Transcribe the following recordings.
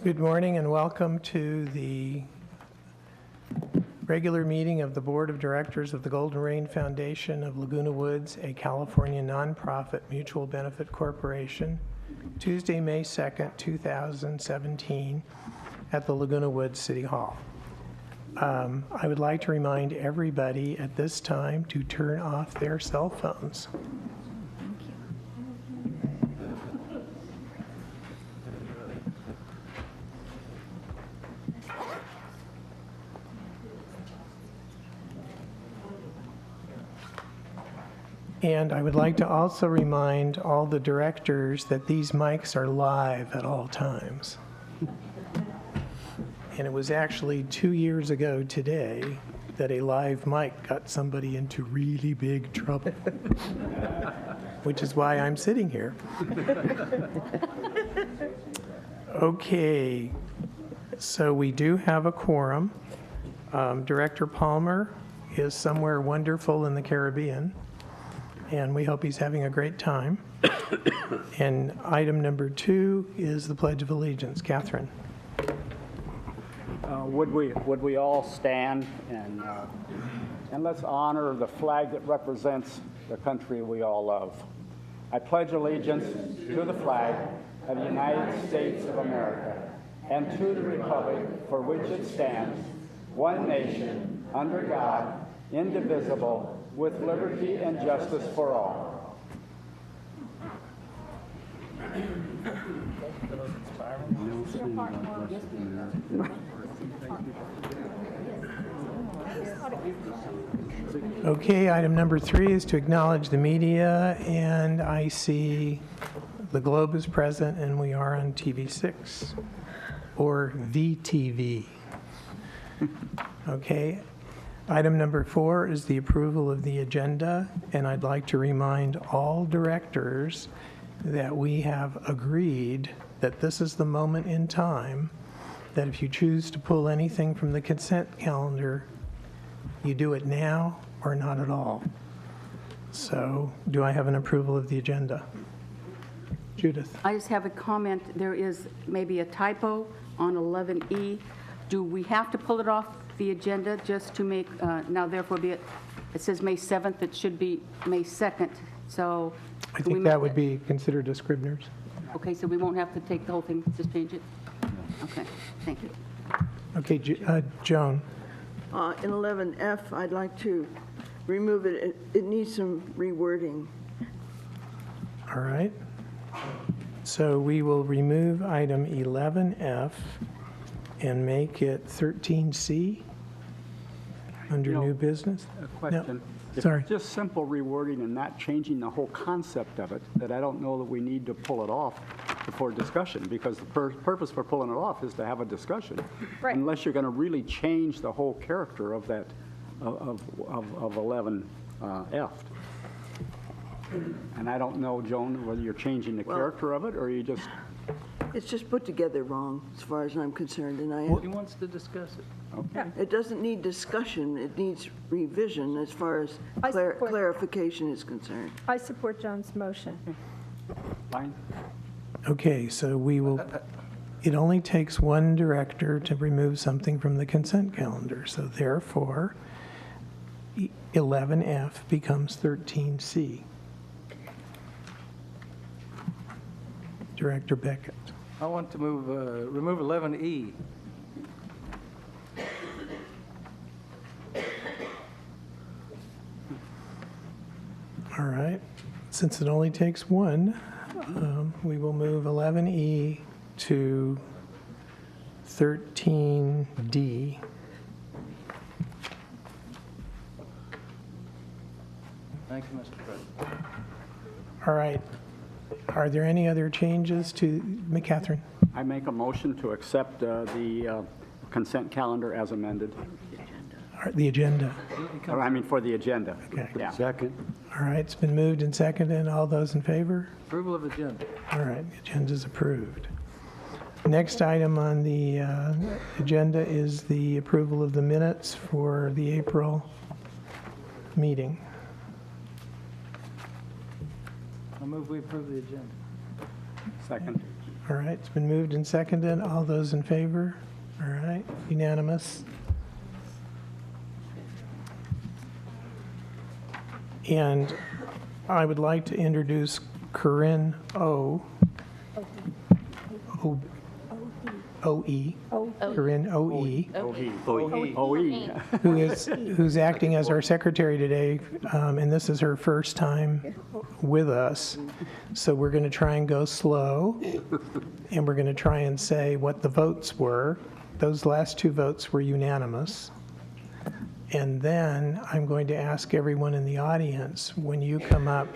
Good morning and welcome to the regular meeting of the Board of Directors of the Golden Rain Foundation of Laguna Woods, a California nonprofit mutual benefit corporation, Tuesday, May 2nd, 2017, at the Laguna Woods City Hall. I would like to remind everybody at this time to turn off their cell phones. And I would like to also remind all the directors that these mics are live at all times. And it was actually 2 years ago today that a live mic got somebody into really big trouble, which is why I'm sitting here. Okay, so we do have a quorum. Director Palmer is somewhere wonderful in the Caribbean, and we hope he's having a great time. And item number 2 is the Pledge of Allegiance. Catherine. Would we all stand and let's honor the flag that represents the country we all love. I pledge allegiance to the flag of the United States of America and to the republic for which it stands, one nation, under God, indivisible, with liberty and justice for all. Okay, item number 3 is to acknowledge the media, and I see the Globe is present, and we are on TV6, or VTV. Okay. Item number 4 is the approval of the agenda, and I'd like to remind all directors that we have agreed that this is the moment in time that if you choose to pull anything from the consent calendar, you do it now or not at all. So, do I have an approval of the agenda? Judith. I just have a comment. There is maybe a typo on 11E. Do we have to pull it off the agenda just to make, now therefore be it says May 7th, it should be May 2nd, so. I think that would be considered a Scribner's. Okay, so we won't have to take the whole thing, just change it? Okay, thank you. Okay, Joan. In 11F, I'd like to remove it. It needs some rewording. All right. So we will remove item 11F and make it 13C under new business. A question. No, sorry. If just simple rewording and not changing the whole concept of it, that I don't know that we need to pull it off before discussion, because the purpose for pulling it off is to have a discussion. Right. Unless you're going to really change the whole character of that, of 11F. And I don't know, Joan, whether you're changing the character of it or you just... It's just put together wrong, as far as I'm concerned, and He wants to discuss it. Okay. it doesn't need discussion, it needs revision as far as clarification is concerned. I support John's motion. Fine. Okay, so we will, it only takes one director to remove something from the consent calendar. So therefore, 11F becomes 13C. Director Beckett. I want to remove 11E. All right. Since it only takes one, we will move 11E to 13D. Thank you, Mr. President. All right. Are there any other changes to, Catherine? I make a motion to accept the consent calendar as amended. The agenda. Or, I mean, for the agenda. Okay. Yeah. Second. All right, it's been moved and seconded. All those in favor? Approval of agenda. All right, the agenda's approved. Next item on the agenda is the approval of the minutes for the April meeting. I move we approve the agenda. Second. All right, it's been moved and seconded. All those in favor? All right, unanimous. And I would like to introduce Corinne O.E. Corinne O.E., who's acting as our secretary today, and this is her first time with us. So we're going to try and go slow, and we're going to try and say what the votes were. Those last two votes were unanimous. And then I'm going to ask everyone in the audience, when you come up,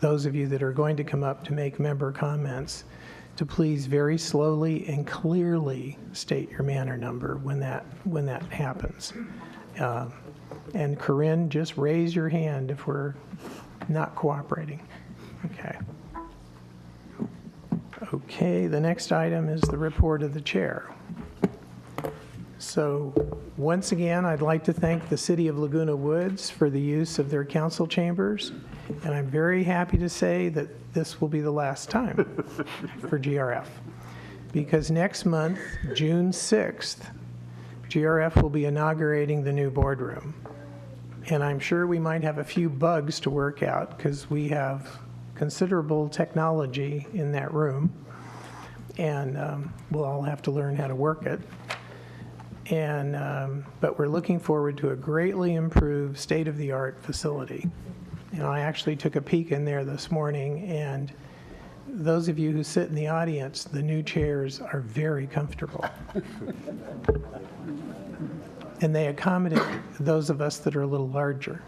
those of you that are going to come up to make member comments, to please very slowly and clearly state your manner number when that happens. And Corinne, just raise your hand if we're not cooperating. Okay. Okay, the next item is the report of the chair. So once again, I'd like to thank the City of Laguna Woods for the use of their council chambers, and I'm very happy to say that this will be the last time for GRF, because next month, June 6th, GRF will be inaugurating the new boardroom. And I'm sure we might have a few bugs to work out because we have considerable technology in that room, and we'll all have to learn how to work it. But we're looking forward to a greatly improved state-of-the-art facility. And I actually took a peek in there this morning, and those of you who sit in the audience, the new chairs are very comfortable. And they accommodate those of us that are a little larger.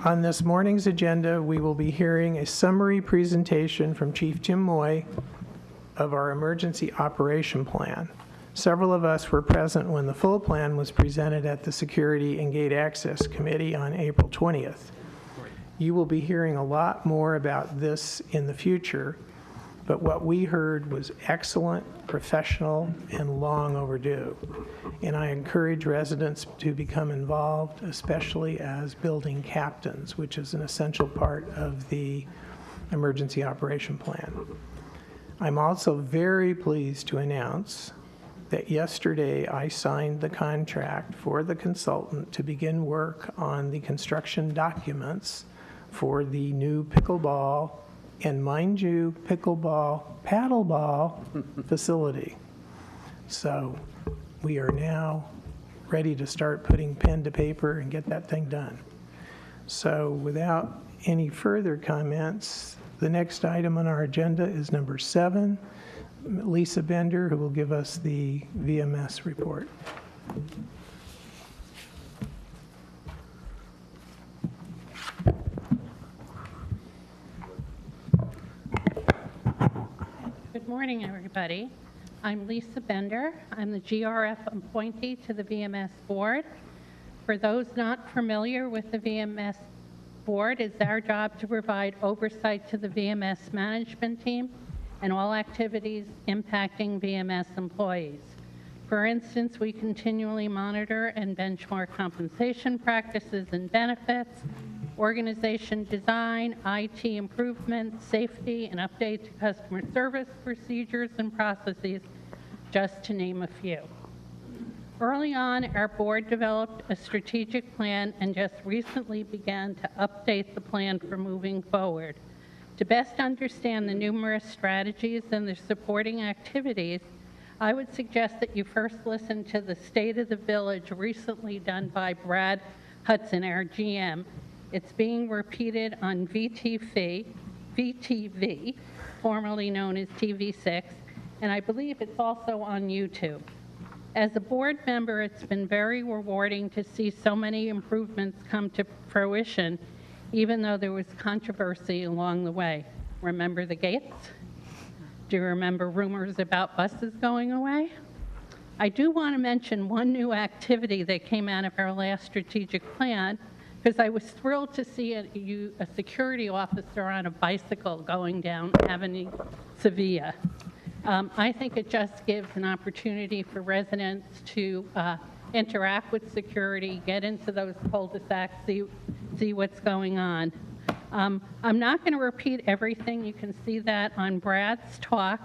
On this morning's agenda, we will be hearing a summary presentation from Chief Tim Moy of our emergency operation plan. Several of us were present when the full plan was presented at the Security and Gate Access Committee on April 20th. You will be hearing a lot more about this in the future, but what we heard was excellent, professional, and long overdue. And I encourage residents to become involved, especially as building captains, which is an essential part of the emergency operation plan. I'm also very pleased to announce that yesterday I signed the contract for the consultant to begin work on the construction documents for the new pickleball, and mind you, pickleball, paddleball facility. So we are now ready to start putting pen to paper and get that thing done. So without any further comments, the next item on our agenda is number 7, Lisa Bender, who will give us the VMS report. Good morning, everybody. I'm Lisa Bender. I'm the GRF appointee to the VMS board. For those not familiar with the VMS board, it's our job to provide oversight to the VMS management team and all activities impacting VMS employees. For instance, we continually monitor and benchmark compensation practices and benefits, organization design, IT improvements, safety, and update to customer service procedures and processes, just to name a few. Early on, our board developed a strategic plan and just recently began to update the plan for moving forward. To best understand the numerous strategies and the supporting activities, I would suggest that you first listen to the State of the Village recently done by Brad Hudson, our GM. It's being repeated on VTV, formerly known as TV6, and I believe it's also on YouTube. As a board member, it's been very rewarding to see so many improvements come to fruition, even though there was controversy along the way. Remember the gates? Do you remember rumors about buses going away? I do want to mention one new activity that came out of our last strategic plan, because I was thrilled to see a security officer on a bicycle going down Avenue Sevilla. I think it just gives an opportunity for residents to interact with security, get into those cul-de-sacs, see what's going on. I'm not going to repeat everything. You can see that on Brad's talk.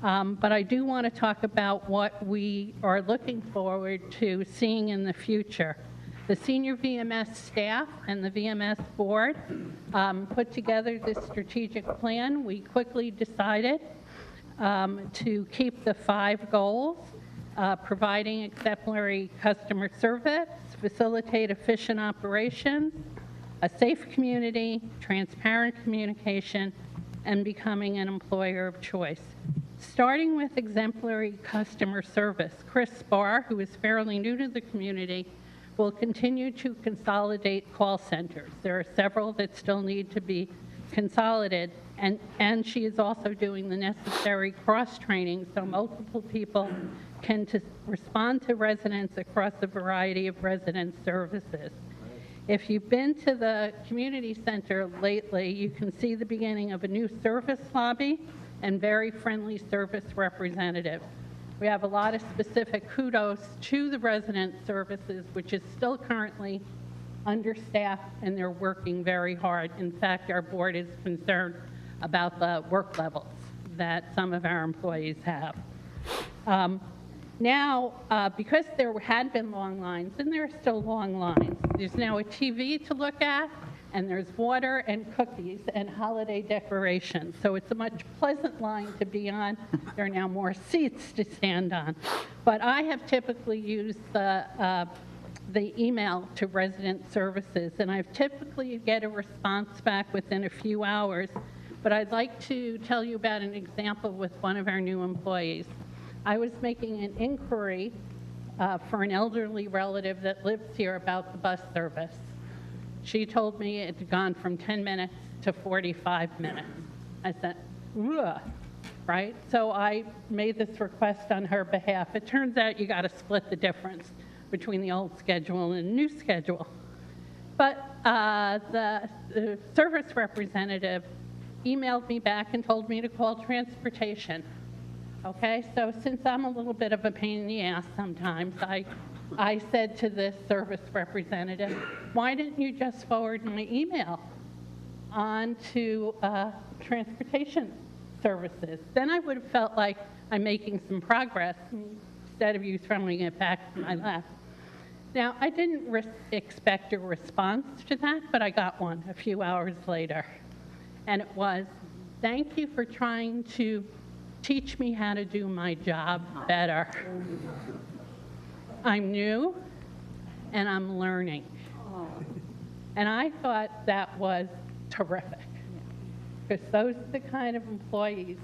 But I do want to talk about what we are looking forward to seeing in the future. The senior VMS staff and the VMS board put together this strategic plan. We quickly decided to keep the 5 goals: providing exemplary customer service, facilitate efficient operations, a safe community, transparent communication, and becoming an employer of choice. Starting with exemplary customer service, Chris Spar, who is fairly new to the community, will continue to consolidate call centers. There are several that still need to be consolidated, and she is also doing the necessary cross-training so multiple people can respond to residents across a variety of resident services. If you've been to the community center lately, you can see the beginning of a new service lobby and very friendly service representative. We have a lot of specific kudos to the resident services, which is still currently understaffed, and they're working very hard. In fact, our board is concerned about the work levels that some of our employees have. Now, because there had been long lines, and there are still long lines, there's now a TV to look at, and there's water and cookies and holiday decorations. So it's a much pleasant line to be on. There are now more seats to stand on. But I have typically used the email to resident services, and I've typically get a response back within a few hours. But I'd like to tell you about an example with one of our new employees. I was making an inquiry for an elderly relative that lives here about the bus service. She told me it had gone from 10 minutes to 45 minutes. I said, ugh, right? So I made this request on her behalf. It turns out you got to split the difference between the old schedule and the new schedule. But the service representative emailed me back and told me to call transportation. Okay, so since I'm a little bit of a pain in the ass sometimes, I said to this service representative, why didn't you just forward my email on to transportation services? Then I would have felt like I'm making some progress instead of you throwing it back to my lap. Now, I didn't expect a response to that, but I got one a few hours later. And it was, thank you for trying to teach me how to do my job better. I'm new, and I'm learning. And I thought that was terrific, because those are the kind of employees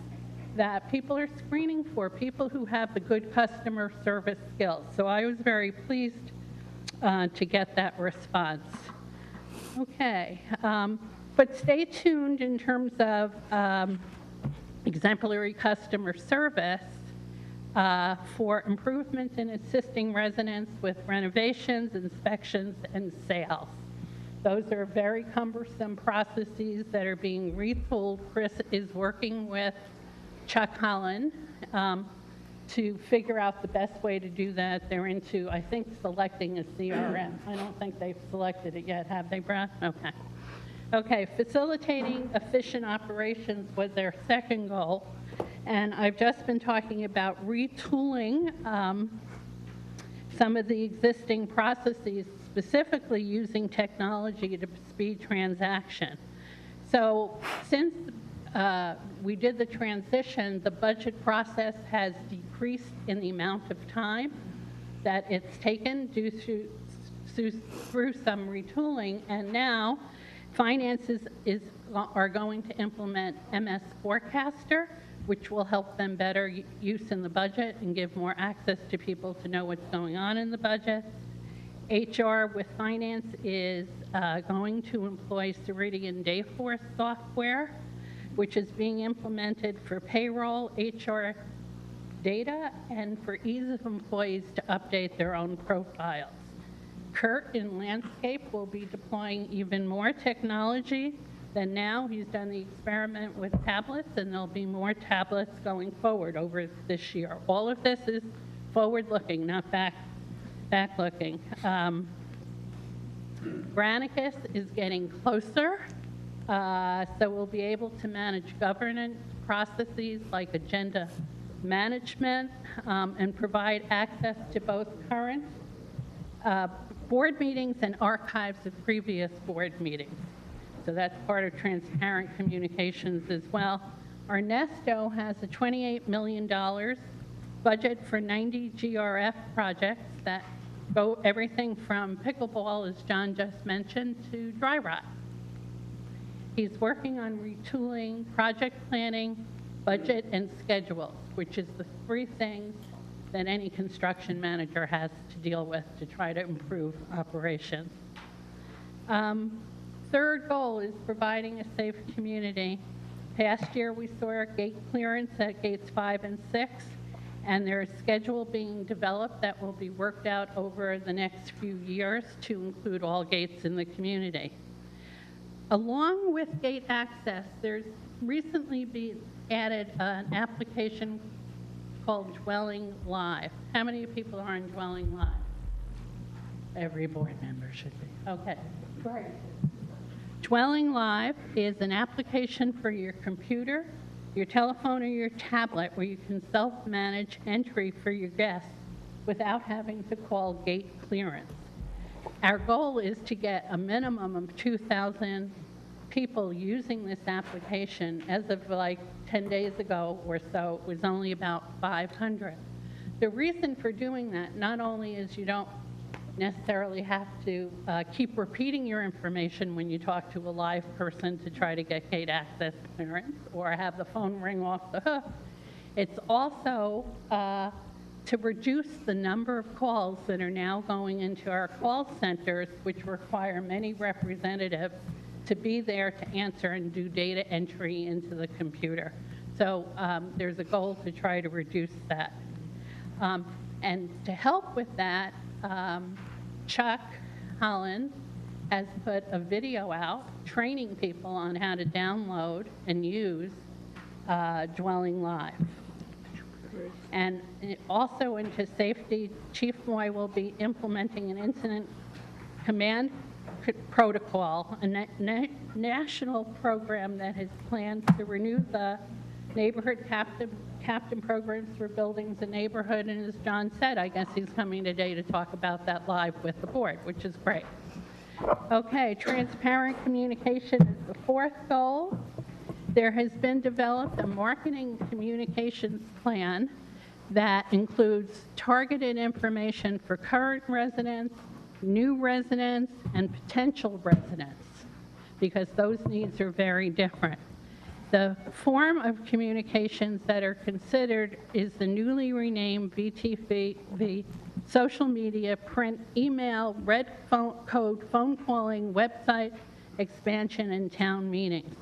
that people are screening for, people who have the good customer service skills. So I was very pleased to get that response. Okay, but stay tuned in terms of exemplary customer service for improvements in assisting residents with renovations, inspections, and sales. Those are very cumbersome processes that are being retooled. Chris is working with Chuck Holland to figure out the best way to do that. They're into, I think, selecting a CRM. I don't think they've selected it yet, have they, Brad? Okay. Okay, facilitating efficient operations was their second goal. And I've just been talking about retooling some of the existing processes, specifically using technology to speed transaction. So since we did the transition, the budget process has decreased in the amount of time that it's taken due through some retooling, and now finances are going to implement MS Forecaster, which will help them better use in the budget and give more access to people to know what's going on in the budget. HR with finance is going to employ Ceridian Dayforce software, which is being implemented for payroll, HR data, and for ease of employees to update their own profiles. Kurt in landscape will be deploying even more technology than now. He's done the experiment with tablets, and there'll be more tablets going forward over this year. All of this is forward-looking, not back-looking. Granicus is getting closer So we'll be able to manage governance processes like agenda management and provide access to both current board meetings and archives of previous board meetings. So that's part of transparent communications as well. Our Nesto has a $28 million budget for 90 GRF projects that go everything from pickleball, as John just mentioned, to dry rot. He's working on retooling, project planning, budget, and schedule, which is the three things that any construction manager has to deal with to try to improve operations. Third goal is providing a safe community. Past year, we saw our gate clearance at gates 5 and 6, and there's a schedule being developed that will be worked out over the next few years to include all gates in the community. Along with gate access, there's recently been added an application called Dwelling Live. How many people are on Dwelling Live? Every board member should be. Okay, great. Dwelling Live is an application for your computer, your telephone, or your tablet where you can self-manage entry for your guests without having to call gate clearance. Our goal is to get a minimum of 2,000 people using this application. As of like 10 days ago or so, it was only about 500. The reason for doing that not only is you don't necessarily have to keep repeating your information when you talk to a live person to try to get gate access clearance or have the phone ring off the hook, it's also to reduce the number of calls that are now going into our call centers, which require many representatives to be there to answer and do data entry into the computer. So there's a goal to try to reduce that. And to help with that, Chuck Holland has put a video out training people on how to download and use Dwelling Live. And also into safety, Chief Moy will be implementing an incident command protocol, a national program that has planned to renew the neighborhood captain programs for buildings and neighborhood. And as John said, I guess he's coming today to talk about that live with the board, which is great. Okay, transparent communication is the fourth goal. There has been developed a marketing communications plan that includes targeted information for current residents, new residents, and potential residents, because those needs are very different. The form of communications that are considered is the newly renamed VTV, social media, print, email, red phone code, phone calling, website expansion, and town meetings.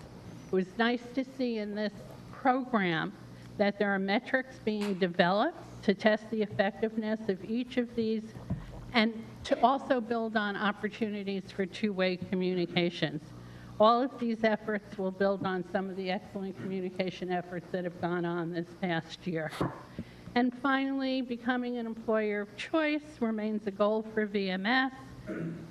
It was nice to see in this program that there are metrics being developed to test the effectiveness of each of these and to also build on opportunities for two-way communications. All of these efforts will build on some of the excellent communication efforts that have gone on this past year. And finally, becoming an employer of choice remains a goal for VMS.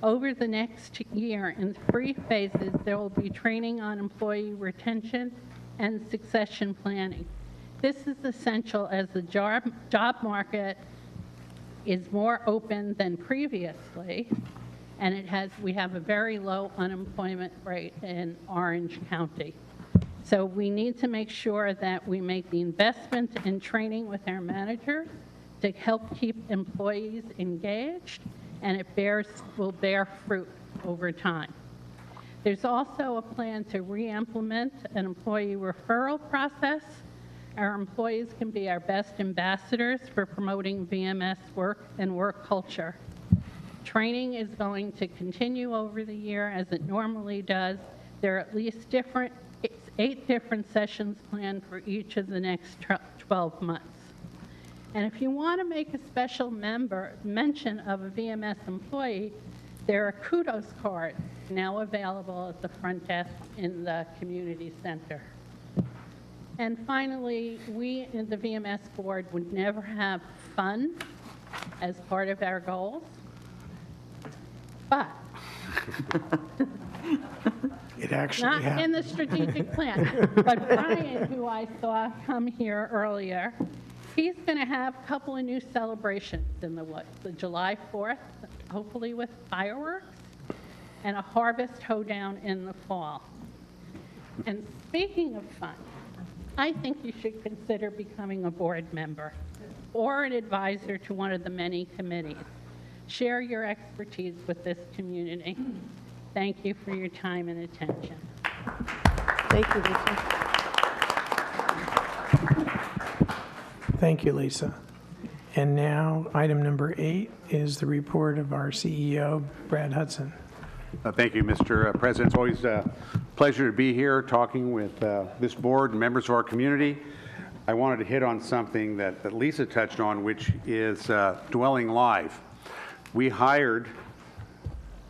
Over the next year, in 3 phases, there will be training on employee retention and succession planning. This is essential as the job market is more open than previously, and we have a very low unemployment rate in Orange County. So we need to make sure that we make the investment in training with our managers to help keep employees engaged, and it will bear fruit over time. There's also a plan to re-implement an employee referral process. Our employees can be our best ambassadors for promoting VMS work and work culture. Training is going to continue over the year as it normally does. There are at least 8 different sessions planned for each of the next 12 months. And if you want to make a special mention of a VMS employee, there are kudos cards now available at the front desk in the community center. And finally, we in the VMS board would never have fun as part of our goals, but It actually Not in happened. the strategic plan. But Brian, who I saw come here earlier, he's going to have a couple of new celebrations in the July 4th, hopefully with fireworks, and a harvest hoedown in the fall. And speaking of fun, I think you should consider becoming a board member or an advisor to one of the many committees. Share your expertise with this community. Thank you for your time and attention. Thank you, Lisa. Thank you, Lisa. And now, item number 8 is the report of our CEO, Brad Hudson. Thank you, Mr. President. It's always a pleasure to be here talking with this board and members of our community. I wanted to hit on something that Lisa touched on, which is dwelling live. We hired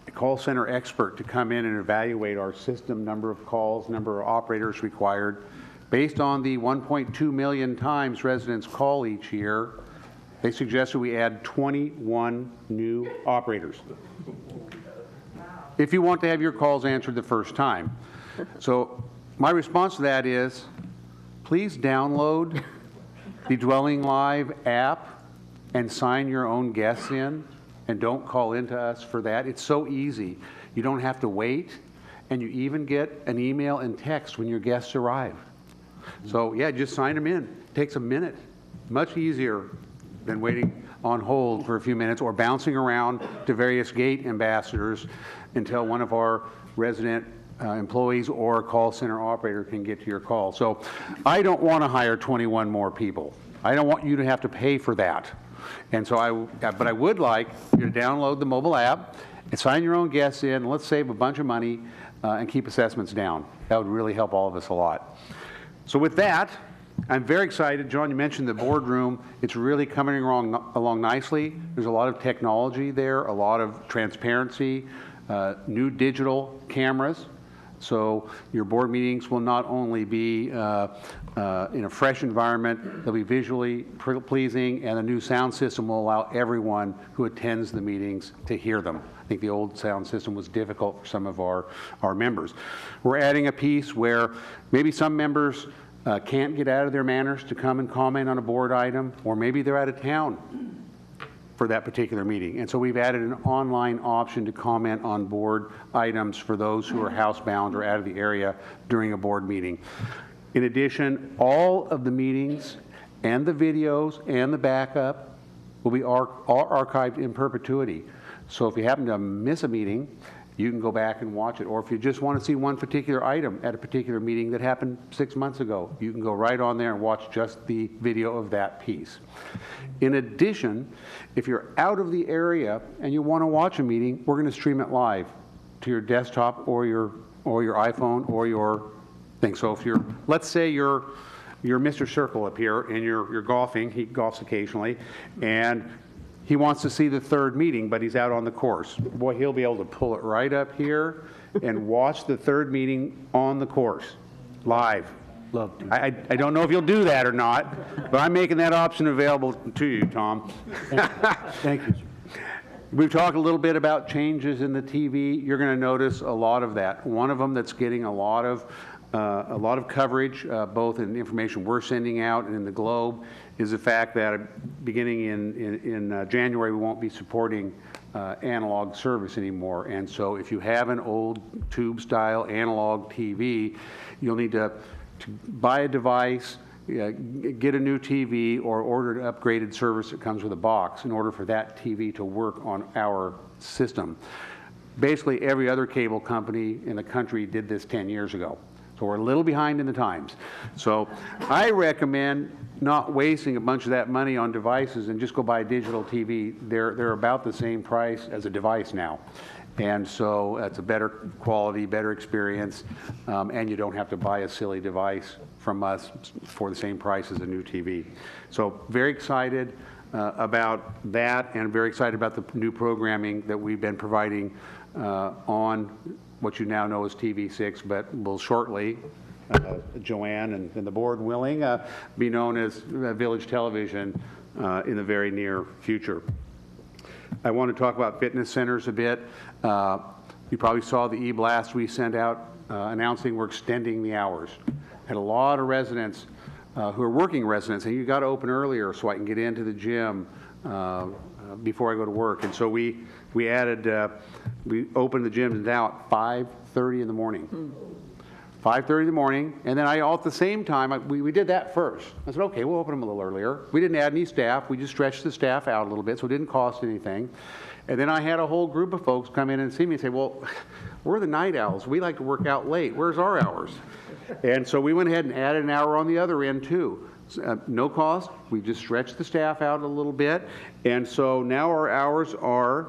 a call center expert to come in and evaluate our system, number of calls, number of operators required. Based on the 1.2 million times residents call each year, they suggested we add 21 new operators if you want to have your calls answered the first time. So my response to that is, please download the Dwelling Live app and sign your own guests in, and don't call into us for that. It's so easy. You don't have to wait, and you even get an email and text when your guests arrive. So yeah, just sign them in. It takes a minute. Much easier than waiting on hold for a few minutes or bouncing around to various gate ambassadors until one of our resident employees or call center operator can get to your call. So I don't want to hire 21 more people. I don't want you to have to pay for that. And so but I would like you to download the mobile app and sign your own guests in. Let's save a bunch of money and keep assessments down. That would really help all of us a lot. So with that, I'm very excited. John, you mentioned the boardroom. It's really coming along nicely. There's a lot of technology there, a lot of transparency, new digital cameras. So your board meetings will not only be in a fresh environment, they'll be visually pleasing, and a new sound system will allow everyone who attends the meetings to hear them. I think the old sound system was difficult for some of our members. We're adding a piece where maybe some members can't get out of their manners to come and comment on a board item, or maybe they're out of town for that particular meeting. And so we've added an online option to comment on board items for those who are housebound or out of the area during a board meeting. In addition, all of the meetings and the videos and the backup will be archived in perpetuity. So if you happen to miss a meeting, you can go back and watch it. Or if you just want to see one particular item at a particular meeting that happened 6 months ago, you can go right on there and watch just the video of that piece. In addition, if you're out of the area and you want to watch a meeting, we're going to stream it live to your desktop or your iPhone or your thing. So if you're, let's say you're Mr. Circle up here and you're golfing, he golfs occasionally, and he wants to see the third meeting, but he's out on the course. Boy, he'll be able to pull it right up here and watch the third meeting on the course, live. Love to. I don't know if you'll do that or not, but I'm making that option available to you, Tom. Thank you, sir. We've talked a little bit about changes in the TV. You're going to notice a lot of that. One of them that's getting a lot of coverage, both in the information we're sending out and in the Globe, is the fact that beginning in January, we won't be supporting analog service anymore. And so if you have an old tube-style analog TV, you'll need to buy a device, get a new TV, or order an upgraded service that comes with a box in order for that TV to work on our system. Basically, every other cable company in the country did this 10 years ago. So we're a little behind in the times. So I recommend not wasting a bunch of that money on devices and just go buy a digital TV. They're about the same price as a device now. And so it's a better quality, better experience, and you don't have to buy a silly device from us for the same price as a new TV. So very excited about that, and very excited about the new programming that we've been providing on what you now know as TV6, but will shortly, Joanne and the board willing, be known as Village Television in the very near future. I want to talk about fitness centers a bit. You probably saw the e-blast we sent out announcing we're extending the hours. Had a lot of residents who are working residents, and you got to open earlier so I can get into the gym before I go to work. And so we added, we opened the gyms now at 5:30 in the morning. 5:30 in the morning, and then all at the same time, we did that first. I said, okay, we'll open them a little earlier. We didn't add any staff. We just stretched the staff out a little bit, so it didn't cost anything. And then I had a whole group of folks come in and see me and say, well, we're the night owls. We like to work out late. Where's our hours? And so we went ahead and added an hour on the other end, too. No cost. We just stretched the staff out a little bit. And so now our hours are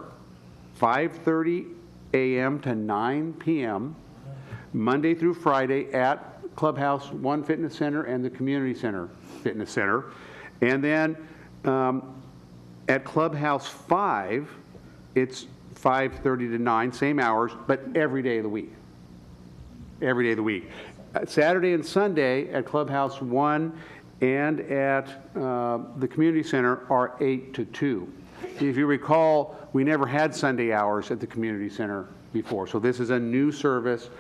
5:30 a.m. to 9 p.m., Monday through Friday at Clubhouse 1 Fitness Center and the Community Center Fitness Center. And then at Clubhouse 5, it's 5:30 to 9, same hours, but every day of the week. Every day of the week. Saturday and Sunday at Clubhouse 1 and at the Community Center are 8 to 2. If you recall, we never had Sunday hours at the Community Center before, so this is a new service.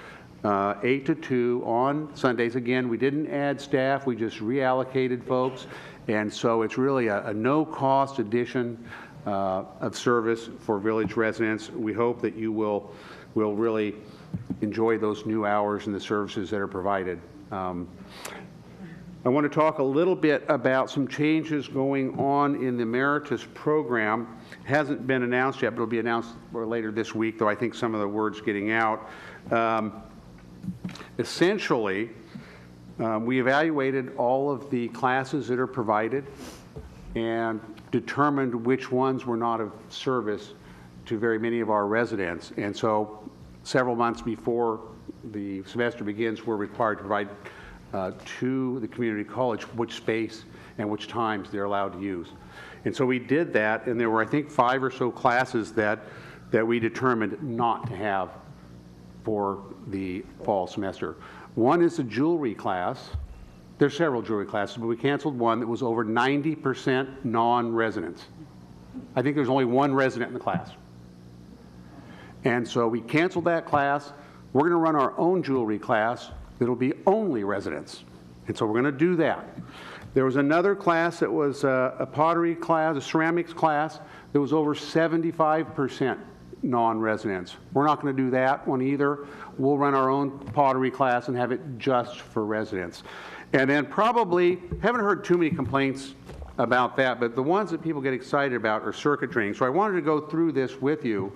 8 to 2 on Sundays. Again, we didn't add staff, we just reallocated folks, and so it's really a no-cost addition of service for village residents. We hope that you will really enjoy those new hours and the services that are provided. I want to talk a little bit about some changes going on in the Emeritus program. It hasn't been announced yet, but it'll be announced later this week, though I think some of the word's getting out. Essentially, we evaluated all of the classes that are provided and determined which ones were not of service to very many of our residents. And so several months before the semester begins, we're required to provide to the community college which space and which times they're allowed to use. And so we did that, and there were, I think, 5 or so classes that we determined not to have for the fall semester. One is a jewelry class. There's several jewelry classes, but we canceled one that was over 90% non-residents. I think there's only one resident in the class. And so we canceled that class. We're going to run our own jewelry class that'll be only residents. And so we're going to do that. There was another class that was a pottery class, a ceramics class, that was over 75% non-residents. We're not going to do that one either. We'll run our own pottery class and have it just for residents. And then probably, haven't heard too many complaints about that, but the ones that people get excited about are circuit training. So I wanted to go through this with you.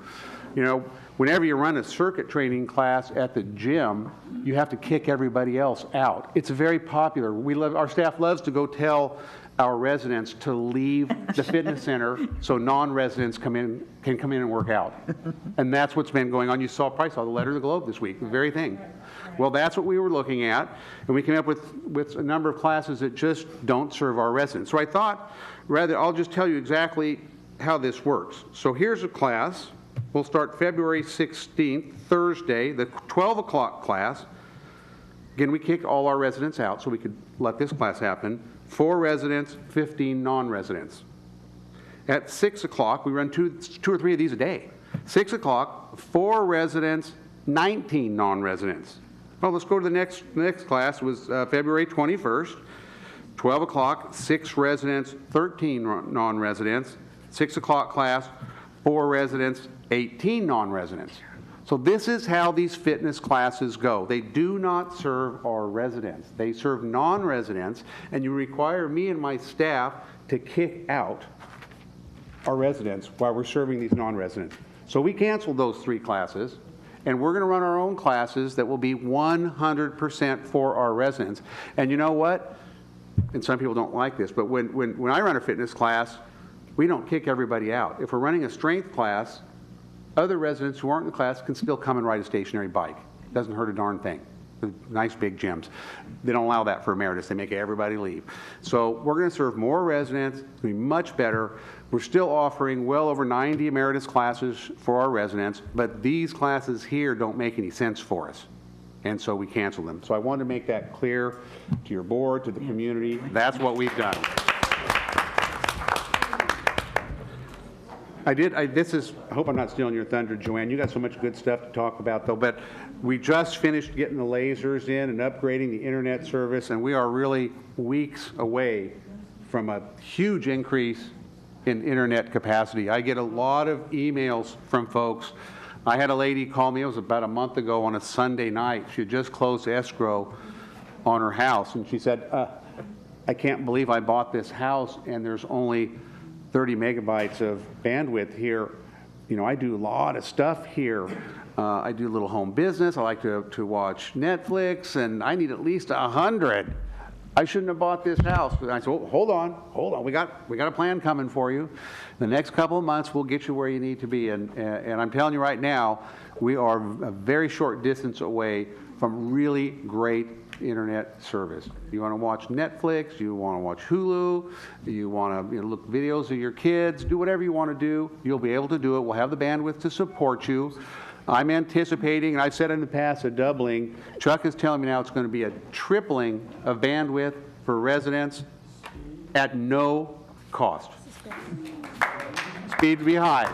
You know, whenever you run a circuit training class at the gym, you have to kick everybody else out. It's very popular. Our staff loves to go tell our residents to leave the fitness center so non-residents can come in and work out. And that's what's been going on. You probably saw the letter to the Globe this week, the very thing. Well, that's what we were looking at, and we came up with a number of classes that just don't serve our residents. So I thought, I'll just tell you exactly how this works. So here's a class. We'll start February 16th, Thursday, the 12 o'clock class. Again, we kicked all our residents out so we could let this class happen. 4 residents, 15 non-residents. At 6 o'clock, we run two or three of these a day. 6 o'clock, 4 residents, 19 non-residents. Well, let's go to the next class. It was February 21st, 12 o'clock, 6 residents, 13 non-residents. 6 o'clock class, 4 residents, 18 non-residents. So this is how these fitness classes go. They do not serve our residents. They serve non-residents, and you require me and my staff to kick out our residents while we're serving these non-residents. So we canceled those 3 classes, and we're going to run our own classes that will be 100% for our residents. And you know what? And some people don't like this, but when I run a fitness class, we don't kick everybody out. If we're running a strength class, other residents who aren't in the class can still come and ride a stationary bike. It doesn't hurt a darn thing. Nice big gyms. They don't allow that for Emeritus. They make everybody leave. So we're going to serve more residents. It's going to be much better. We're still offering well over 90 Emeritus classes for our residents, but these classes here don't make any sense for us. And so we cancel them. So I wanted to make that clear to your board, to the community. That's what we've done. I hope I'm not stealing your thunder, Joanne. You got so much good stuff to talk about, though. But we just finished getting the lasers in and upgrading the internet service, and we are really weeks away from a huge increase in internet capacity. I get a lot of emails from folks. I had a lady call me, it was about a month ago on a Sunday night. She had just closed escrow on her house, and she said, I can't believe I bought this house and there's only 30 megabytes of bandwidth here. You know, I do a lot of stuff here. I do a little home business. I like to watch Netflix, and I need at least 100. I shouldn't have bought this house. And I said, well, hold on. We got a plan coming for you. The next couple of months, we'll get you where you need to be. And I'm telling you right now, we are a very short distance away from really great internet service. You want to watch Netflix, you want to watch Hulu, you want to look videos of your kids, do whatever you want to do, you'll be able to do it. We'll have the bandwidth to support you. I'm anticipating, and I've said in the past, a doubling. Chuck is telling me now it's going to be a tripling of bandwidth for residents at no cost. Speed to be high.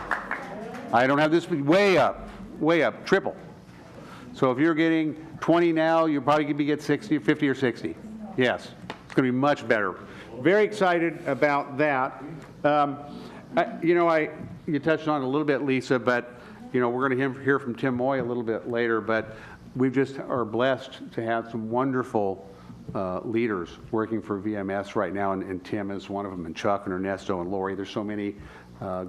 I don't have this speed, way up, triple. So if you're getting 20 now, you'll probably get 60, 50 or 60. Yes, it's going to be much better. Very excited about that. You touched on it a little bit, Lisa, but we're going to hear from Tim Moy a little bit later, but we just are blessed to have some wonderful leaders working for VMS right now, and Tim is one of them, and Chuck and Ernesto and Lori. There's so many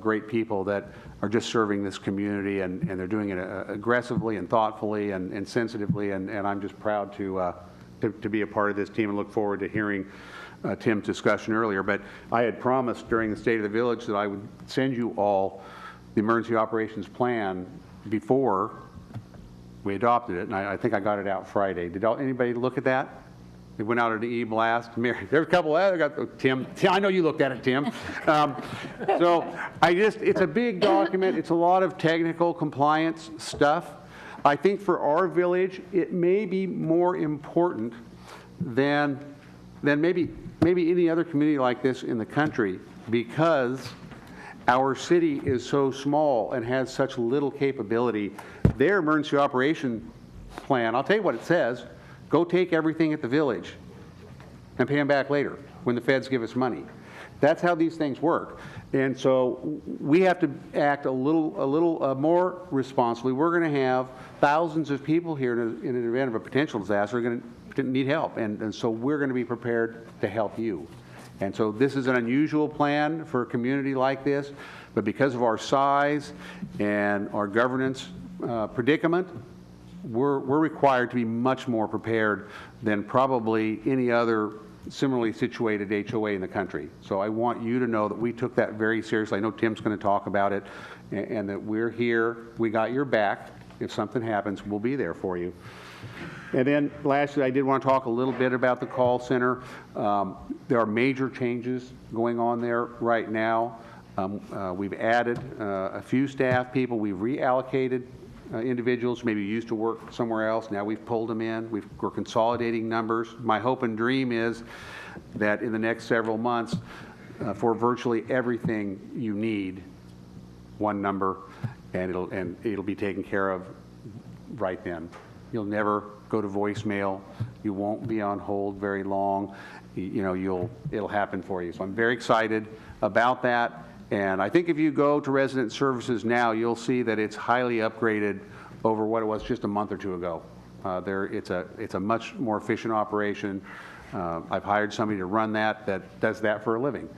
great people that are just serving this community, and they're doing it aggressively and thoughtfully and sensitively, and I'm just proud to be a part of this team and look forward to hearing Tim's discussion earlier. But I had promised during the State of the Village that I would send you all the emergency operations plan before we adopted it, and I think I got it out Friday. Did anybody look at that? It went out at the e-blast. There's a couple of Tim, I know you looked at it, Tim. So it's a big document. It's a lot of technical compliance stuff. I think for our village, it may be more important than maybe any other community like this in the country, because our city is so small and has such little capability. Their emergency operation plan, I'll tell you what it says: go take everything at the village and pay them back later when the feds give us money. That's how these things work. And so we have to act a little more responsibly. We're going to have thousands of people here in an event of a potential disaster are going to need help. And so we're going to be prepared to help you. And so this is an unusual plan for a community like this, but because of our size and our governance predicament, we're required to be much more prepared than probably any other similarly situated HOA in the country. So I want you to know that we took that very seriously. I know Tim's going to talk about it, and that we're here. We got your back. If something happens, we'll be there for you. And then lastly, I did want to talk a little bit about the call center. There are major changes going on there right now. We've added a few staff people. We've reallocated individuals maybe used to work somewhere else. Now we've pulled them in. We're consolidating numbers. My hope and dream is that in the next several months, for virtually everything you need, one number, and it'll be taken care of right then. You'll never go to voicemail. You won't be on hold very long. It'll happen for you. So I'm very excited about that. And I think if you go to resident services now, you'll see that it's highly upgraded over what it was just a month or two ago. It's a much more efficient operation. I've hired somebody to run that does that for a living.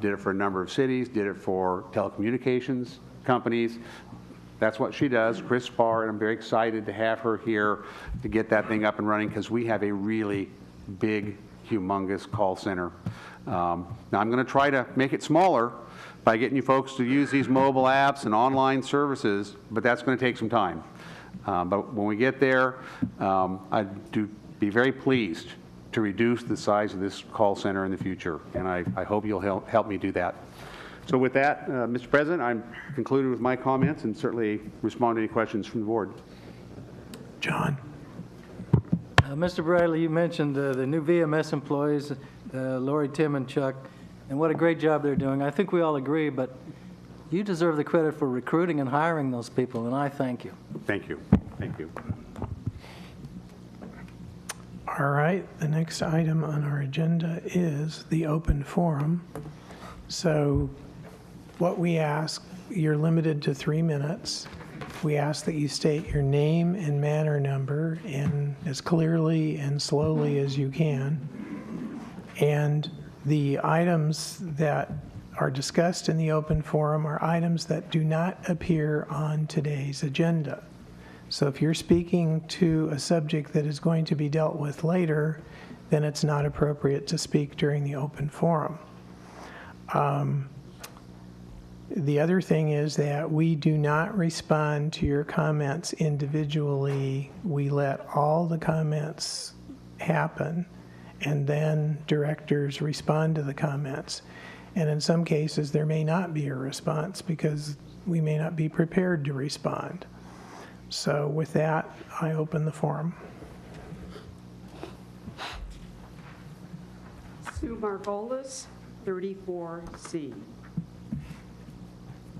Did it for a number of cities, did it for telecommunications companies. That's what she does, Chris Spar, and I'm very excited to have her here to get that thing up and running, because we have a really big, humongous call center. Now I'm going to try to make it smaller by getting you folks to use these mobile apps and online services, but that's going to take some time. But when we get there, I'd be very pleased to reduce the size of this call center in the future, and I hope you'll help me do that. So with that, Mr. President, I'm concluded with my comments and certainly respond to any questions from the board. John. Mr. Bradley, you mentioned the new VMS employees, Lori, Tim, and Chuck, and what a great job they're doing. I think we all agree, but You deserve the credit for recruiting and hiring those people, and I thank you. Thank you. Thank you. All right, the next item on our agenda is the open forum. So what we ask, you're limited to 3 minutes. We ask that you state your name and manor number and as clearly and slowly as you can. And the items that are discussed in the open forum are items that do not appear on today's agenda. So if you're speaking to a subject that is going to be dealt with later, then it's not appropriate to speak during the open forum. The other thing is that we do not respond to your comments individually. We let all the comments happen, and then directors respond to the comments. And in some cases, there may not be a response because we may not be prepared to respond. So with that, I open the forum. Sue Margolis, 34C.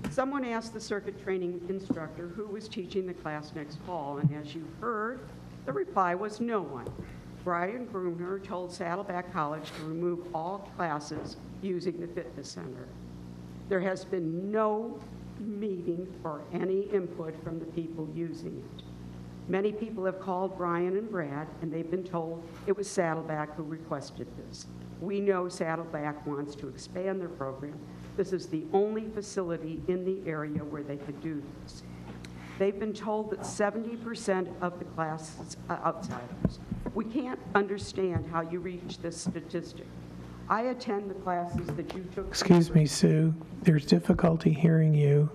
Someone asked the circuit training instructor who was teaching the class next fall, and as you heard, the reply was no one. Brian Bruner told Saddleback College to remove all classes using the fitness center. There has been no meeting or any input from the people using it. Many people have called Brian and Brad, and they've been told it was Saddleback who requested this. We know Saddleback wants to expand their program. This is the only facility in the area where they could do this. They've been told that 70% of the classes are outsiders. We can't understand how you reach this statistic. I attend the classes that you took. Excuse me, Sue. There's difficulty hearing you,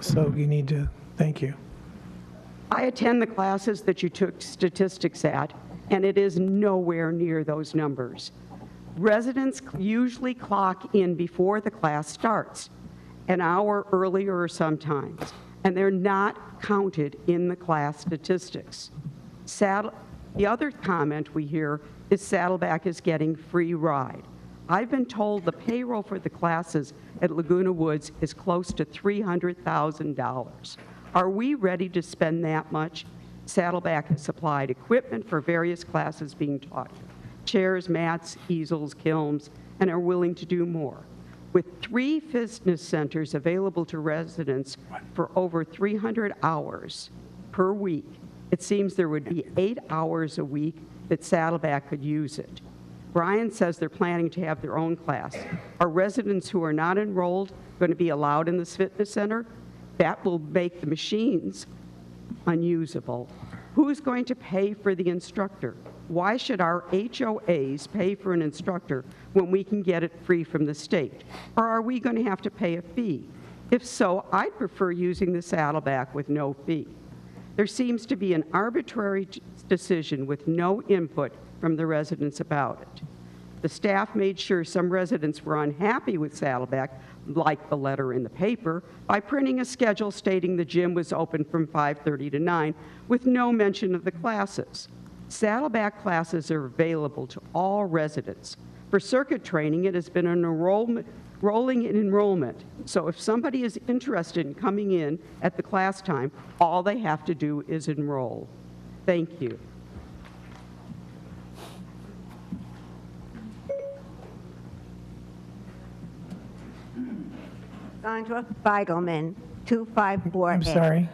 so you need to, thank you. I attend the classes that you took statistics at, and it is nowhere near those numbers. Residents usually clock in before the class starts, an hour earlier sometimes, and they're not counted in the class statistics. The other comment we hear is Saddleback is getting free ride. I've been told the payroll for the classes at Laguna Woods is close to $300,000. Are we ready to spend that much? Saddleback has supplied equipment for various classes being taught. Chairs, mats, easels, kilns, and are willing to do more. With 3 fitness centers available to residents for over 300 hours per week, it seems there would be 8 hours a week that Saddleback could use it. Brian says they're planning to have their own class. Are residents who are not enrolled going to be allowed in this fitness center? That will make the machines unusable. Who's going to pay for the instructor? Why should our HOAs pay for an instructor when we can get it free from the state? Or are we going to have to pay a fee? If so, I'd prefer using the Saddleback with no fee. There seems to be an arbitrary decision with no input from the residents about it. The staff made sure some residents were unhappy with Saddleback, like the letter in the paper, by printing a schedule stating the gym was open from 5:30 to 9 with no mention of the classes. Saddleback classes are available to all residents. For circuit training, it has been an rolling enrollment. So if somebody is interested in coming in at the class time, all they have to do is enroll. Thank you. Sandra Feigelman, 254A. I'm sorry.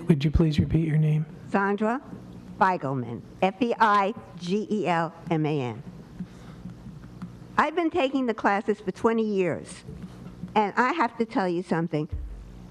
Would you please repeat your name? Sandra Feigelman, Feigelman. I've been taking the classes for 20 years, and I have to tell you something.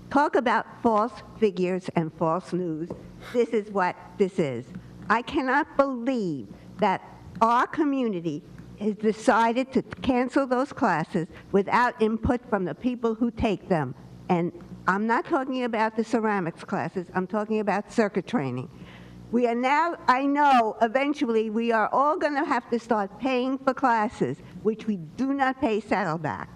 Talk about false figures and false news. This is what this is. I cannot believe that our community has decided to cancel those classes without input from the people who take them. And I'm not talking about the ceramics classes, I'm talking about circuit training. We are now, I know, eventually we are all going to have to start paying for classes, which we do not pay Saddleback.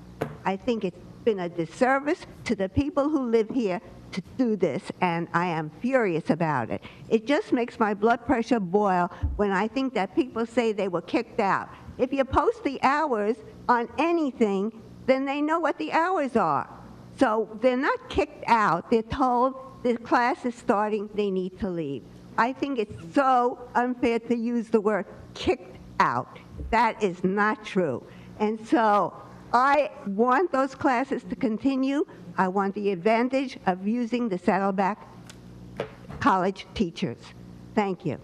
I think it's been a disservice to the people who live here to do this, and I am furious about it. It just makes my blood pressure boil when I think that people say they were kicked out. If you post the hours on anything, then they know what the hours are. So they're not kicked out. They're told the class is starting, they need to leave. I think it's so unfair to use the word kicked out. That is not true. And so I want those classes to continue. I want the advantage of using the Saddleback College teachers. Thank you.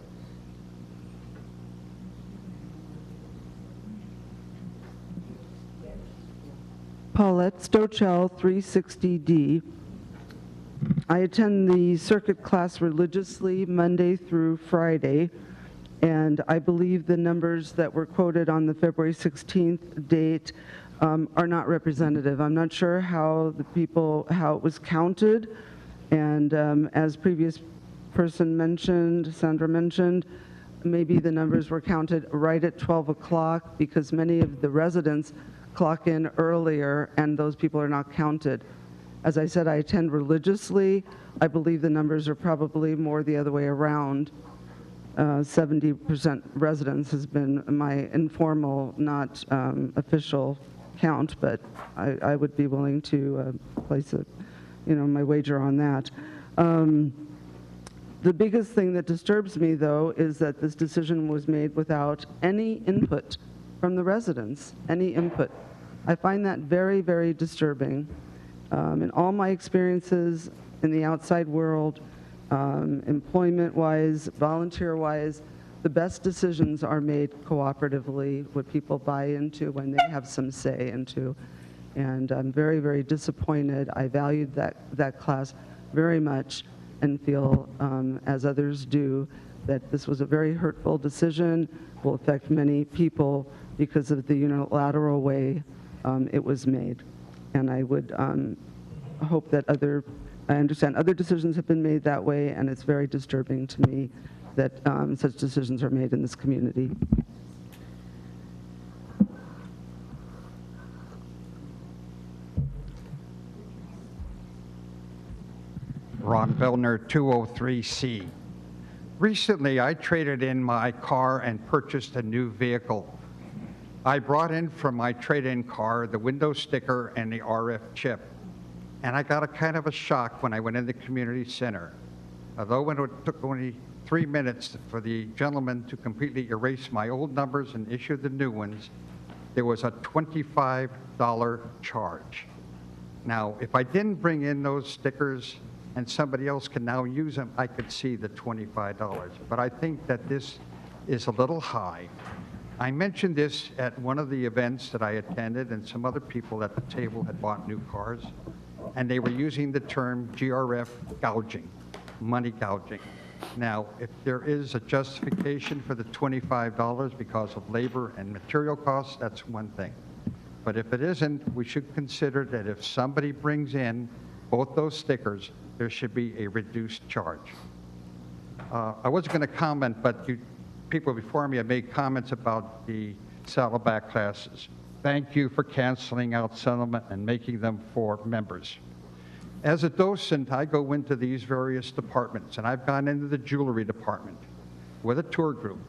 Paulette Stochel, 360D. I attend the circuit class religiously Monday through Friday, and I believe the numbers that were quoted on the February 16th date are not representative. I'm not sure how it was counted, and as previous person mentioned, Sandra mentioned, maybe the numbers were counted right at 12 o'clock because many of the residents clock in earlier and those people are not counted. As I said, I attend religiously. I believe the numbers are probably more the other way around. 70% residents has been my informal, not official count, but I would be willing to place my wager on that. The biggest thing that disturbs me, though, is that this decision was made without any input from the residents, any input. I find that very, very disturbing. In all my experiences in the outside world, employment-wise, volunteer-wise, the best decisions are made cooperatively, what people buy into when they have some say into. And I'm very, very disappointed. I valued that class very much and feel, as others do, that this was a very hurtful decision, will affect many people because of the unilateral way it was made. And I would hope that I understand other decisions have been made that way, and it's very disturbing to me that such decisions are made in this community. Ron Vellner, 203C. Recently, I traded in my car and purchased a new vehicle. I brought in from my trade-in car the window sticker and the RF chip, and I got a kind of a shock when I went in the community center. Although it took only 3 minutes for the gentleman to completely erase my old numbers and issue the new ones, there was a $25 charge. Now, if I didn't bring in those stickers and somebody else can now use them, I could see the $25. But I think that this is a little high. I mentioned this at one of the events that I attended, and some other people at the table had bought new cars, and they were using the term GRF gouging, money gouging. Now, if there is a justification for the $25 because of labor and material costs, that's one thing. But if it isn't, we should consider that if somebody brings in both those stickers, there should be a reduced charge. I wasn't going to comment, but people before me have made comments about the Saddleback classes. Thank you for canceling out settlement and making them for members. As a docent, I go into these various departments, and I've gone into the jewelry department with a tour group,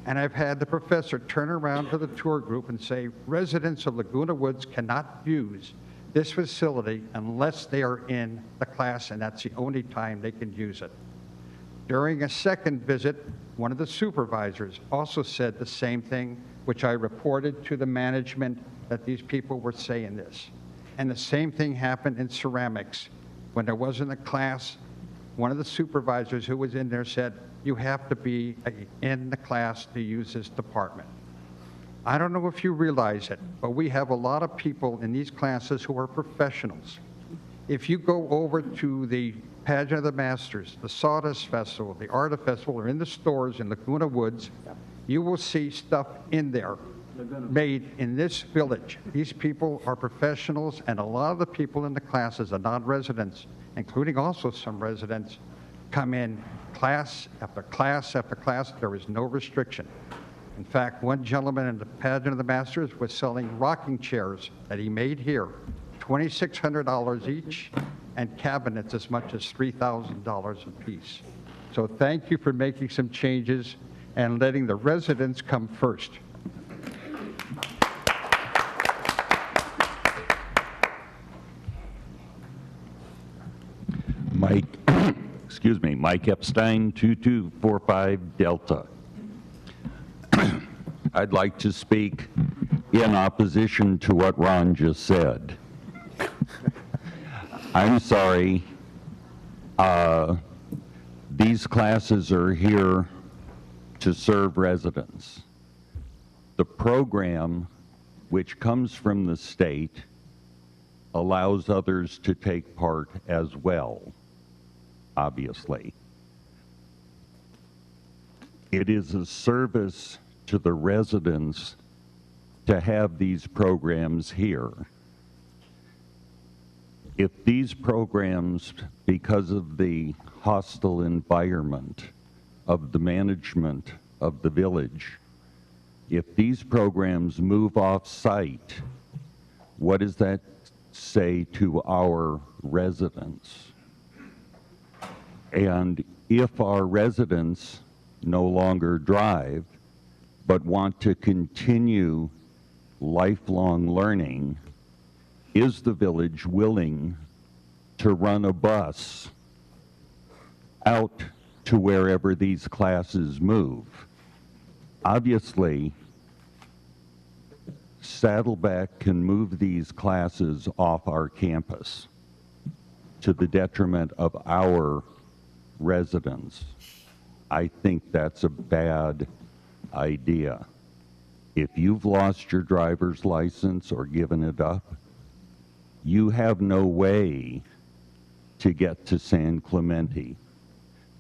and I've had the professor turn around to the tour group and say, residents of Laguna Woods cannot use this facility unless they are in the class, and that's the only time they can use it. During a second visit, one of the supervisors also said the same thing, which I reported to the management that these people were saying this. And the same thing happened in ceramics. When there wasn't a class, one of the supervisors who was in there said, you have to be in the class to use this department. I don't know if you realize it, but we have a lot of people in these classes who are professionals. If you go over to the Pageant of the Masters, the Sawdust Festival, the Art Festival, or in the stores in Laguna Woods, you will see stuff in there made in this village. These people are professionals, and a lot of the people in the classes are non-residents, including also some residents, come in class after class after class. There is no restriction. In fact, one gentleman in the Pageant of the Masters was selling rocking chairs that he made here, $2,600 each, and cabinets as much as $3,000 a piece. So thank you for making some changes and letting the residents come first. excuse me, Mike Epstein, 2245 Delta. I'd like to speak in opposition to what Ron just said. I'm sorry. These classes are here to serve residents. The program, which comes from the state, allows others to take part as well, obviously. It is a service to the residents to have these programs here. If these programs, because of the hostile environment of the management of the village, if these programs move off-site, what does that say to our residents? And if our residents no longer drive, but want to continue lifelong learning, is the village willing to run a bus out to wherever these classes move? Obviously, Saddleback can move these classes off our campus to the detriment of our residents. I think that's a bad idea. If you've lost your driver's license or given it up, you have no way to get to San Clemente.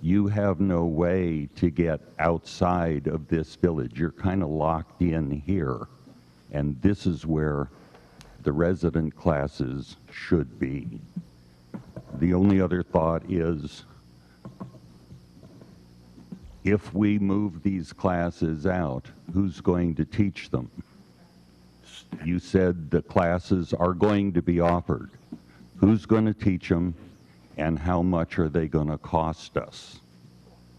You have no way to get outside of this village. You're kind of locked in here. And this is where the resident classes should be. The only other thought is, if we move these classes out, who's going to teach them? You said the classes are going to be offered. Who's going to teach them, and how much are they going to cost us?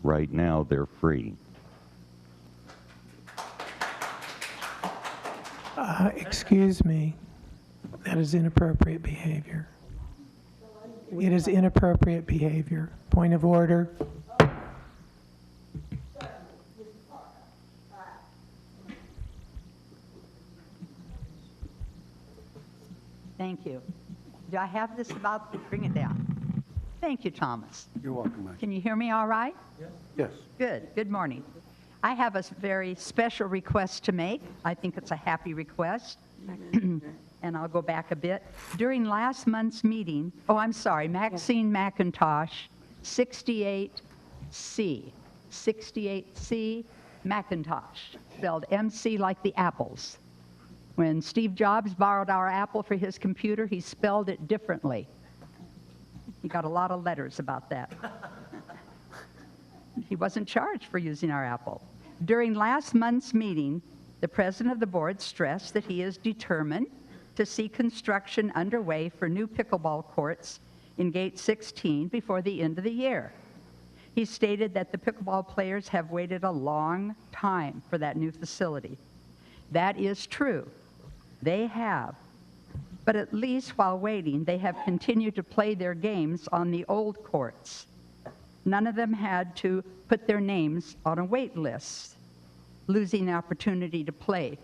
Right now, they're free. Excuse me, that is inappropriate behavior. It is inappropriate behavior. Point of order. Thank you. Do I have this about, bring it down. Thank you, Thomas. You're welcome, Mike. Can you hear me all right? Yes. Good. Good morning. I have a very special request to make. I think it's a happy request. And I'll go back a bit. During last month's meeting, Maxine McIntosh, 68C. 68C McIntosh, spelled MC like the apples. When Steve Jobs borrowed our Apple for his computer, he spelled it differently. He got a lot of letters about that. He wasn't charged for using our Apple. During last month's meeting, the president of the board stressed that he is determined to see construction underway for new pickleball courts in Gate 16 before the end of the year. He stated that the pickleball players have waited a long time for that new facility. That is true. They have. But at least while waiting, they have continued to play their games on the old courts. None of them had to put their names on a wait list, losing the opportunity to play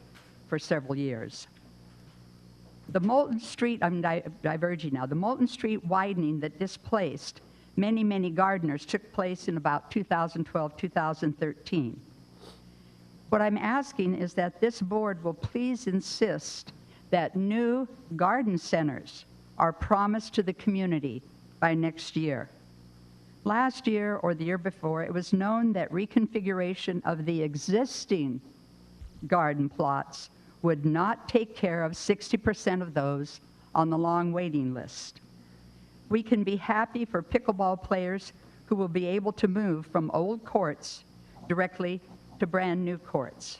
for several years. The Moulton Street, I'm diverging now, the Moulton Street widening that displaced many, many gardeners took place in about 2012, 2013. What I'm asking is that this board will please insist that new garden centers are promised to the community by next year. Last year or the year before, it was known that reconfiguration of the existing garden plots would not take care of 60% of those on the long waiting list. We can be happy for pickleball players who will be able to move from old courts directly to brand new courts.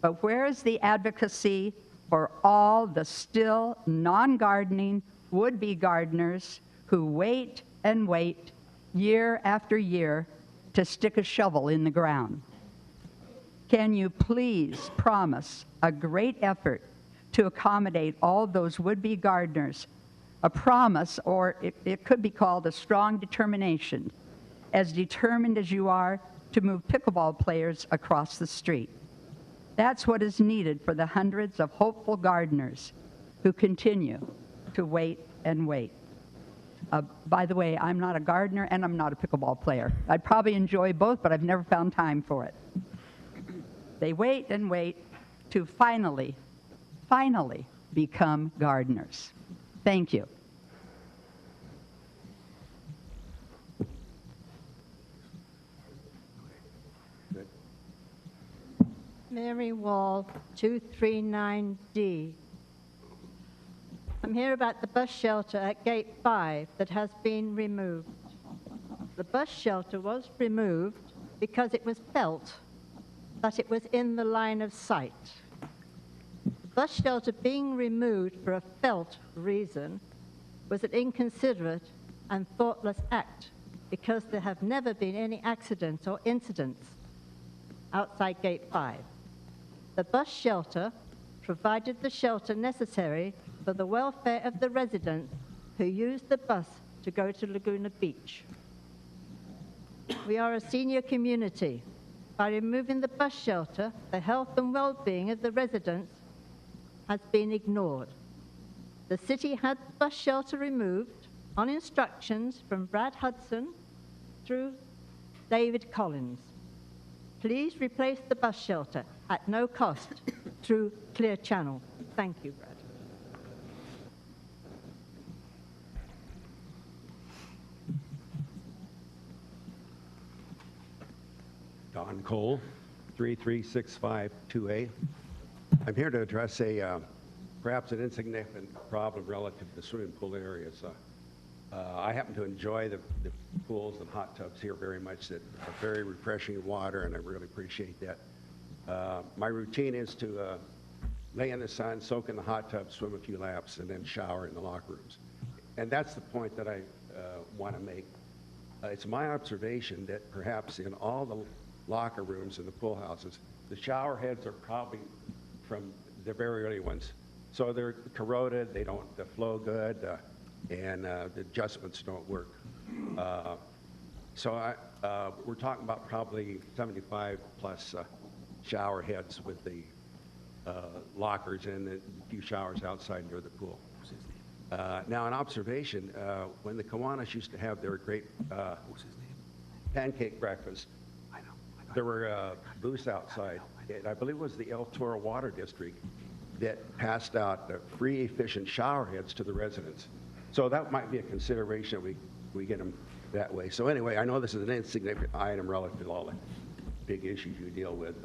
But where is the advocacy for all the still non-gardening would-be gardeners who wait and wait year after year to stick a shovel in the ground? Can you please promise a great effort to accommodate all those would-be gardeners? A promise, or it could be called a strong determination, as determined as you are to move pickleball players across the street. That's what is needed for the hundreds of hopeful gardeners who continue to wait and wait. By the way, I'm not a gardener and I'm not a pickleball player. I'd probably enjoy both, but I've never found time for it. They wait and wait to finally become gardeners. Thank you. Mary Wall, 239D. I'm here about the bus shelter at Gate 5 that has been removed. The bus shelter was removed because it was felt that it was in the line of sight. The bus shelter being removed for a felt reason was an inconsiderate and thoughtless act because there have never been any accidents or incidents outside Gate 5. The bus shelter provided the shelter necessary for the welfare of the residents who use the bus to go to Laguna Beach. We are a senior community. By removing the bus shelter, the health and well-being of the residents has been ignored. The city had the bus shelter removed on instructions from Brad Hudson through David Collins. Please replace the bus shelter at no cost through Clear Channel. Thank you, Brad. Don Cole, 33652A. I'm here to address perhaps an insignificant problem relative to swimming pool areas. I happen to enjoy the pools and hot tubs here very much that are very refreshing water, and I really appreciate that. My routine is to lay in the sun, soak in the hot tub, swim a few laps, and then shower in the locker rooms. And that's the point that I want to make. It's my observation that perhaps in all the locker rooms in the pool houses, the shower heads are probably from the very early ones. So they're corroded, they don't flow good, and the adjustments don't work. So we're talking about probably 75 plus shower heads with the lockers and a few showers outside near the pool. Now, an observation, when the Kiwanis used to have their great pancake breakfast, there were booths outside. I believe it was the El Toro Water District that passed out free, efficient shower heads to the residents. So that might be a consideration, we get them that way. So anyway, I know this is an insignificant item relative to all the big issues you deal with.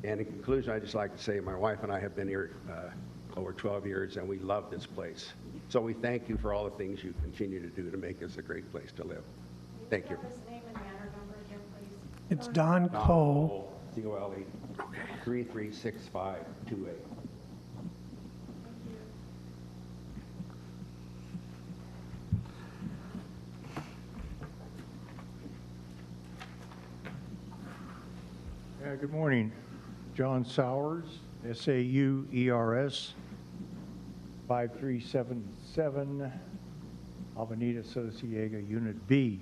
And in conclusion, I'd just like to say my wife and I have been here over 12 years, and we love this place. So we thank you for all the things you continue to do to make this a great place to live. Thank you. It's Don Cole. C-O-L-E, 336528. Good morning. John Sowers, S-A-U-E-R-S, 5377 Avenida Sociega, Unit B.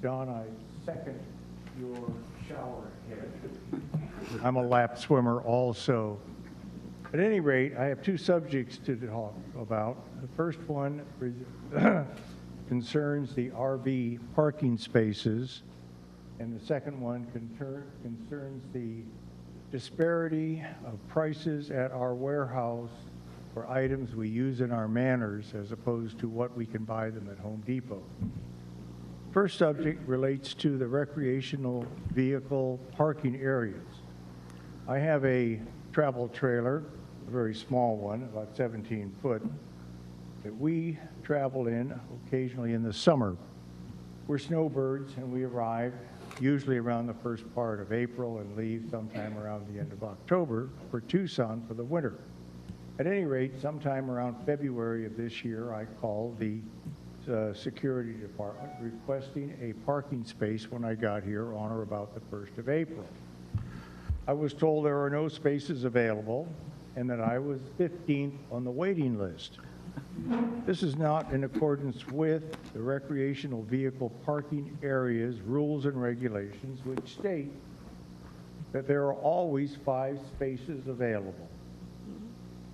John, I second your shower head. I'm a lap swimmer also. At any rate, I have two subjects to talk about. The first one concerns the RV parking spaces, and the second one concerns the disparity of prices at our warehouse for items we use in our manors as opposed to what we can buy them at Home Depot. First subject relates to the recreational vehicle parking areas. I have a travel trailer, a very small one, about 17 foot, that we travel in occasionally in the summer. We're snowbirds, and we arrive usually around the first part of April and leave sometime around the end of October for Tucson for the winter. At any rate, sometime around February of this year, I called the security department requesting a parking space when I got here on or about the 1st of April. I was told there are no spaces available and that I was 15th on the waiting list. This is not in accordance with the recreational vehicle parking areas rules and regulations, which state that there are always 5 spaces available.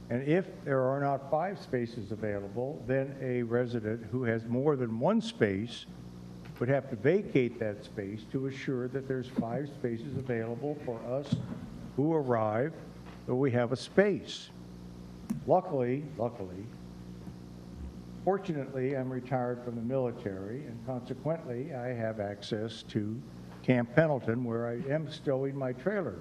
And if there are not 5 spaces available, then a resident who has more than 1 space would have to vacate that space to assure that there's 5 spaces available for us who arrive, so we have a space. Luckily, fortunately, I'm retired from the military, and consequently, I have access to Camp Pendleton, where I am stowing my trailer.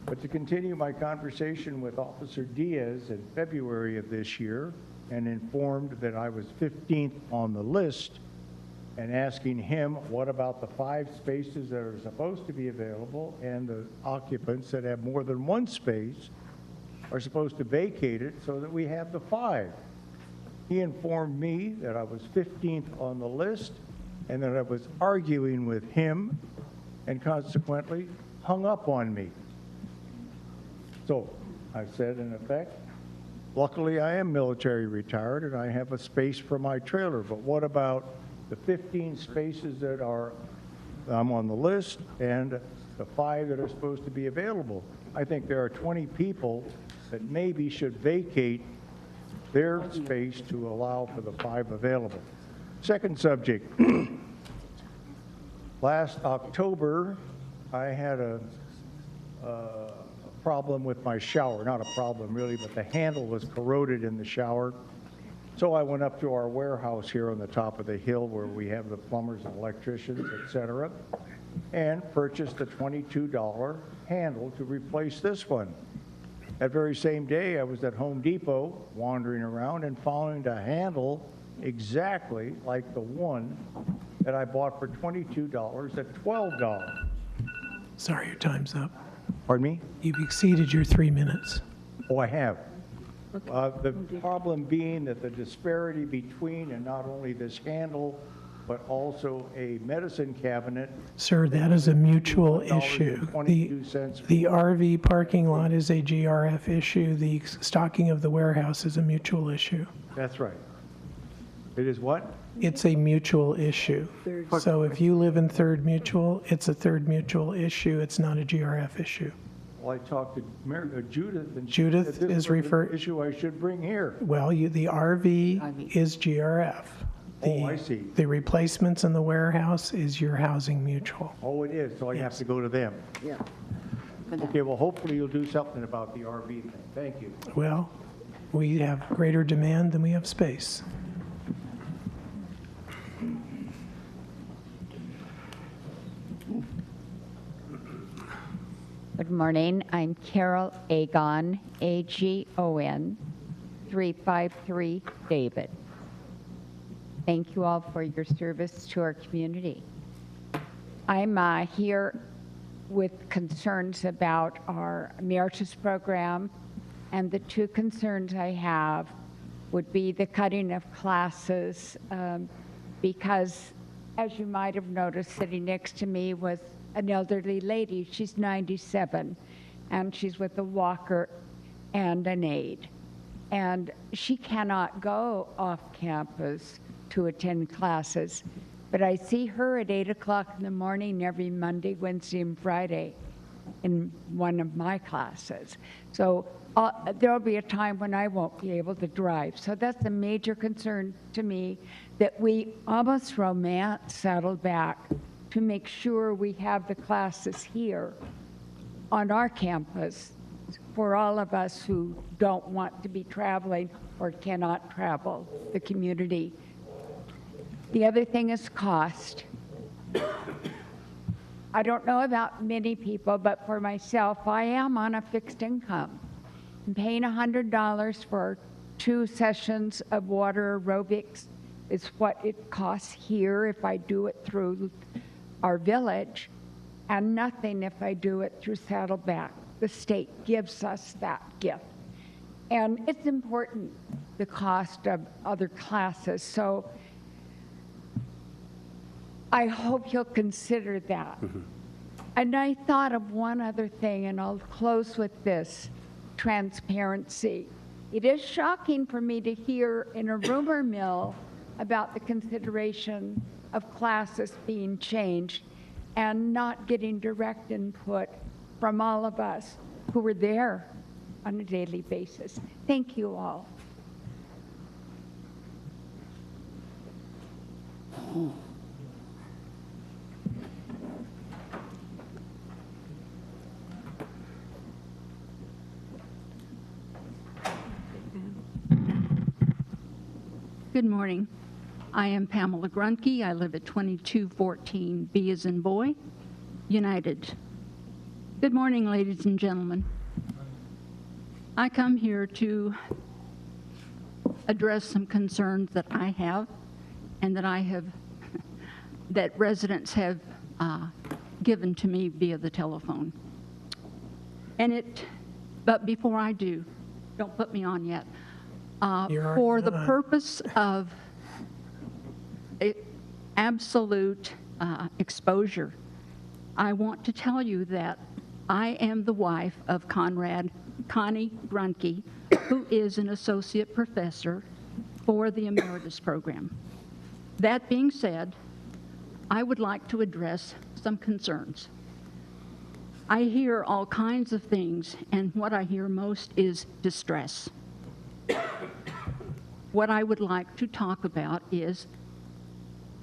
But to continue my conversation with Officer Diaz in February of this year, and informed that I was 15th on the list, and asking him, what about the 5 spaces that are supposed to be available, and the occupants that have more than 1 space are supposed to vacate it so that we have the 5. He informed me that I was 15th on the list and that I was arguing with him and consequently hung up on me. So I said, in effect, luckily I am military retired and I have a space for my trailer, but what about the 15 spaces that I'm on the list and the 5 that are supposed to be available? I think there are 20 people that maybe should vacate their space to allow for the 5 available. Second subject. Last October, I had a problem with my shower. Not a problem really, but the handle was corroded in the shower. So I went up to our warehouse here on the top of the hill where we have the plumbers and electricians, et cetera, and purchased a $22 handle to replace this one. That very same day, I was at Home Depot wandering around and found a handle exactly like the one that I bought for $22 at $12. Sorry, your time's up. Pardon me? You've exceeded your 3 minutes. Oh, I have. The problem being that the disparity between, and not only this handle, but also a medicine cabinet. Sir, that is a mutual issue. The RV parking lot is a GRF issue. The stocking of the warehouse is a mutual issue. That's right. It is what? It's a mutual issue. So if you live in Third Mutual, it's a Third Mutual issue. It's not a GRF issue. Well, I talked to Judith, and Judith this is was an issue I should bring here. Well, the RV is GRF. Oh, I see. The replacements in the warehouse is your housing mutual. Oh, it is, so I have to go to them. Yeah. Okay, well, hopefully you'll do something about the RV thing. Thank you. Well, we have greater demand than we have space. Good morning. I'm Carol Agon, A-G-O-N, 353 David. Thank you all for your service to our community. I'm here with concerns about our emeritus program, and the 2 concerns I have would be the cutting of classes, because as you might have noticed, sitting next to me was an elderly lady. She's 97, and she's with a walker and an aide. And she cannot go off campus to attend classes. But I see her at 8 o'clock in the morning every Monday, Wednesday, and Friday in one of my classes. So there'll be a time when I won't be able to drive. So that's a major concern to me, that we almost romance Saddleback to make sure we have the classes here on our campus for all of us who don't want to be traveling or cannot travel, the community. The other thing is cost. I don't know about many people, but for myself, I am on a fixed income. I'm paying $100 for 2 sessions of water aerobics is what it costs here if I do it through our village, and nothing if I do it through Saddleback. The state gives us that gift. And it's important, the cost of other classes. So I hope you'll consider that. And I thought of one other thing, and I'll close with this: transparency. It is shocking for me to hear in a rumor mill about the consideration of classes being changed and not getting direct input from all of us who were there on a daily basis. Thank you all. Good morning. I am Pamela Grunke. I live at 2214 B as in boy, United. Good morning, ladies and gentlemen. I come here to address some concerns that I have and that residents have given to me via the telephone. But before I do, don't put me on yet. For the purpose of absolute exposure, I want to tell you that I am the wife of Connie Grunke, who is an associate professor for the Emeritus program. That being said, I would like to address some concerns. I hear all kinds of things, and what I hear most is distress. What I would like to talk about is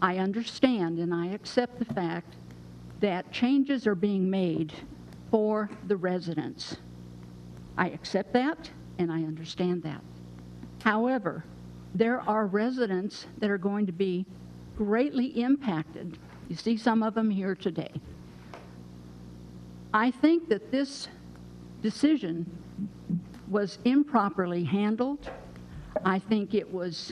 I understand and I accept the fact that changes are being made for the residents. I accept that and I understand that. However, there are residents that are going to be greatly impacted. You see some of them here today. I think that this decision was improperly handled. I think it was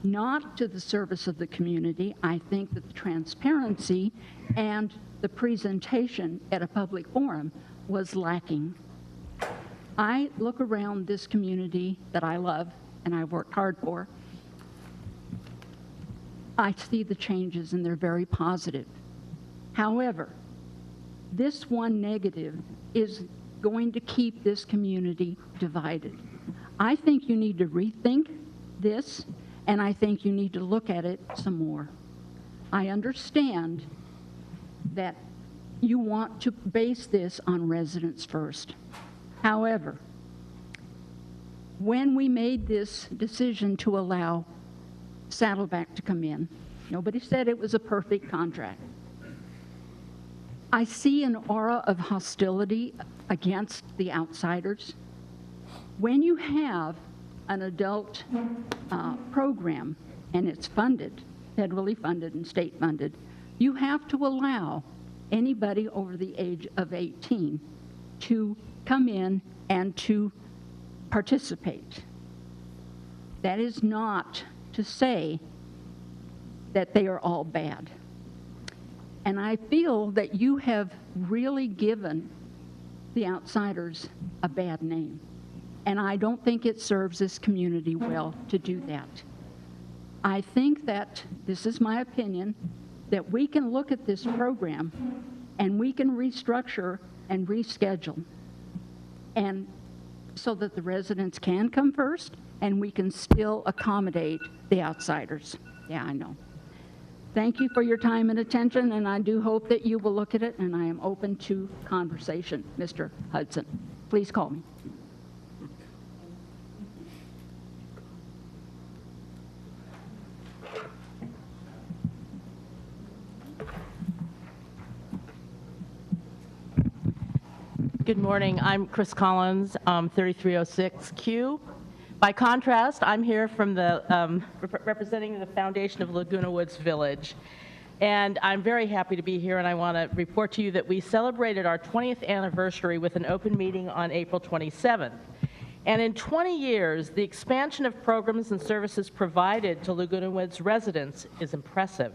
not to the service of the community. I think that the transparency and the presentation at a public forum was lacking. I look around this community that I love and I worked hard for. I see the changes and they're very positive. However, this one negative is going to keep this community divided. I think you need to rethink this, and I think you need to look at it some more. I understand that you want to base this on residents first. However, when we made this decision to allow Saddleback to come in, nobody said it was a perfect contract. I see an aura of hostility against the outsiders. When you have an adult program and it's funded, federally funded and state funded, you have to allow anybody over the age of 18 to come in and to participate. That is not to say that they are all bad. And I feel that you have really given the outsiders a bad name. And I don't think it serves this community well to do that. I think that, this is my opinion, that we can look at this program and we can restructure and reschedule, and so that the residents can come first and we can still accommodate the outsiders. Yeah, I know. Thank you for your time and attention, and I do hope that you will look at it, and I am open to conversation. Mr. Hudson, please call me. Good morning. I'm Chris Collins, 3306Q. By contrast, I'm here from the representing the Foundation of Laguna Woods Village. And I'm very happy to be here, and I want to report to you that we celebrated our 20th anniversary with an open meeting on April 27th. And in 20 years, the expansion of programs and services provided to Laguna Woods residents is impressive.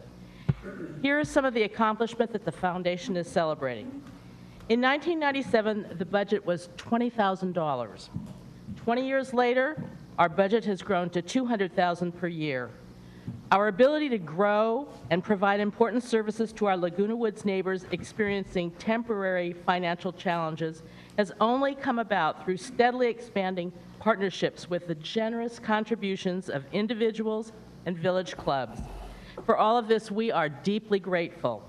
Here are some of the accomplishments that the Foundation is celebrating. In 1997, the budget was $20,000. 20 years later, our budget has grown to $200,000 per year. Our ability to grow and provide important services to our Laguna Woods neighbors experiencing temporary financial challenges has only come about through steadily expanding partnerships with the generous contributions of individuals and village clubs. For all of this, we are deeply grateful.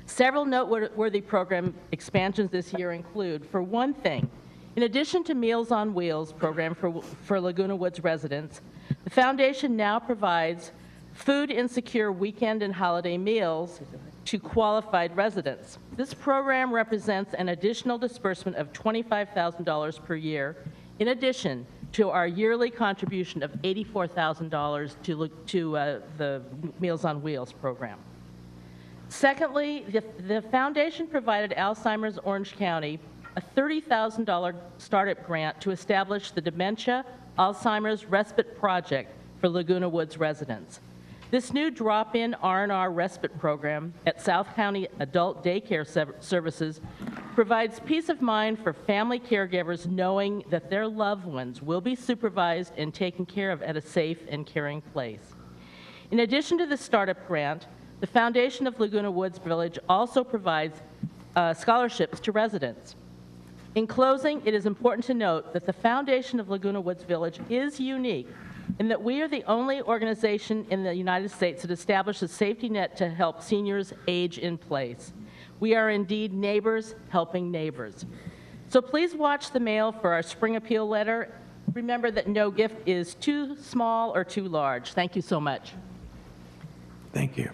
Several noteworthy program expansions this year include, for one thing, in addition to Meals on Wheels program for Laguna Woods residents, the foundation now provides food insecure weekend and holiday meals to qualified residents. This program represents an additional disbursement of $25,000 per year, in addition to our yearly contribution of $84,000 to the Meals on Wheels program. Secondly, the foundation provided Alzheimer's Orange County a $30,000 startup grant to establish the Dementia Alzheimer's Respite Project for Laguna Woods residents. This new drop-in R&R respite program at South County Adult Daycare Services provides peace of mind for family caregivers knowing that their loved ones will be supervised and taken care of at a safe and caring place. In addition to the startup grant, the Foundation of Laguna Woods Village also provides scholarships to residents. In closing, it is important to note that the Foundation of Laguna Woods Village is unique in that we are the only organization in the United States that established a safety net to help seniors age in place. We are indeed neighbors helping neighbors. So please watch the mail for our spring appeal letter. Remember that no gift is too small or too large. Thank you so much. Thank you.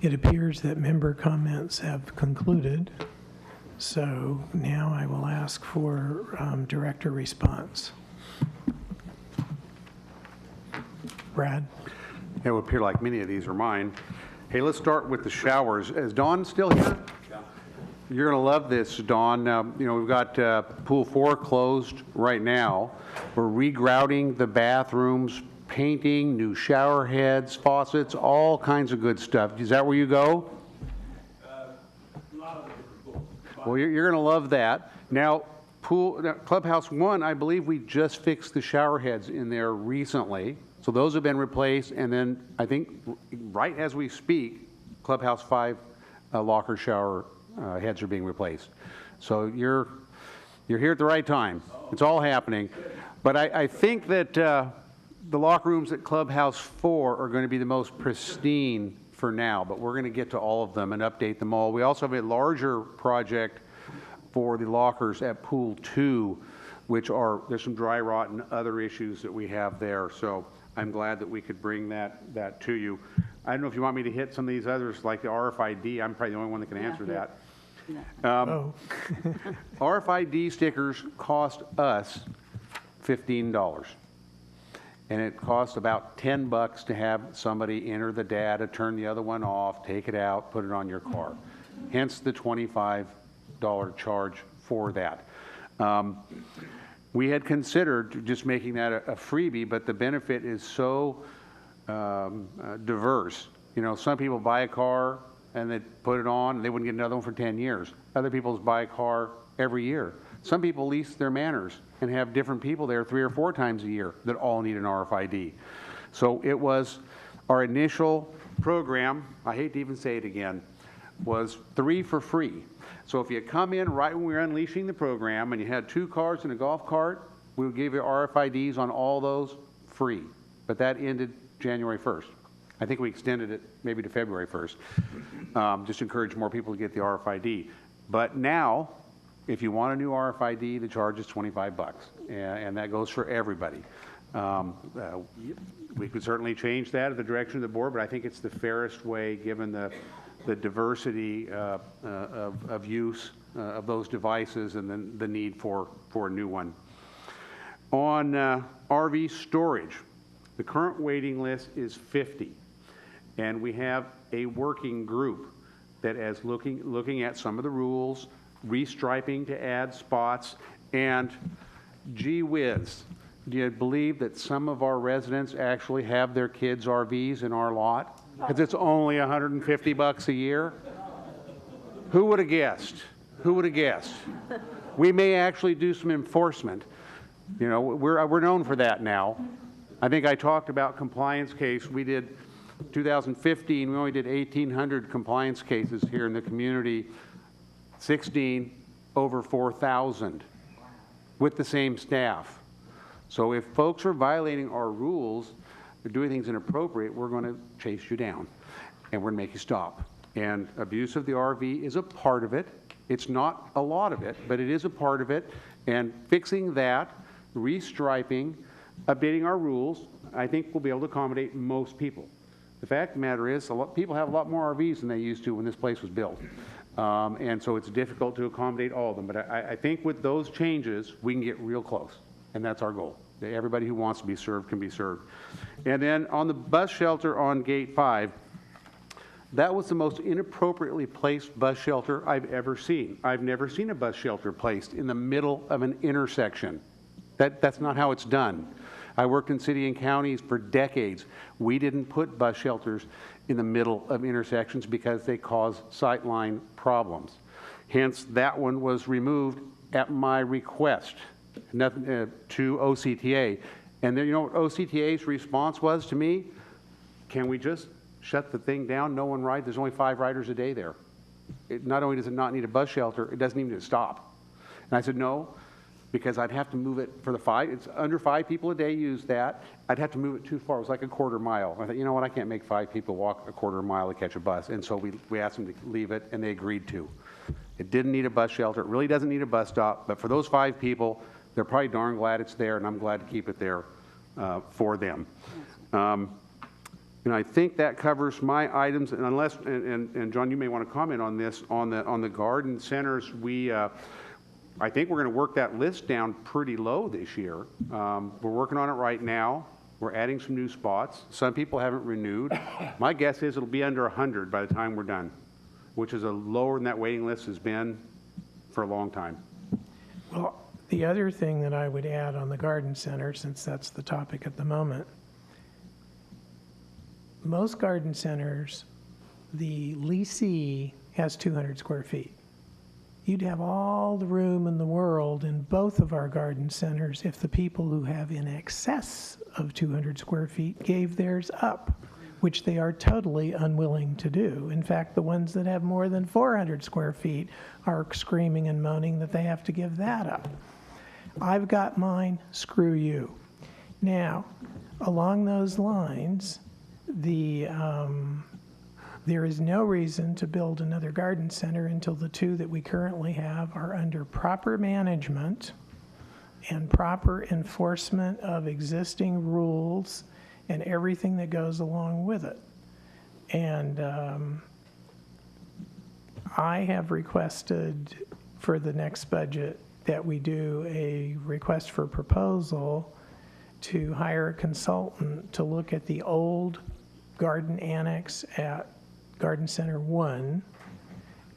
It appears that member comments have concluded. So now I will ask for director response. Brad? It would appear like many of these are mine. Hey, let's start with the showers. Is Dawn still here? Yeah. You're going to love this, Dawn. We've got pool 4 closed right now. We're regrouting the bathrooms, painting, new shower heads, faucets, all kinds of good stuff. Is that where you go? Well, you're going to love that. Now, Clubhouse 1, I believe we just fixed the shower heads in there recently. So those have been replaced, and then I think right as we speak, Clubhouse 5 locker shower heads are being replaced. So you're here at the right time. It's all happening. But I think that the locker rooms at Clubhouse 4 are going to be the most pristine for now, but we're going to get to all of them and update them all. We also have a larger project for the lockers at Pool 2, which there's some dry rot and other issues that we have there. So I'm glad that we could bring that to you. I don't know if you want me to hit some of these others, like the RFID. I'm probably the only one that can answer that. RFID stickers cost us $15. And it costs about $10 to have somebody enter the data, turn the other one off, take it out, put it on your car. Hence the $25 charge for that. We had considered just making that a freebie, but the benefit is so diverse. Some people buy a car and they put it on and they wouldn't get another one for 10 years. Other people buy a car every year. Some people lease their manners and have different people there 3 or 4 times a year that all need an RFID. So it was our initial program, I hate to even say it again, was 3 for free. So if you come in right when we were unleashing the program and you had 2 cars and a golf cart, we would give you RFIDs on all those free. But that ended January 1st. I think we extended it maybe to February 1st. Just encourage more people to get the RFID. But now, if you want a new RFID, the charge is $25, and that goes for everybody. We could certainly change that at the direction of the board, but I think it's the fairest way given the diversity of use of those devices and then the need for a new one. On RV storage, the current waiting list is 50, and we have a working group that is looking at some of the rules, restriping to add spots, and gee whiz, do you believe that some of our residents actually have their kids' RVs in our lot? Because it's only $150 a year? Who would have guessed? Who would have guessed? We may actually do some enforcement. We're known for that now. I think I talked about compliance case. We did 2015, we only did 1,800 compliance cases here in the community, 16 over 4,000 with the same staff. So if folks are violating our rules, they're doing things inappropriate, we're going to chase you down and we're going to make you stop. And abuse of the RV is a part of it. It's not a lot of it, but it is a part of it. And fixing that, restriping, updating our rules, I think we'll be able to accommodate most people. The fact of the matter is, people have a lot more RVs than they used to when this place was built. And so it's difficult to accommodate all of them. But I think with those changes, we can get real close. And that's our goal. Everybody who wants to be served can be served. And then on the bus shelter on Gate 5, that was the most inappropriately placed bus shelter I've ever seen. I've never seen a bus shelter placed in the middle of an intersection. That's not how it's done. I worked in city and counties for decades. We didn't put bus shelters in the middle of intersections because they cause sightline problems. Hence, that one was removed at my request to OCTA. And then, you know what OCTA's response was to me? Can we just shut the thing down? No one rides. There's only 5 riders a day there. Not only does it not need a bus shelter, it doesn't even need to stop. And I said, no, because I'd have to move it for the 5. It's under 5 people a day use that. I'd have to move it too far. It was like a quarter mile. I thought, you know what? I can't make 5 people walk a quarter mile to catch a bus. And so we asked them to leave it, and they agreed to. It didn't need a bus shelter. It really doesn't need a bus stop. But for those 5 people, they're probably darn glad it's there, and I'm glad to keep it there for them. And I think that covers my items. And unless, and John, you may want to comment on this, on the garden centers. I think we're going to work that list down pretty low this year. We're working on it right now. We're adding some new spots. Some people haven't renewed. My guess is it'll be under 100 by the time we're done, which is lower than that waiting list has been for a long time. Well, the other thing that I would add on the garden center, since that's the topic at the moment, most garden centers, the leasee has 200 square feet. You'd have all the room in the world in both of our garden centers if the people who have in excess of 200 square feet gave theirs up, which they are totally unwilling to do. In fact, the ones that have more than 400 square feet are screaming and moaning that they have to give that up. I've got mine, screw you. Now, along those lines, there is no reason to build another garden center until the 2 that we currently have are under proper management and proper enforcement of existing rules and everything that goes along with it. And I have requested for the next budget that we do a request for proposal to hire a consultant to look at the old garden annex at Garden Center 1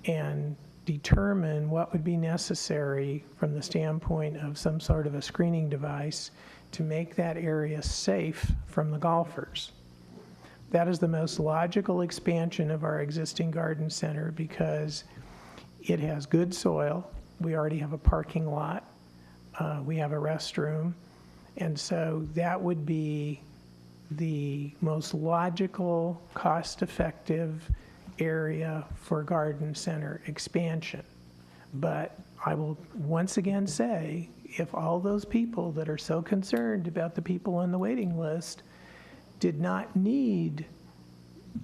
and determine what would be necessary from the standpoint of some sort of a screening device to make that area safe from the golfers. That is the most logical expansion of our existing garden center because it has good soil. We already have a parking lot. We have a restroom. And so that would be the most logical, cost-effective area for garden center expansion. But I will once again say, if all those people that are so concerned about the people on the waiting list did not need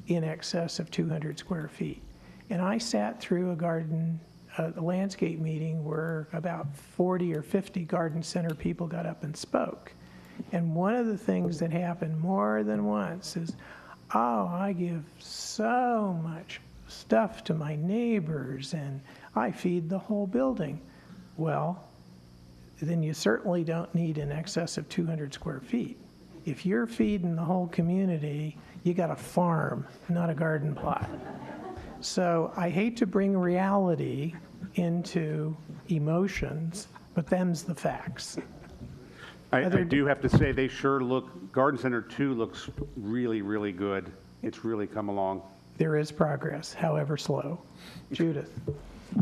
in excess of 200 square feet, and I sat through a landscape meeting where about 40 or 50 garden center people got up and spoke. And one of the things that happened more than once is, oh, I give so much stuff to my neighbors and I feed the whole building. Well, then you certainly don't need in excess of 200 square feet. If you're feeding the whole community, you got a farm, not a garden plot. So I hate to bring reality into emotions, but them's the facts. I do have to say they sure look, Garden Center 2 looks really, really good. It's really come along. There is progress, however slow. Judith.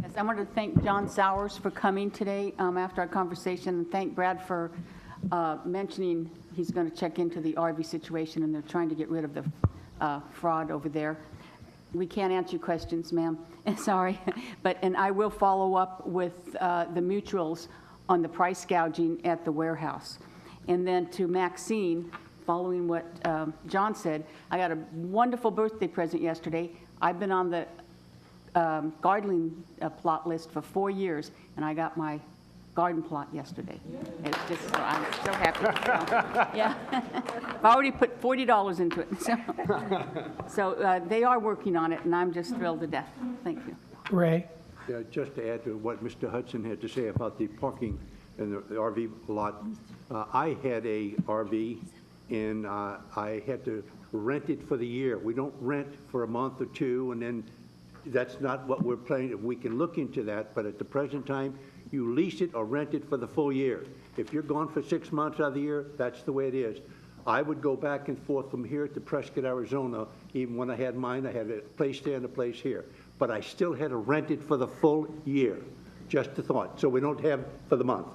Yes, I wanted to thank John Sowers for coming today after our conversation, and thank Brad for mentioning he's going to check into the RV situation, and they're trying to get rid of the fraud over there. We can't answer your questions, ma'am. Sorry. And I will follow up with the mutuals on the price gouging at the warehouse. And then to Maxine, following what John said, I got a wonderful birthday present yesterday. I've been on the gardening plot list for 4 years, and I got my garden plot yesterday. It's just, so I'm so happy. So, yeah. I've already put $40 into it. So they are working on it, and I'm just thrilled to death. Thank you. Ray? Yeah, just to add to what Mr. Hudson had to say about the parking in the RV lot, I had a RV, and I had to rent it for the year. We don't rent for a month or two, and then that's not what we're planning. We can look into that, but at the present time, you lease it or rent it for the full year. If you're gone for 6 months out of the year, that's the way it is. I would go back and forth from here to Prescott, Arizona. Even when I had mine, I had a place there and a place here. But I still had to rent it for the full year, just a thought. So we don't have for the month.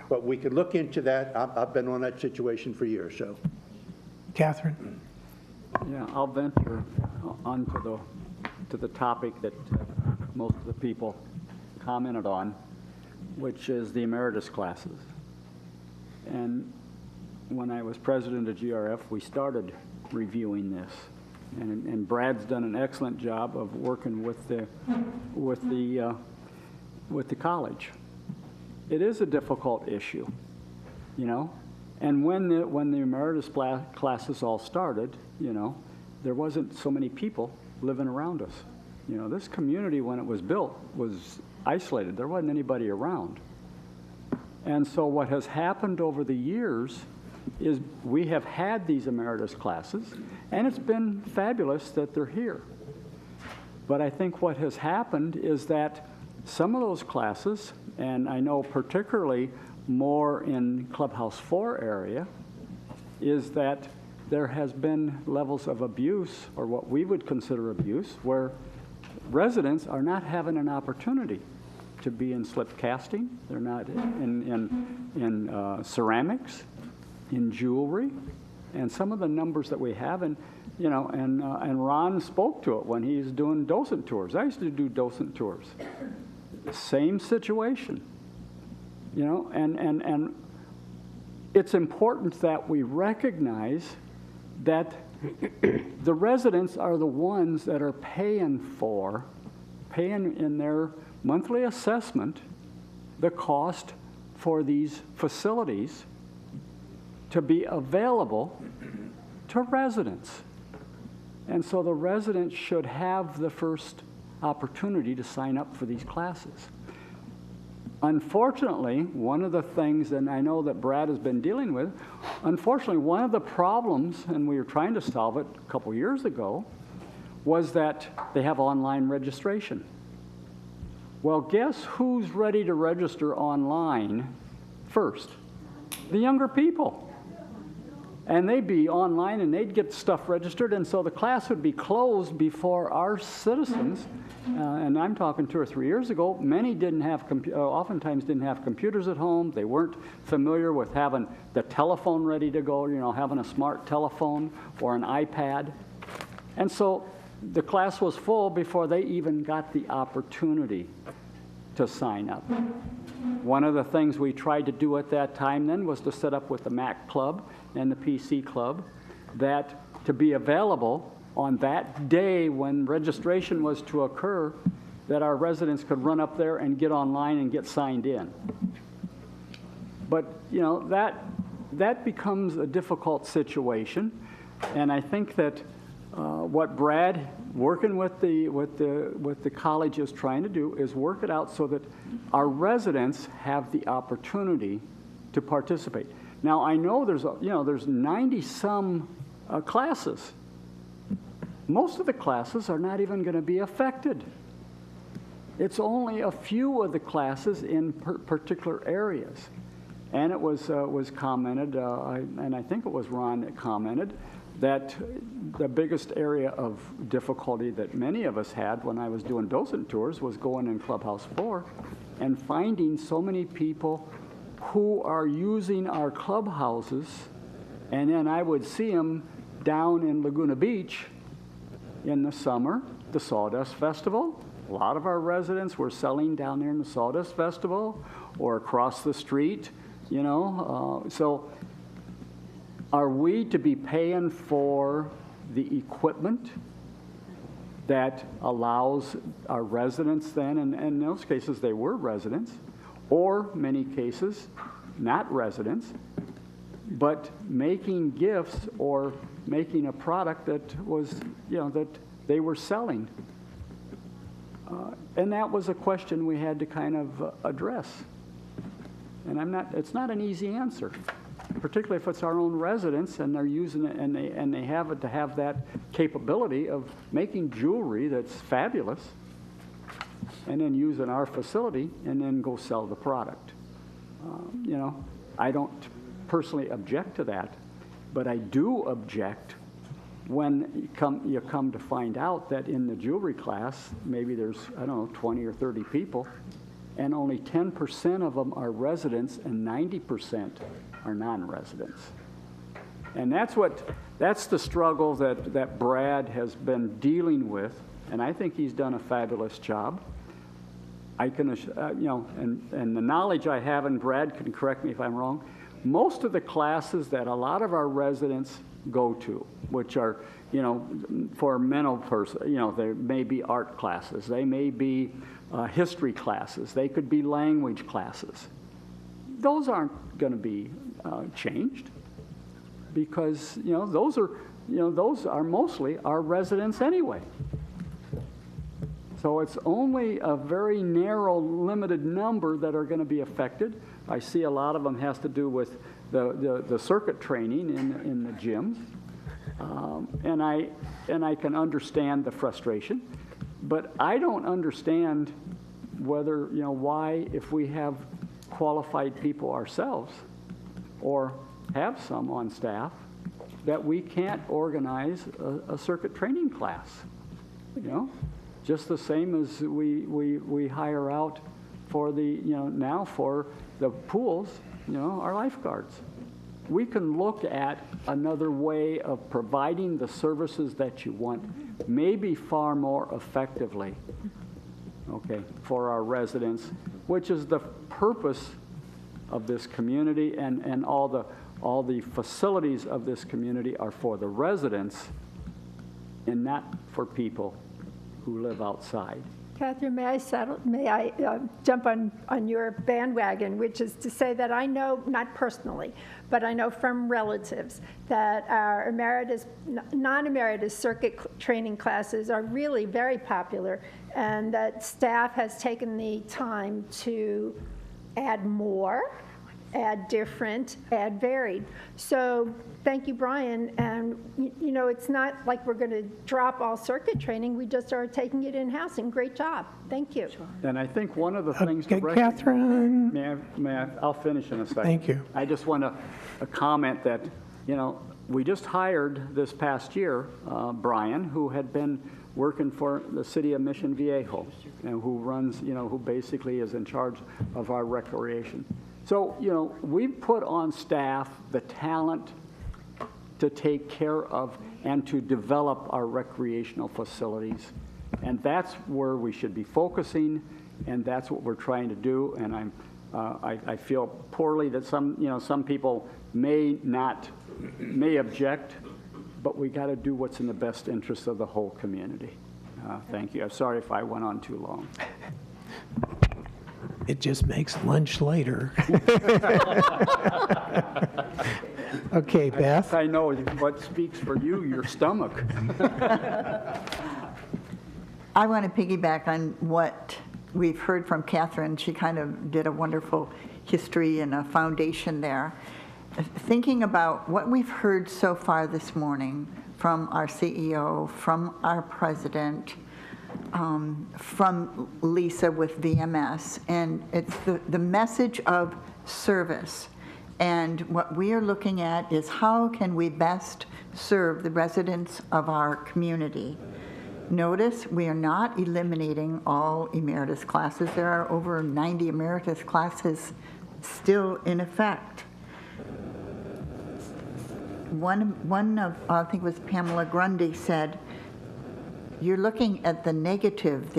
But we can look into that. I've been on that situation for years, so. Catherine? Yeah, I'll venture onto the topic that most of the people commented on, which is the emeritus classes. And when I was president of GRF, we started reviewing this. And Brad's done an excellent job of working with the college. It is a difficult issue, you know. And when the emeritus classes all started, you know, there wasn't so many people living around us. You know, this community, when it was built, was isolated. There wasn't anybody around. And so what has happened over the years is we have had these emeritus classes, and it's been fabulous that they're here. But I think what has happened is that some of those classes, and I know particularly more in Clubhouse 4 area, is that there has been levels of abuse, or what we would consider abuse, where residents are not having an opportunity to be in slip casting. They're not in ceramics, in jewelry, and some of the numbers that we have, and you know, and Ron spoke to it when he's doing docent tours. I used to do docent tours. Same situation, you know, and it's important that we recognize that the residents are the ones that are paying in their monthly assessment the cost for these facilities to be available to residents. And so the residents should have the first opportunity to sign up for these classes. Unfortunately, one of the things, and I know that Brad has been dealing with, unfortunately, one of the problems, and we were trying to solve it a couple years ago, was that they have online registration. Well, guess who's ready to register online first? The younger people. And they'd be online and they'd get stuff registered, and so the class would be closed before our citizens, and I'm talking 2 or 3 years ago, many didn't have, oftentimes didn't have computers at home. They weren't familiar with having the telephone ready to go, you know, having a smart telephone or an iPad. And so the class was full before they even got the opportunity to sign up. One of the things we tried to do at that time then was to set up with the Mac Club and the PC Club that to be available on that day when registration was to occur, that our residents could run up there and get online and get signed in. But, you know, that becomes a difficult situation, and I think that what Brad, working with the college, is trying to do is work it out so that our residents have the opportunity to participate. Now, I know there's 90-some classes. Most of the classes are not even going to be affected. It's only a few of the classes in particular areas. And it was commented, and I think it was Ron that commented, that the biggest area of difficulty that many of us had when I was doing docent tours was going in Clubhouse 4 and finding so many people who are using our clubhouses, and then I would see them down in Laguna Beach in the summer, the Sawdust Festival. A lot of our residents were selling down there in the Sawdust Festival or across the street, you know. So are we to be paying for the equipment that allows our residents then, and in those cases they were residents, or many cases not residents, but making gifts or making a product that was, you know, that they were selling? And that was a question we had to kind of address. And it's not an easy answer, particularly if it's our own residents and they're using it and they have it to have that capability of making jewelry that's fabulous and then using our facility and then go sell the product. You know, I don't personally object to that, but I do object when you come to find out that in the jewelry class, maybe there's, I don't know, 20 or 30 people, and only 10% of them are residents and 90% are non-residents. And that's the struggle that Brad has been dealing with, and I think he's done a fabulous job. I can, you know, and the knowledge I have, and Brad can correct me if I'm wrong, most of the classes that a lot of our residents go to, which are, you know, for mental person, you know, there may be art classes, they may be history classes, they could be language classes. Those aren't going to be changed because, you know, those are mostly our residents anyway. So it's only a very narrow, limited number that are going to be affected. I see a lot of them has to do with the circuit training in the gyms, and I can understand the frustration, but I don't understand whether, you know, why, if we have qualified people ourselves or have some on staff, that we can't organize a circuit training class. You know, just the same as we hire out for the, you know, now for the pools, you know, our lifeguards. We can look at another way of providing the services that you want, maybe far more effectively, okay, for our residents, which is the purpose of this community, and all the facilities of this community are for the residents and not for people who live outside. Catherine, may I jump on your bandwagon, which is to say that I know, not personally, but I know from relatives that our non-emeritus circuit training classes are really very popular, and that staff has taken the time to add more, add different, add varied. So thank you, Brian. And you know, it's not like we're going to drop all circuit training. We just are taking it in-house, and great job. Thank you. And I think one of the things to Catherine. I'll finish in a second. Thank you. I just want to comment that, you know, we just hired this past year Brian, who had been working for the city of Mission Viejo, and who runs, you know, who basically is in charge of our recreation. So, you know, we put on staff the talent to take care of and to develop our recreational facilities. And that's where we should be focusing, and that's what we're trying to do. And I feel poorly that some people may object, but we got to do what's in the best interest of the whole community. Thank you. I'm sorry if I went on too long. It just makes lunch later. Okay, Beth. I know what speaks for you, your stomach. I want to piggyback on what we've heard from Catherine. She kind of did a wonderful history and a foundation there. Thinking about what we've heard so far this morning from our CEO, from our president, from Lisa with VMS, and it's the message of service. And what we are looking at is how can we best serve the residents of our community. Notice we are not eliminating all emeritus classes. There are over 90 emeritus classes still in effect. One of, I think it was Pamela Grundy said, you're looking at the negative,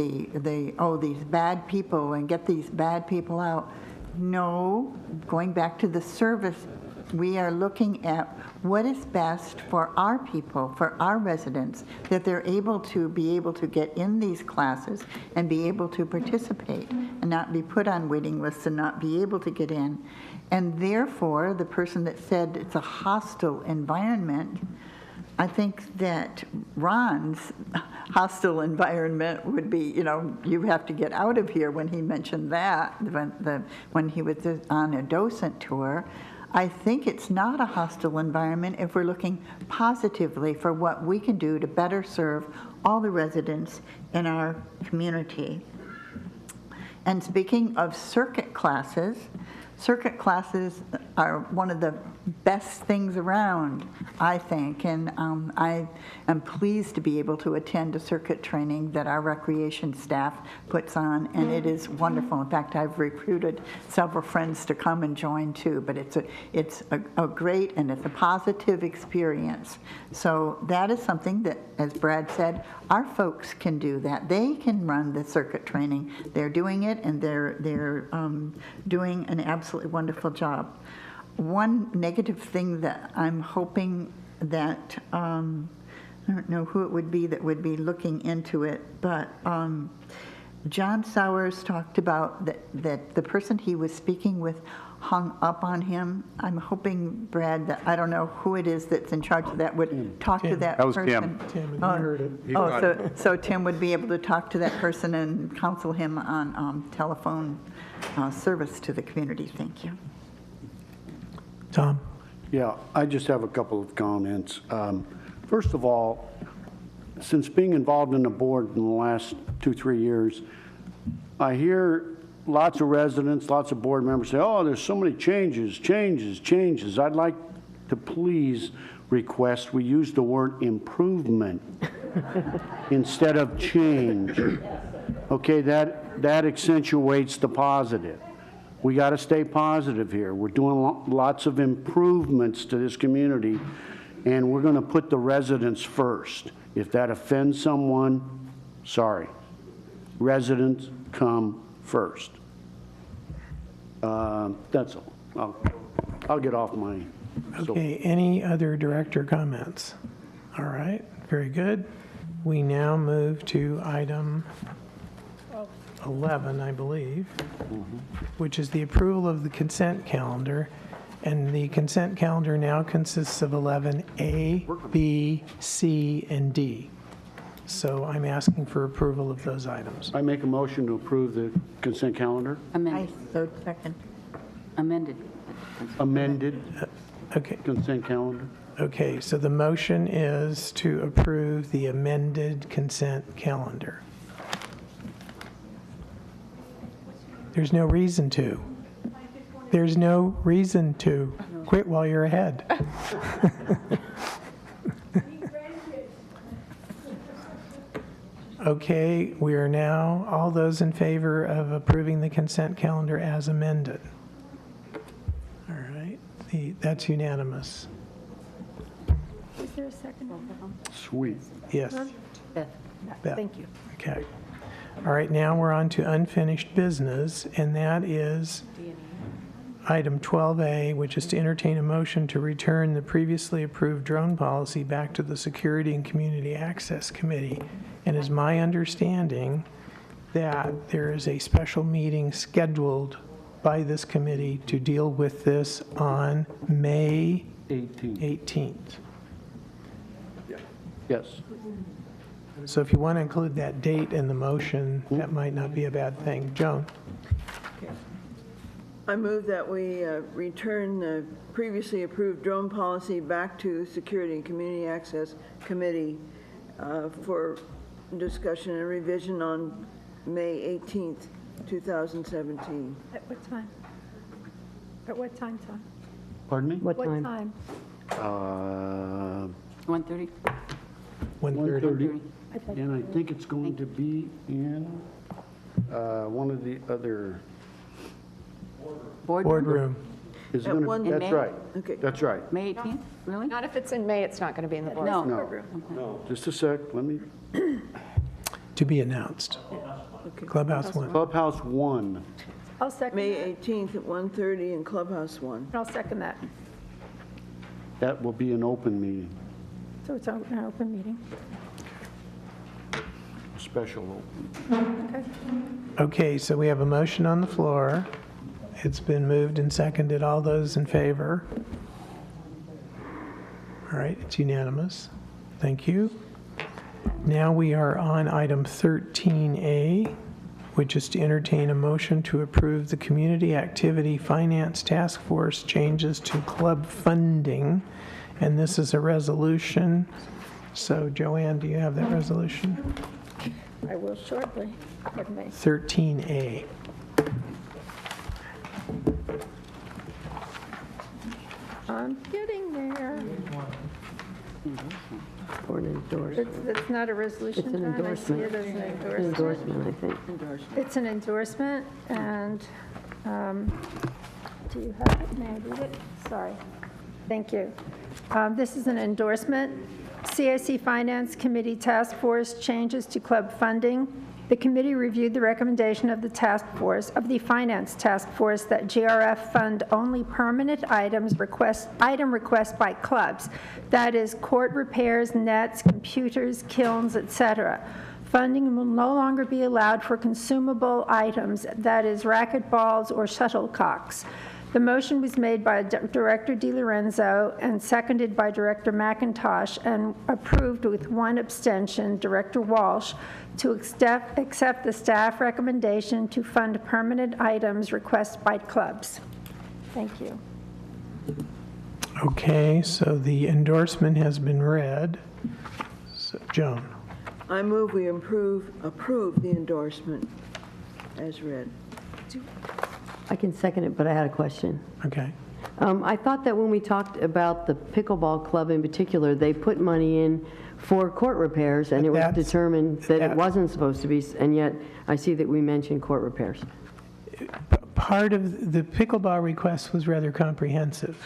oh, these bad people, and get these bad people out. No, going back to the service, we are looking at what is best for our people, for our residents, that they're able to get in these classes and be able to participate and not be put on waiting lists and not be able to get in. And therefore, the person that said it's a hostile environment, I think that Ron's hostile environment would be, you have to get out of here when he mentioned that, when he was on a docent tour. I think it's not a hostile environment if we're looking positively for what we can do to better serve all the residents in our community. And speaking of circuit classes are one of the best things around, I think, and I am pleased to be able to attend a circuit training that our recreation staff puts on, and it is wonderful. In fact, I've recruited several friends to come and join too, but it's a great and it's a positive experience. So that is something that, as Brad said, our folks can do that. They can run the circuit training. They're doing it, and they're doing an absolutely wonderful job. One negative thing that I'm hoping that, I don't know who it would be that would be looking into it, but John Sowers talked about that the person he was speaking with hung up on him. I'm hoping, Brad, that I don't know who it is that's in charge of that, would talk to that person. That was Tim. Tim, and you heard it. So Tim would be able to talk to that person and counsel him on telephone service to the community. Thank you. Tom? Yeah, I just have a couple of comments. First of all, since being involved in the board in the last 2-3 years, I hear lots of residents, lots of board members say, oh, there's so many changes. I'd like to please request we use the word improvement instead of change. Okay, that accentuates the positive. We got to stay positive here. We're doing lots of improvements to this community, and we're going to put the residents first. If that offends someone, sorry. Residents come first. That's all. I'll get off my... Okay, any other director comments? All right, very good. We now move to item 11, I believe, which is the approval of the consent calendar. And the consent calendar now consists of 11A, B, C, and D. So I'm asking for approval of those items. I make a motion to approve the consent calendar. Amended. Second. Amended. Amended Okay. consent calendar. Okay, so the motion is to approve the amended consent calendar. There's no reason to. There's no reason to. Quit while you're ahead. Okay, we are now, all those in favor of approving the consent calendar as amended. All right, that's unanimous. Is there a second? Sweet. Yes. Beth. Beth. Thank you. Okay. All right, now we're on to unfinished business, and that is item 12A, which is to entertain a motion to return the previously approved drone policy back to the Security and Community Access Committee. And it's my understanding that there is a special meeting scheduled by this committee to deal with this on May 18th. Yes. So if you want to include that date in the motion, that might not be a bad thing. Joan? I move that we return the previously approved drone policy back to Security and Community Access Committee for discussion and revision on May 18th, 2017. At what time? At what time, Tom? Pardon me? What time? 1:30? 1:30. And I think it's going to be in one of the other Boardroom. Is At gonna, one- that's May? right. Okay. That's right. May 18th? Really? Not if it's in May, it's not going to be in the board. No. No, just a sec, let me, To be announced. Clubhouse 1. Clubhouse 1. I'll second May that. 18th at 1:30 in Clubhouse 1. I'll second that. That will be an open meeting, So it's an open meeting. special open. Okay. Okay, so we have a motion on the floor. It's been moved and seconded. All those in favor? All right, it's unanimous. Thank you. Now we are on item 13A, which is to entertain a motion to approve the Community Activity Finance Task Force changes to club funding. And this is a resolution. So Joanne, do you have that resolution? I will shortly. Pardon me. 13A. I'm getting there. Or an endorsement. It's not a resolution. It's an John. I see endorsement. it as an An endorsement, I think. It's an endorsement, and do you have it? May I read it? Sorry. Thank you. This is an endorsement. CIC Finance Committee Task Force changes to club funding. The committee reviewed the recommendation of the task force, of the Finance Task Force, that GRF fund only permanent item requests by clubs. That is court repairs, nets, computers, kilns, etc. Funding will no longer be allowed for consumable items, that is racquetballs or shuttlecocks. The motion was made by Director DiLorenzo and seconded by Director McIntosh and approved with one abstention, Director Walsh, to accept the staff recommendation to fund permanent items requested by clubs. Thank you. Okay, so the endorsement has been read. So, Joan. I move we approve the endorsement as read. I can second it, but I had a question. Okay. I thought that when we talked about the pickleball club in particular, they put money in for court repairs, and it was determined that it wasn't supposed to be, and yet I see that we mentioned court repairs. Part of the pickleball request was rather comprehensive,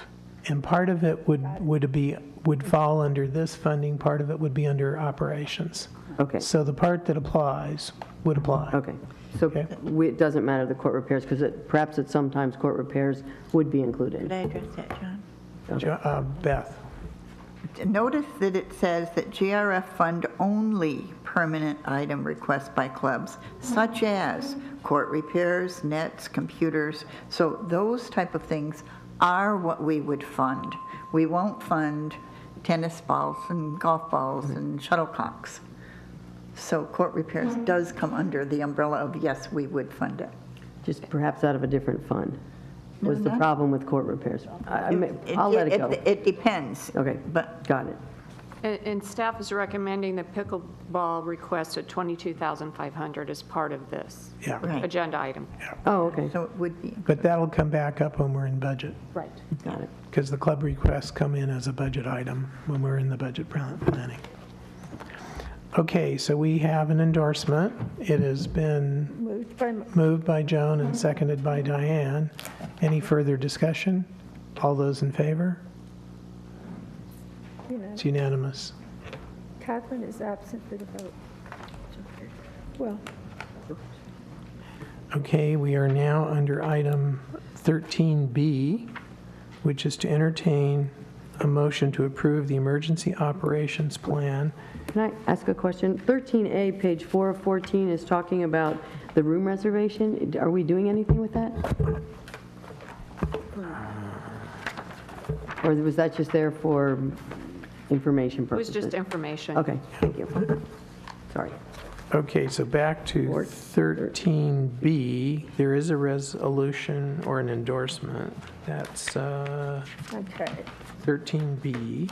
and part of it would fall under this funding, part of it would be under operations. Okay. So the part that applies would apply. Okay. So it doesn't matter the court repairs, because perhaps at sometimes court repairs would be included. Could I address that, John? Beth. Notice that it says that GRF fund only permanent item requests by clubs, such as court repairs, nets, computers. So those type of things are what we would fund. We won't fund tennis balls and golf balls and shuttlecocks. So court repairs does come under the umbrella of, yes, we would fund it. Just perhaps out of a different fund, was the not- problem with court repairs. I'll let it go. It depends. Okay, But got it. And staff is recommending the pickleball request at $22,500 as part of this Yeah. Right. agenda item. Oh, okay. So it would be. But that'll come back up when we're in budget, Right. Got it. because the club requests come in as a budget item when we're in the budget planning. Okay, so we have an endorsement. It has been moved by Joan and seconded by Diane. Any further discussion? All those in favor? It's unanimous. Catherine is absent for the vote. Well, Okay, we are now under item 13B, which is to entertain a motion to approve the emergency operations plan. Can I ask a question? 13A, page 4 of 14, is talking about the room reservation. Are we doing anything with that? Or was that just there for information It was purposes? just information. Okay, thank you. Sorry. Okay, so back to 13B, there is a resolution or an endorsement. That's okay. 13B.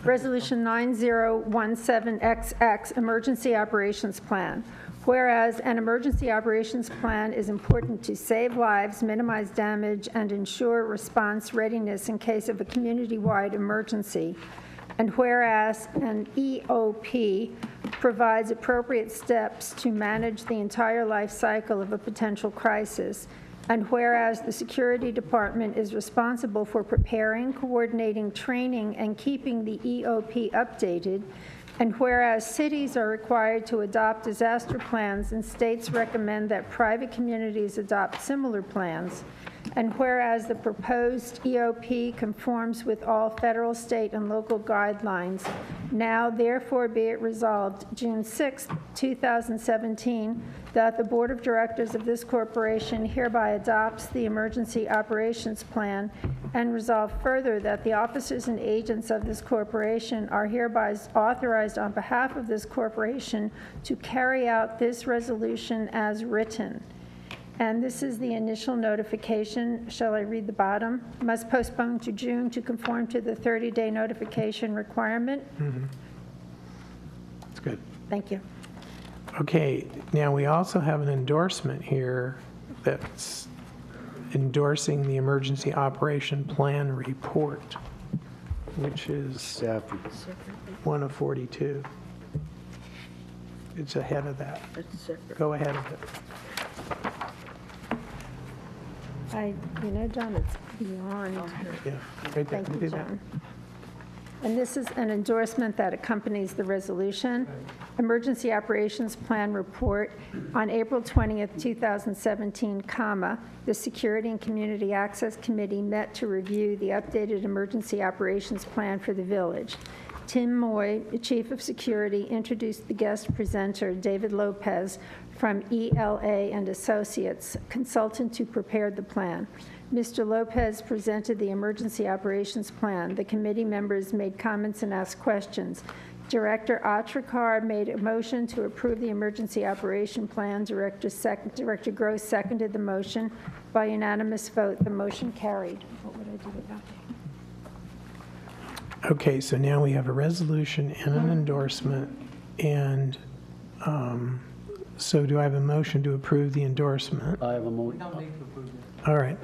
Resolution 9017XX, Emergency Operations Plan. Whereas an emergency operations plan is important to save lives, minimize damage, and ensure response readiness in case of a community-wide emergency. And whereas an EOP provides appropriate steps to manage the entire life cycle of a potential crisis. And whereas the Security Department is responsible for preparing, coordinating, training, and keeping the EOP updated, and whereas cities are required to adopt disaster plans and states recommend that private communities adopt similar plans, and whereas the proposed EOP conforms with all federal, state, and local guidelines, now therefore be it resolved, June 6, 2017, that the Board of Directors of this corporation hereby adopts the Emergency Operations Plan, and resolve further that the officers and agents of this corporation are hereby authorized on behalf of this corporation to carry out this resolution as written. And this is the initial notification. Shall I read the bottom? Must postpone to June to conform to the 30-day notification requirement. That's good. Thank you. Okay, now we also have an endorsement here that's endorsing the Emergency Operation Plan Report, which is one of 42. It's ahead of that. Go ahead of it. You know, John, it's beyond. Yeah, right there. Thank you, John. And this is an endorsement that accompanies the resolution. Emergency Operations Plan Report on April 20th, 2017, the Security and Community Access Committee met to review the updated Emergency Operations Plan for the village. Tim Moy, Chief of Security, introduced the guest presenter, David Lopez, from ELA and Associates, consultant who prepared the plan. Mr. Lopez presented the Emergency Operations Plan. The committee members made comments and asked questions. Director Atrakar made a motion to approve the Emergency Operation Plan. Director Gross seconded the motion. By unanimous vote, the motion carried. What would I do without that? Okay, so now we have a resolution and an endorsement, and so do I have a motion to approve the endorsement? I have a motion. All right.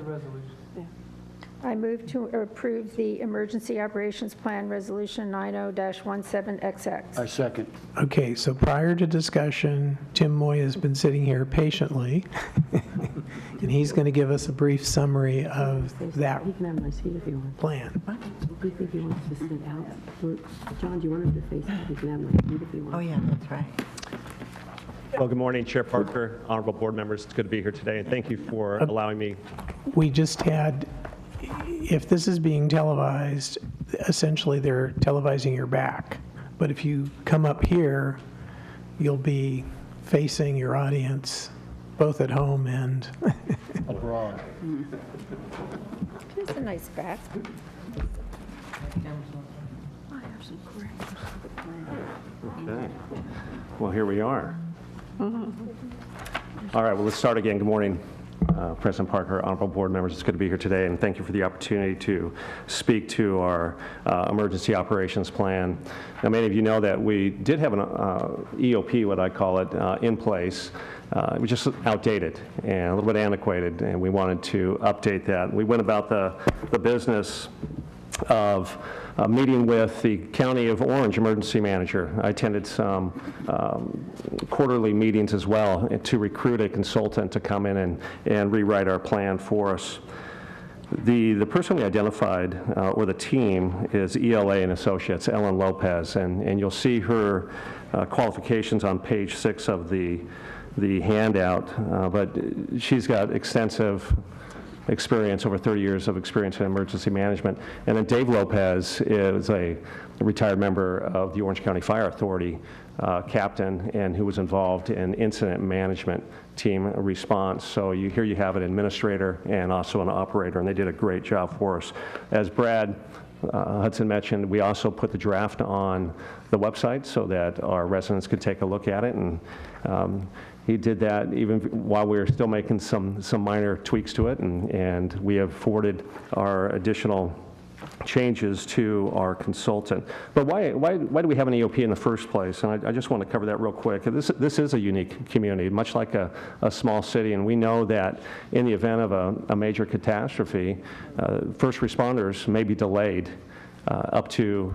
I move to approve the Emergency Operations Plan Resolution 90-17XX. I second. Okay, so prior to discussion, Tim Moy has been sitting here patiently, and he's going to give us a brief summary of that He can have my seat if he wants. plan. Do you think he wants to sit out? John, do you want him to face it? He can have my seat if he wants. Oh, yeah, that's right. Well, good morning, Chair Parker, honorable board members. It's good to be here today, and thank you for allowing me. We just had, if this is being televised, essentially they're televising your back. But if you come up here, you'll be facing your audience, both at home and abroad. It's a nice back. I have some corrections to the plan. Okay. Well, here we are. All right, well, let's start again. Good morning, President Parker, honorable board members. It's good to be here today, and thank you for the opportunity to speak to our emergency operations plan. Now, many of you know that we did have an EOP, what I call it, in place. It was just outdated and a little bit antiquated, and we wanted to update that. We went about the business of meeting with the County of Orange emergency manager. I attended some quarterly meetings as well to recruit a consultant to come in and rewrite our plan for us. The person we identified, or the team, is ELA and Associates, Ellen Lopez, and you'll see her qualifications on page 6 of the handout, but she's got extensive experience, over 30 years of experience in emergency management. And then Dave Lopez is a retired member of the Orange County Fire Authority, captain, and who was involved in incident management team response. So here you have an administrator and also an operator, and they did a great job for us. As Brad Hudson mentioned, we also put the draft on the website so that our residents could take a look at it, and he did that even while we were still making some minor tweaks to it, and we have forwarded our additional changes to our consultant. But why do we have an EOP in the first place? And I just want to cover that real quick. This is a unique community, much like a small city, and we know that in the event of a major catastrophe, first responders may be delayed up to,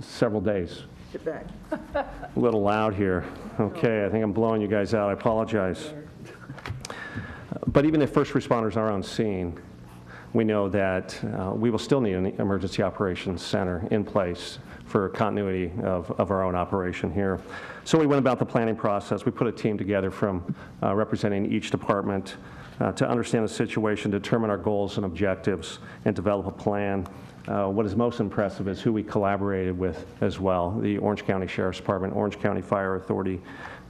several days Sit back. A little loud here. Okay, I think I'm blowing you guys out. I apologize. But even if first responders are on scene, we know that we will still need an emergency operations center in place for continuity of our own operation here. So we went about the planning process. We put a team together from representing each department to understand the situation, determine our goals and objectives, and develop a plan. What is most impressive is who we collaborated with as well: the Orange County Sheriff's Department, Orange County Fire Authority,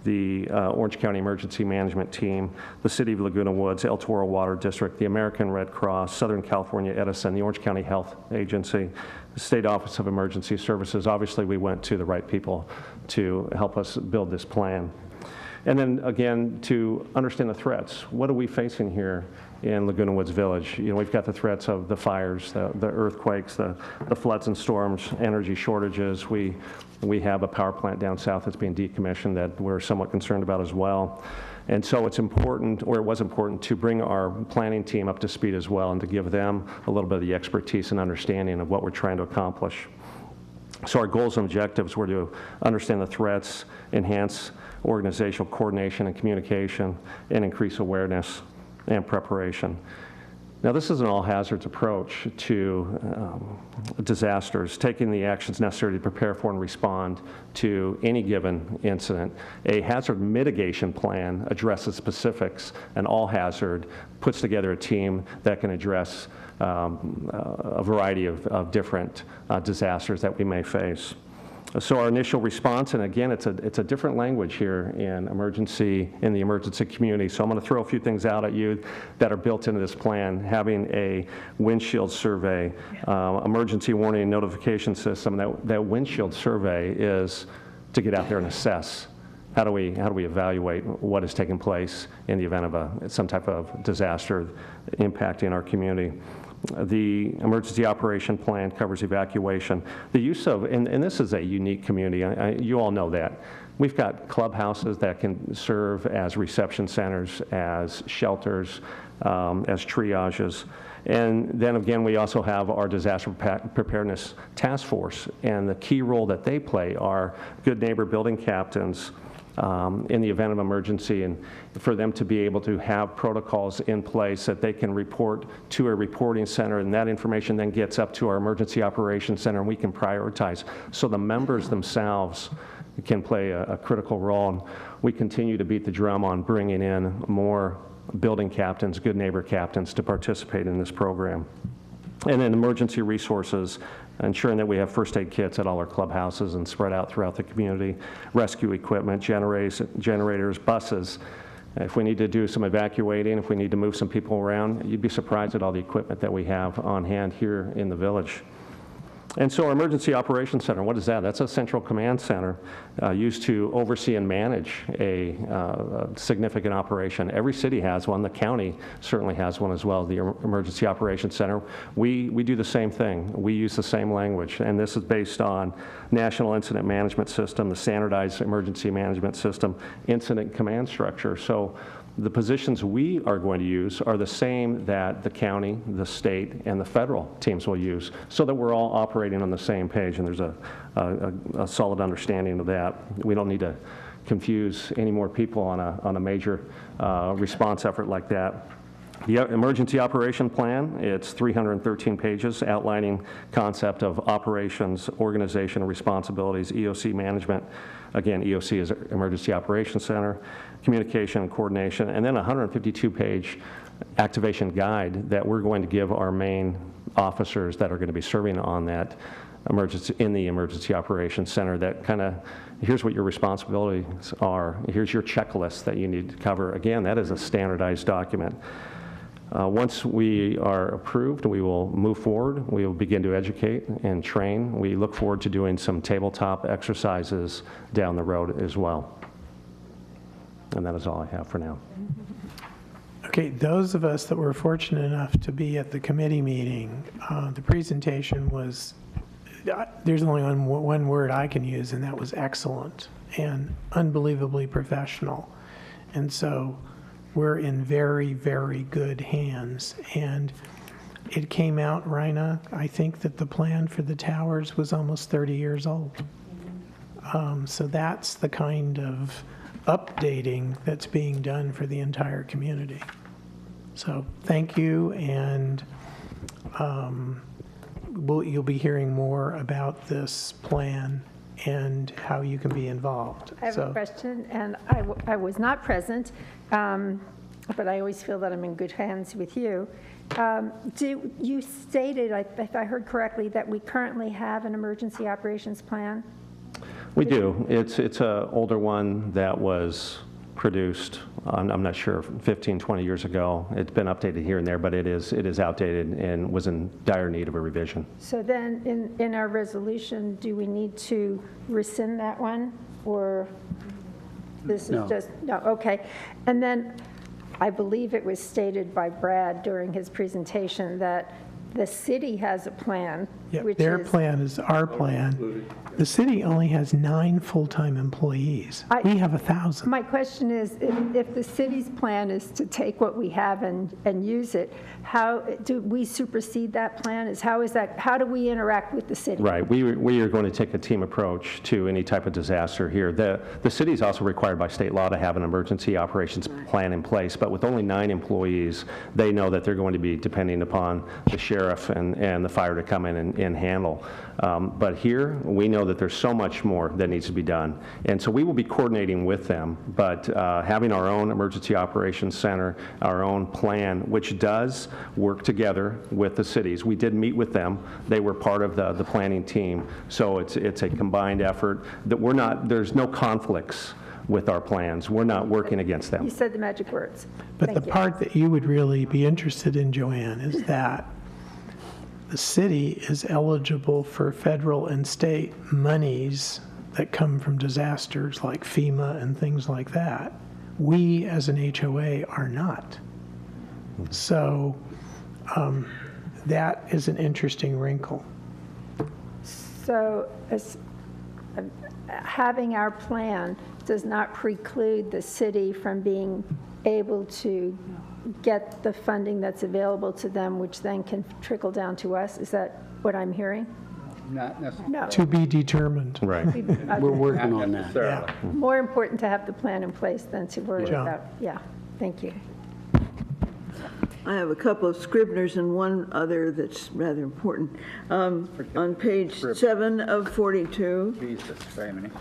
the Orange County Emergency Management Team, the City of Laguna Woods, El Toro Water District, the American Red Cross, Southern California Edison, the Orange County Health Agency, the State Office of Emergency Services. Obviously, we went to the right people to help us build this plan. And then again, to understand the threats. What are we facing here in Laguna Woods Village? You know, we've got the threats of the fires, the earthquakes, the floods and storms, energy shortages. We have a power plant down south that's being decommissioned that we're somewhat concerned about as well. And so it's important, or it was important, to bring our planning team up to speed as well and to give them a little bit of the expertise and understanding of what we're trying to accomplish. So our goals and objectives were to understand the threats, enhance organizational coordination and communication, and increase awareness and preparation. Now, this is an all-hazards approach to disasters, taking the actions necessary to prepare for and respond to any given incident. A hazard mitigation plan addresses specifics, and all-hazard puts together a team that can address a variety of different disasters that we may face. So our initial response, and again, it's a different language here in the emergency community. So I'm going to throw a few things out at you that are built into this plan. Having a windshield survey, emergency warning and notification system. That windshield survey is to get out there and assess. How do we evaluate what is taking place in the event of some type of disaster impacting our community? The emergency operation plan covers evacuation. The use of, and this is a unique community, you all know that. We've got clubhouses that can serve as reception centers, as shelters, as triages. And then again, we also have our disaster preparedness task force. And the key role that they play are good neighbor building captains, in the event of emergency, and for them to be able to have protocols in place that they can report to a reporting center, and that information then gets up to our emergency operations center, and we can prioritize. So the members themselves can play a critical role. And we continue to beat the drum on bringing in more building captains, good neighbor captains, to participate in this program. And then emergency resources, ensuring that we have first aid kits at all our clubhouses and spread out throughout the community, rescue equipment, generators, buses. If we need to do some evacuating, if we need to move some people around, you'd be surprised at all the equipment that we have on hand here in the village. And so our Emergency Operations Center, what is that? That's a central command center used to oversee and manage a significant operation. Every city has one. The county certainly has one as well, the Emergency Operations Center. We do the same thing. We use the same language, and this is based on National Incident Management System, the Standardized Emergency Management System, Incident Command Structure. So the positions we are going to use are the same that the county, the state, and the federal teams will use, so that we're all operating on the same page, and there's a solid understanding of that. We don't need to confuse any more people on a major response effort like that. The Emergency Operation Plan, it's 313 pages outlining concept of operations, organization, and responsibilities, EOC management. Again, EOC is Emergency Operations Center, communication and coordination, and then a 152-page activation guide that we're going to give our main officers that are going to be serving on that in the Emergency Operations Center. That kind of, here's what your responsibilities are. Here's your checklist that you need to cover. Again, that is a standardized document. Once we are approved, we will move forward. We will begin to educate and train. We look forward to doing some tabletop exercises down the road as well. And that is all I have for now. Okay, those of us that were fortunate enough to be at the committee meeting, the presentation was, there's only one word I can use, and that was excellent and unbelievably professional. And so we're in very, very good hands. And it came out, Raina, I think that the plan for the towers was almost 30 years old. So that's the kind of updating that's being done for the entire community. So thank you, and you'll be hearing more about this plan and how you can be involved. I have a question, and I was not present, but I always feel that I'm in good hands with you. You stated, if I heard correctly, that we currently have an emergency operations plan? We do. It's an older one that was produced, I'm not sure, 15, 20 years ago. It's been updated here and there, but it is outdated and was in dire need of a revision. So then in our resolution, do we need to rescind that one, or this is just, no, okay. And then I believe it was stated by Brad during his presentation that the city has a plan, Yeah, which their is, plan is our plan. The city only has 9 full-time employees. We have 1,000. my question is, if the city's plan is to take what we have and use it, how do we supersede that plan? How do we interact with the city? Right. We are going to take a team approach to any type of disaster here. The city is also required by state law to have an emergency operations plan in place, but with only 9 employees, they know that they're going to be depending upon the sheriff and the fire to come in and handle. But here, we know that there's so much more that needs to be done. And so we will be coordinating with them, but having our own emergency operations center, our own plan, which does work together with the cities. We did meet with them. They were part of the planning team. So it's a combined effort that there's no conflicts with our plans. We're not working against them. You said the magic words. But Thank the you. part that you would really be interested in, Joanne, is that the city is eligible for federal and state monies that come from disasters like FEMA and things like that. We, as an HOA, are not. So that is an interesting wrinkle. So having our plan does not preclude the city from being able to get the funding that's available to them, which then can trickle down to us? Is that what I'm hearing? Not necessarily. No. To be determined. Right. We're working on that. Yeah. More important to have the plan in place than to worry John. about, yeah, thank you. I have a couple of Scribners and one other that's rather important. On page 7 of 42, Jesus, wait a minute.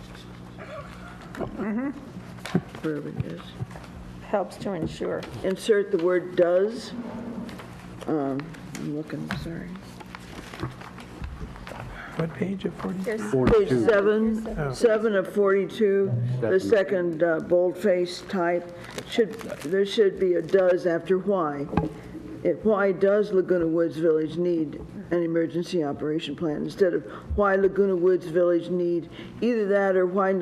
wherever it is, Helps to ensure. insert the word does. I'm looking, sorry. What page of 40? Page 7 of 42, the second boldface type, there should be a does after why. Why does Laguna Woods Village need an emergency operation plan, instead of why Laguna Woods Village need either that or why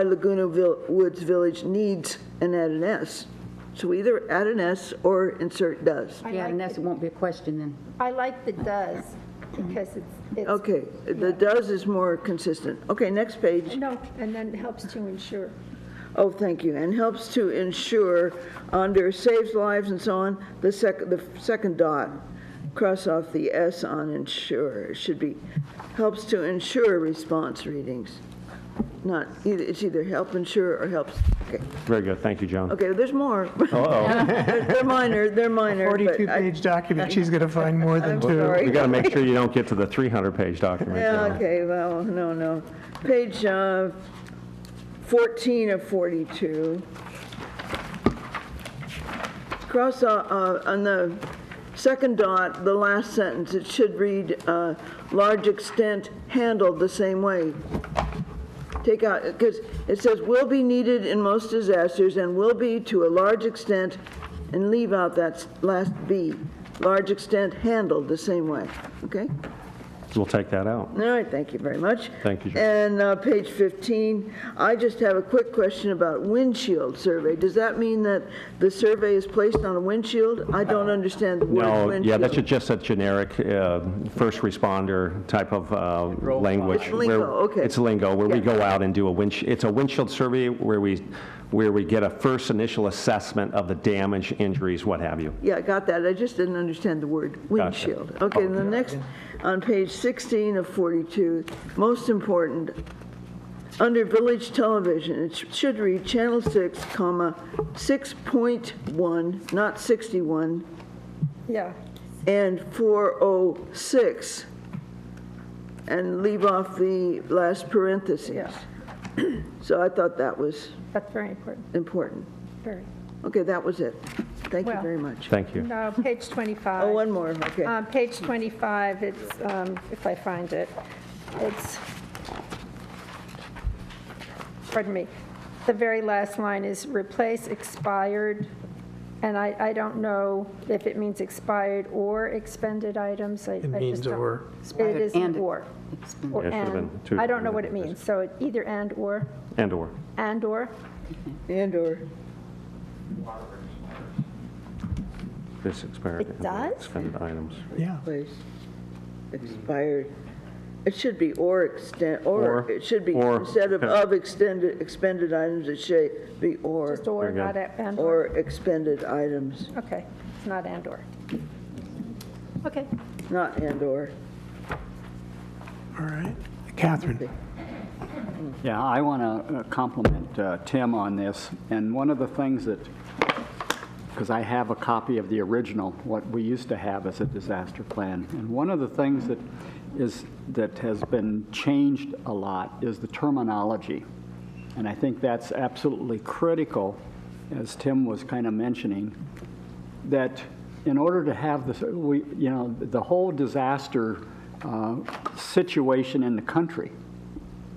Laguna Woods Village needs, and add an S. So either add an S or insert does. Yeah, and that won't be a question then. I like the does, because it's. Okay, the does is more consistent. Okay, next page. No, and then it helps to ensure. Oh, thank you. And helps to ensure, under saves lives and so on, the second dot, cross off the S on ensure. It should be helps to ensure response readings. Not either, it's either help ensure or helps. Okay. Very good. Thank you, Joan. Okay, there's more. Uh-oh. They're minor. 42-page document, she's going to find more than I'm 2. sorry. You got to make sure you don't get to the 300-page document. Yeah, Joan. okay, well, no. Page 14 of 42. Cross on the second dot, the last sentence, it should read, large extent handled the same way. Take out, because it says will be needed in most disasters and will be to a large extent, and leave out that last B, large extent handled the same way, okay? We'll take that out. All right, thank you very much. Thank you, Joan. And page 15, I just have a quick question about windshield survey. Does that mean that the survey is placed on a windshield? I don't understand the word No, windshield. yeah, that's just a generic first responder type of language. It's lingo, okay. It's lingo, where we go out and do it's a windshield survey where we get a first initial assessment of the damage, injuries, what have you. Yeah, I got that. I just didn't understand the word windshield. Okay, and the next, on page 16 of 42, most important, under Village Television, it should read Channel 6, comma, 6.1, not 61, Yeah. and 406, and leave off the last parentheses. Yeah. So I thought that was That's very important. important. Very. Okay, that was it. Thank you Well, very much. Thank you. No, page 25. Oh, one more, okay. Page 25, it's, if I find it, it's, pardon me, the very last line is replace expired, and I don't know if it means expired or expended items. It means or. It is and or. Or Yeah, it should've and. been two I don't know different what it means, so it either and or, And/or. and or. And or. This expired. It does? Expended items. Yeah. Place expired. It should be or it should be, or, instead of okay. expended items, it should be or. Just or, Very good. not and or. Or expended items, Okay, it's not and or. Okay. not and or. All right. Catherine. Yeah, I want to compliment Tim on this, and one of the things that, because I have a copy of the original, what we used to have as a disaster plan, and one of the things that has been changed a lot is the terminology, and I think that's absolutely critical, as Tim was kind of mentioning, that in order to have this, the whole disaster situation in the country,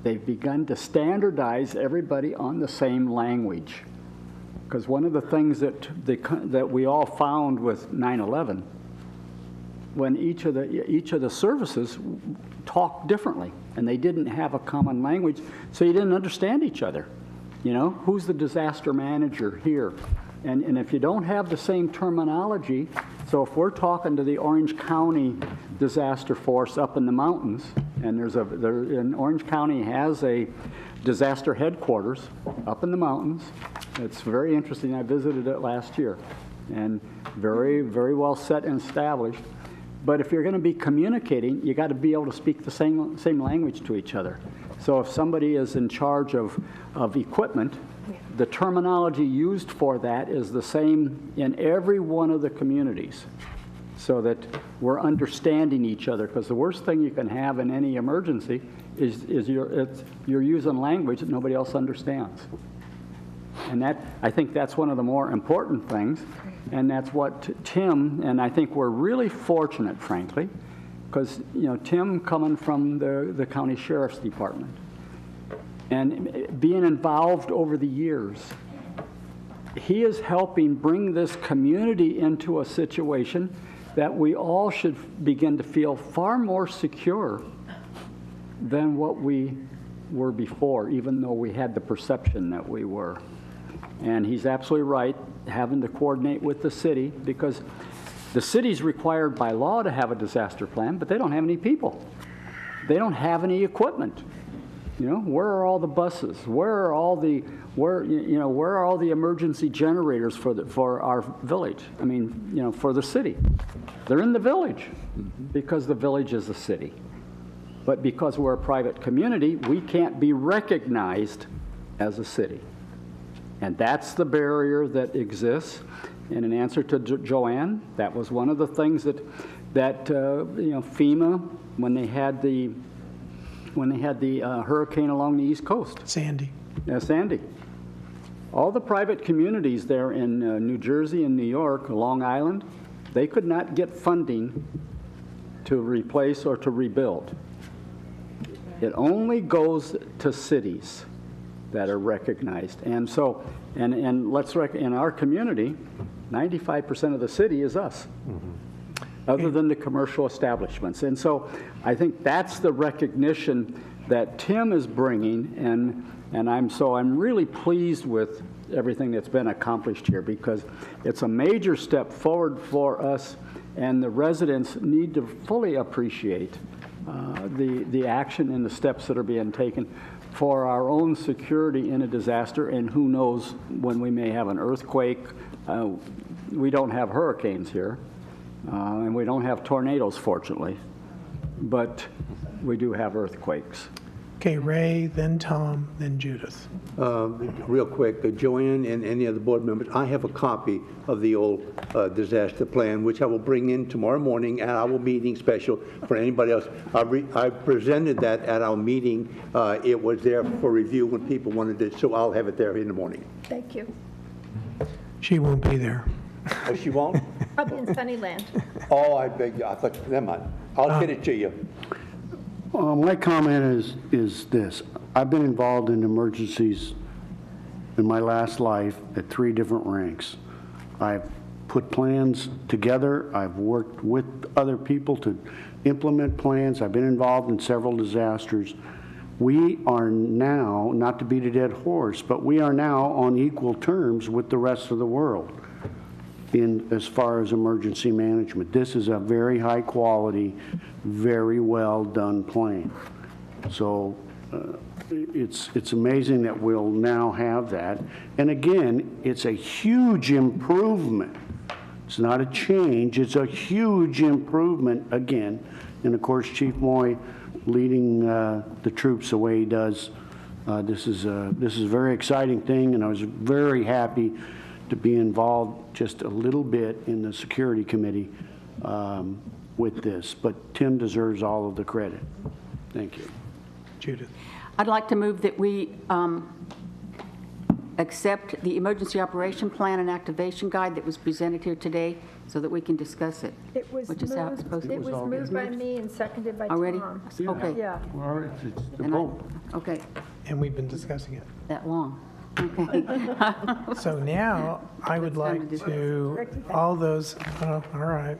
they've begun to standardize everybody on the same language. Because one of the things that we all found with 9/11, when each of the services talked differently, and they didn't have a common language, so you didn't understand each other. You know, who's the disaster manager here? And if you don't have the same terminology, so if we're talking to the Orange County Disaster Force up in the mountains, and and Orange County has a disaster headquarters up in the mountains. It's very interesting. I visited it last year, and very, very well set and established. But if you're going to be communicating, you got to be able to speak the same language to each other. So if somebody is in charge of equipment, the terminology used for that is the same in every one of the communities, so that we're understanding each other. Because the worst thing you can have in any emergency is you're using language that nobody else understands. And I think that's one of the more important things, and that's what Tim, and I think we're really fortunate, frankly, because Tim coming from the county sheriff's department and being involved over the years, he is helping bring this community into a situation that we all should begin to feel far more secure than what we were before, even though we had the perception that we were. And he's absolutely right, having to coordinate with the city, because the city's required by law to have a disaster plan, but they don't have any people. They don't have any equipment. Where are all the buses? Where are all the emergency generators for our village? I mean, for the city. They're in the village because the village is a city. But because we're a private community, we can't be recognized as a city. And that's the barrier that exists. And in answer to Joanne, that was one of the things that FEMA, when they had the hurricane along the East Coast. Sandy. Yeah, Sandy. All the private communities there in New Jersey and New York, Long Island, they could not get funding to replace or to rebuild. It only goes to cities that are recognized. And so, in our community, 95% of the city is us, other than the commercial establishments. And so I think that's the recognition that Tim is bringing, and I'm really pleased with everything that's been accomplished here, because it's a major step forward for us, and the residents need to fully appreciate the action and the steps that are being taken for our own security in a disaster, and who knows when we may have an earthquake. We don't have hurricanes here, and we don't have tornadoes, fortunately. but we do have earthquakes. Okay, Ray, then Tom, then Judith. Real quick, Joanne and any other board members, I have a copy of the old disaster plan, which I will bring in tomorrow morning at our meeting special for anybody else. I presented that at our meeting. It was there for review when people wanted it, so I'll have it there in the morning. Thank you. She won't be there. Oh, she won't? I'll be in Sunnyland. Oh, I beg you. I thought, never mind. I'll get it to you. My comment is this. I've been involved in emergencies in my last life at 3 different ranks. I've put plans together. I've worked with other people to implement plans. I've been involved in several disasters. We are now, not to beat a dead horse, but we are now on equal terms with the rest of the world as far as emergency management. This is a very high quality, very well done plan. So it's amazing that we'll now have that. And again, it's a huge improvement. It's not a change, it's a huge improvement again. And of course, Chief Moy leading the troops the way he does. This is a very exciting thing, and I was very happy to be involved just a little bit in the security committee with this. But Tim deserves all of the credit. Thank you. Judith. I'd like to move that we accept the emergency operation plan and activation guide that was presented here today so that we can discuss it. It was which is how it's supposed to moved, be. it was moved by me and seconded by Already? Tom. Okay. Yeah. Well, it's the And vote. Okay, And we've been discussing it. that long. Okay. So now, I would like to, all those, all right.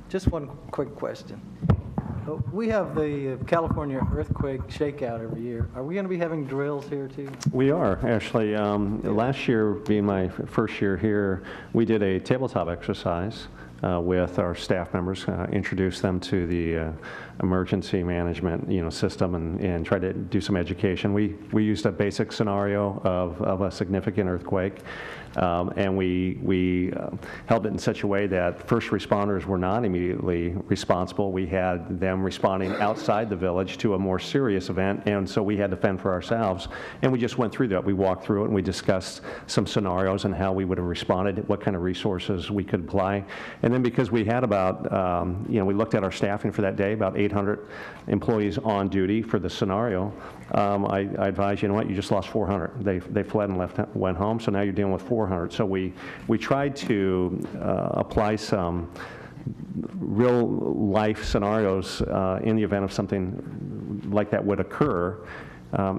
Just one quick question. We have the California earthquake shakeout every year. Are we going to be having drills here too? We are, actually. Last year, being my first year here, we did a tabletop exercise with our staff members, introduce them to the emergency management system and try to do some education. We used a basic scenario of a significant earthquake. And we held it in such a way that first responders were not immediately responsible. We had them responding outside the village to a more serious event, and so we had to fend for ourselves. And we just went through that. We walked through it, and we discussed some scenarios and how we would have responded, what kind of resources we could apply. And then because we had about, we looked at our staffing for that day, about 800 employees on duty for the scenario, I advised, you know what, you just lost 400. They fled and went home, so now you're dealing with 400. So we tried to apply some real life scenarios in the event of something like that would occur.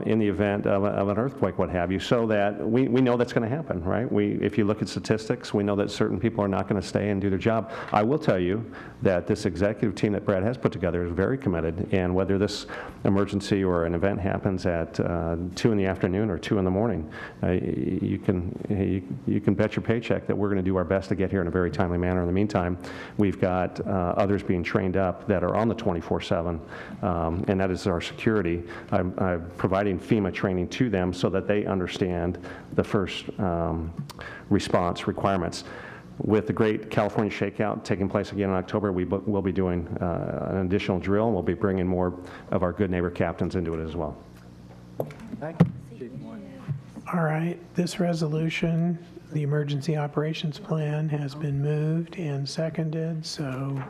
In the event of an earthquake, what have you, so that we know that's going to happen, right? If you look at statistics, we know that certain people are not going to stay and do their job. I will tell you that this executive team that Brad has put together is very committed, and whether this emergency or an event happens at 2 in the afternoon or 2 in the morning, you can bet your paycheck that we're going to do our best to get here in a very timely manner. In the meantime, we've got others being trained up that are on the 24/7, and that is our security. I'm providing FEMA training to them so that they understand the first response requirements. With the great California shakeout taking place again in October, we'll be doing an additional drill, and we'll be bringing more of our good neighbor captains into it as well. Thank you. All right, this resolution, the emergency operations plan, has been moved and seconded, so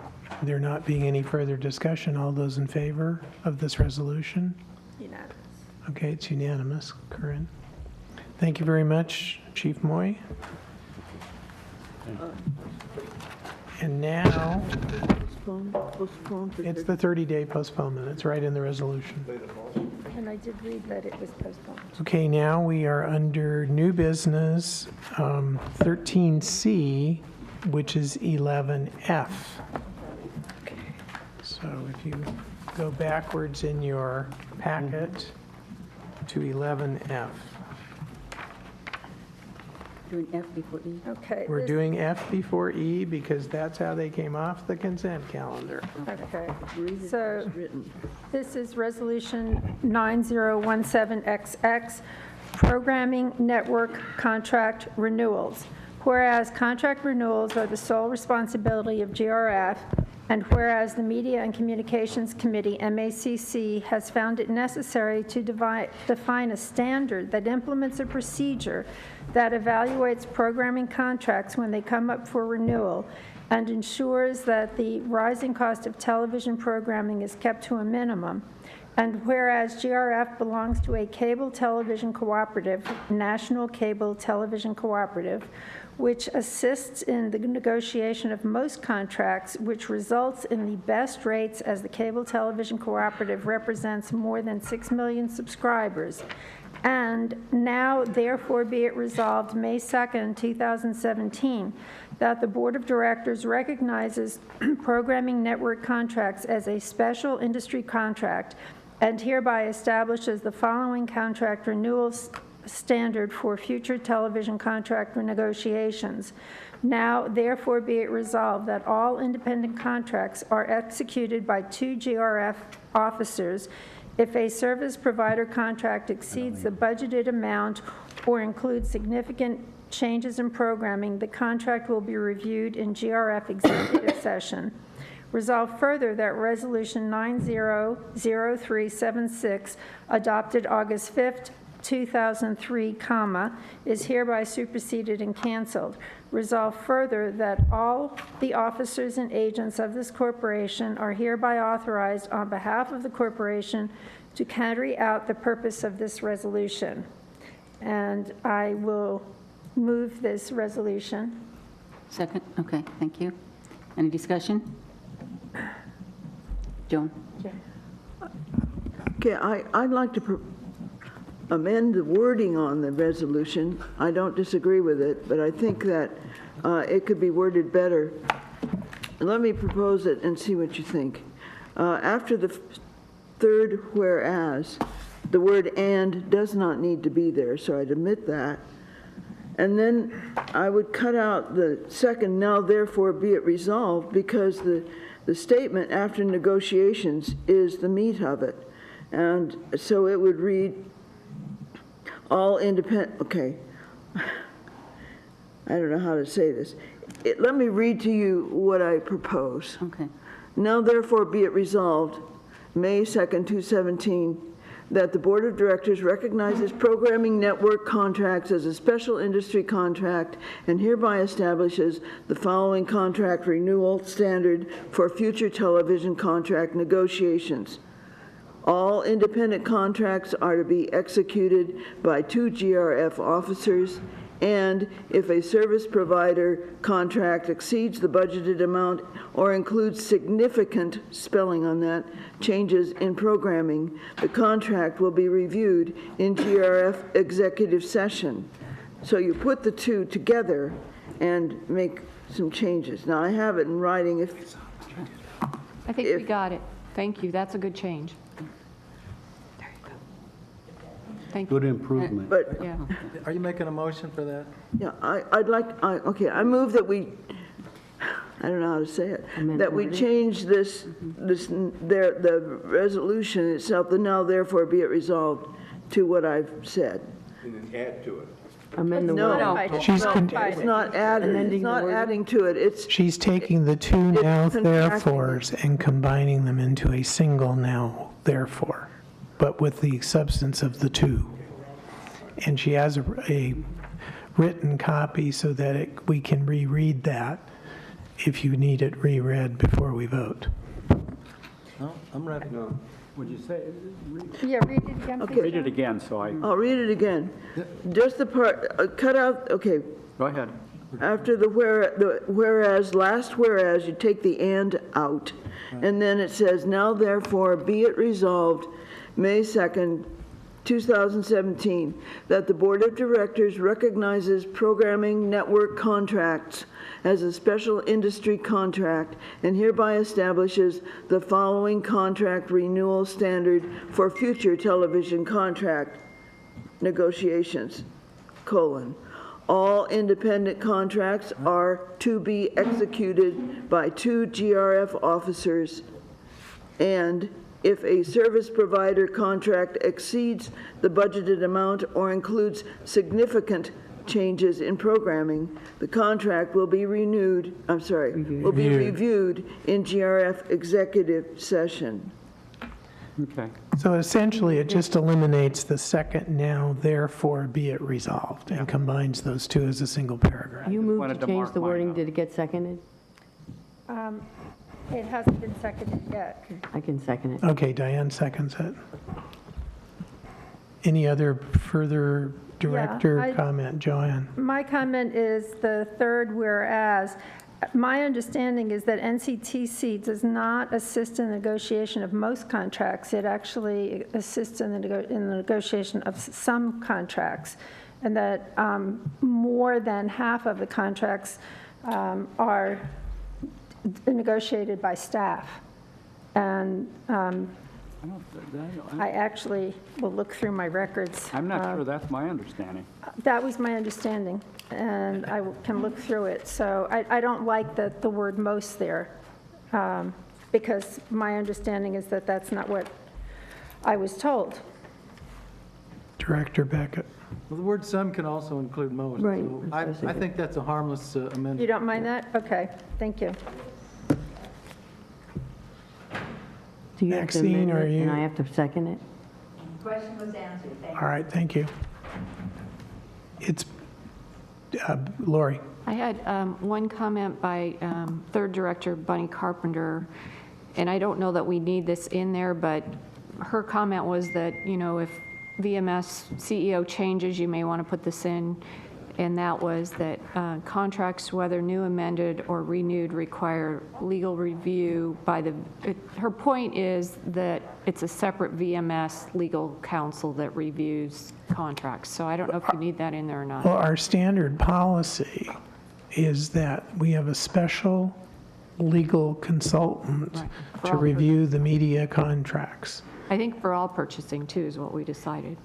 there not being any further discussion, all those in favor of this resolution? Unanimous. Okay, it's unanimous, Corinne. Thank you very much, Chief Moy. And now, it's the 30-day postponement. It's right in the resolution. And I did read that it was postponed. Okay, now we are under new business, 13C, which is 11F. So if you go backwards in your packet to 11F. Doing F before E? Okay. We're doing F before E because that's how they came off the consent calendar. Okay. So this is Resolution 9017XX, Programming Network Contract Renewals. Whereas contract renewals are the sole responsibility of GRF And whereas the Media and Communications Committee, MACC, has found it necessary to define a standard that implements a procedure that evaluates programming contracts when they come up for renewal and ensures that the rising cost of television programming is kept to a minimum. And whereas GRF belongs to a cable television cooperative, National Cable Television Cooperative, which assists in the negotiation of most contracts, which results in the best rates as the cable television cooperative represents more than 6 million subscribers. And now, therefore, be it resolved May 2nd, 2017, that the Board of Directors recognizes programming network contracts as a special industry contract and hereby establishes the following contract renewal standard for future television contract negotiations. Now, therefore, be it resolved that all independent contracts are executed by 2 GRF officers. If a service provider contract exceeds the budgeted amount or includes significant changes in programming, the contract will be reviewed in GRF executive session. Resolve further that Resolution 900376, adopted August 5th, 2003, is hereby superseded and canceled. Resolve further that all the officers and agents of this corporation are hereby authorized on behalf of the corporation to carry out the purpose of this resolution. And I will move this resolution. Second? Okay, thank you. Any discussion? Joan? Okay, I'd like to amend the wording on the resolution. I don't disagree with it, but I think that it could be worded better. Let me propose it and see what you think. After the third whereas, the word "and" does not need to be there, so I'd omit that. And then I would cut out the second "now therefore be it resolved," because the statement after negotiations is the meat of it. And so it would read, all independent, okay, I don't know how to say this. Let me read to you what I propose. Okay. Now therefore be it resolved, May 2nd, 2017, that the Board of Directors recognizes programming network contracts as a special industry contract and hereby establishes the following contract renewal standard for future television contract negotiations. All independent contracts are to be executed by 2 GRF officers, and if a service provider contract exceeds the budgeted amount or includes significant, spelling on that, changes in programming, the contract will be reviewed in GRF executive session. So you put the two together and make some changes. Now, I have it in writing. I think we got it. Thank you. That's a good change. Thank you. Good improvement. But Yeah. Are you making a motion for that? yeah, okay, I move that we, I don't know how to say it, that we change the resolution itself, the now therefore be it resolved, to what I've said. And then add to it. Amend the No, word. it's not adding to it. She's taking the 2 now therefores and combining them into a single now therefore, but with the substance of the 2. And she has a written copy so that we can reread that if you need it reread before we vote. No, I'm ready. No. Would you say, Yeah, read it again, please. read it again, so I, I'll read it again. Just the part, cut out, okay, go ahead. after the whereas, last whereas, you take the "and" out. And then it says, now therefore be it resolved, May 2nd, 2017, that the Board of Directors recognizes programming network contracts as a special industry contract and hereby establishes the following contract renewal standard for future television contract negotiations, : all independent contracts are to be executed by 2 GRF officers, and if a service provider contract exceeds the budgeted amount or includes significant changes in programming, the contract will be reviewed in GRF executive session. Okay. So essentially, it just eliminates the second now, therefore be it resolved, and combines those two as a single paragraph. You moved wanted to to change mark the mine wording. up. Did it get seconded? It hasn't been seconded yet. I can second it. Okay, Diane seconds it. Any other further director comment, Joanne? My comment is the third whereas. My understanding is that NCTC does not assist in the negotiation of most contracts. It actually assists in the negotiation of some contracts, and that more than half of the contracts are negotiated by staff. And I actually will look through my records. I'm not sure that's my understanding. That was my understanding, and I can look through it. So I don't like the word most there, because my understanding is that that's not what I was told. Director Beckett. Well, the word some can also include most. Right. So I think that's a harmless amendment. You don't mind that? Okay, thank you. Do you have to Maxine, amend are it, you- and I have to second it? Question was answered, thank you. All right, thank you. It's, Lori. I had one comment by Third Director Bunny Carpenter, and I don't know that we need this in there, but her comment was that, you know, if VMS CEO changes, you may want to put this in, and that was that contracts, whether new, amended, or renewed, require legal review by the, her point is that it's a separate VMS legal counsel that reviews contracts. So I don't know if you need that in there or not. Well, our standard policy is that we have a special legal consultant to review the media contracts. I think for all purchasing too is what we decided.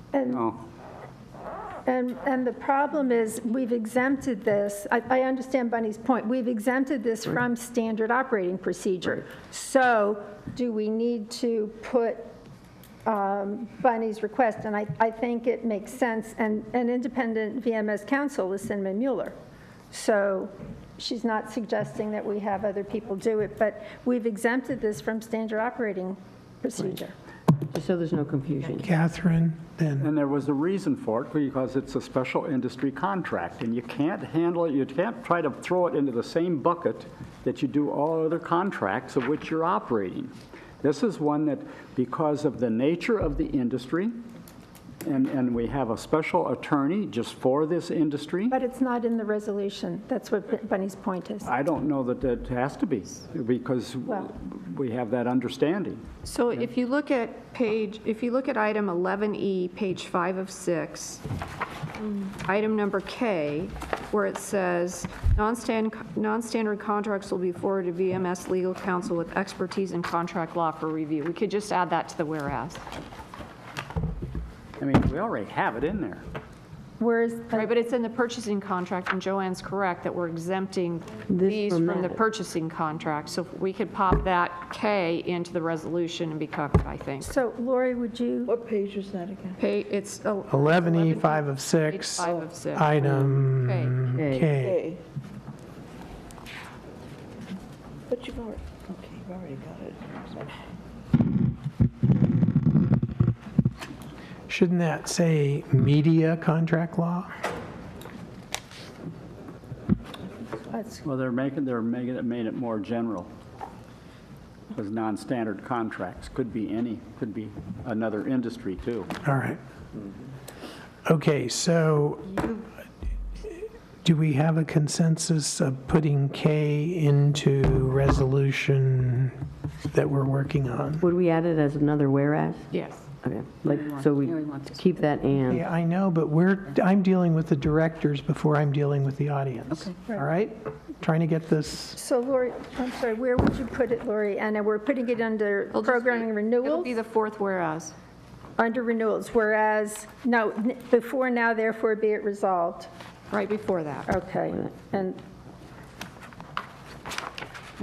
And the problem is, we've exempted this, I understand Bunny's point, we've exempted this from standard operating procedure. So do we need to put Bunny's request? And I think it makes sense, and an independent VMS counsel is Cinnamon Mueller. So she's not suggesting that we have other people do it, but we've exempted this from standard operating procedure. Just so there's no confusion. Catherine, then. And there was a reason for it, because it's a special industry contract, and you can't handle it, you can't try to throw it into the same bucket that you do all other contracts of which you're operating. This is one that, because of the nature of the industry, and we have a special attorney just for this industry. But it's not in the resolution. That's what Bunny's point is. I don't know that it has to be, because we have that understanding. So if you look at item 11E, page 5 of 6, item number K, where it says, non-standard contracts will be forwarded to VMS legal counsel with expertise in contract law for review. We could just add that to the whereas. I mean, we already have it in there. Right, but it's in the purchasing contract, and Joanne's correct that we're exempting these from the purchasing contract. So we could pop that K into the resolution and be covered, I think. So Lori, would you? What page is that again? It's 11E, 5 of 6, 5 of 6. item K. K. But you've already got it. Shouldn't that say media contract law? Well, they're making it, made it more general. Because non-standard contracts could be another industry too. All right. Okay, so do we have a consensus of putting K into resolution that we're working on? Would we add it as another whereas? Yes. Okay, so we keep that and. Yeah, I know, but I'm dealing with the directors before I'm dealing with the audience. Okay. All right? Trying to get this. So Lori, I'm sorry, where would you put it, Lori? And we're putting it under programming renewals? It'll be the fourth whereas. Under renewals, whereas, no, before now, therefore be it resolved. Right before that. Okay, and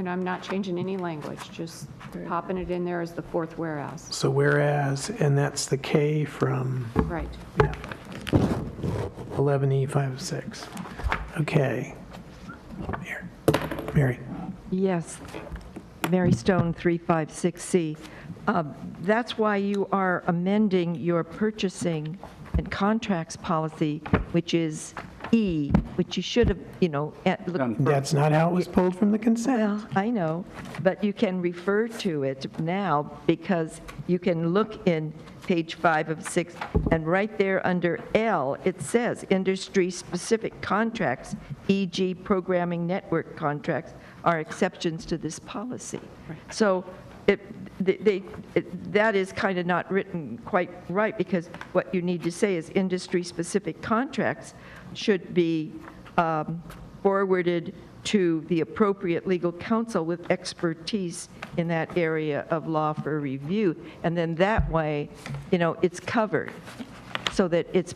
I'm not changing any language, just popping it in there as the fourth whereas. So whereas, and that's the K from. Right. Yeah. 11E506. Okay. Mary. Yes, Mary Stone, 356C. That's why you are amending your purchasing and contracts policy, which is E, which you should have, That's not how it was pulled from the consent. Well, I know, but you can refer to it now because you can look in page 5 of 6, and right there under L, it says industry-specific contracts, e.g. programming network contracts, are exceptions to this policy. So that is kind of not written quite right, because what you need to say is industry-specific contracts should be forwarded to the appropriate legal counsel with expertise in that area of law for review. And then that way, it's covered so that it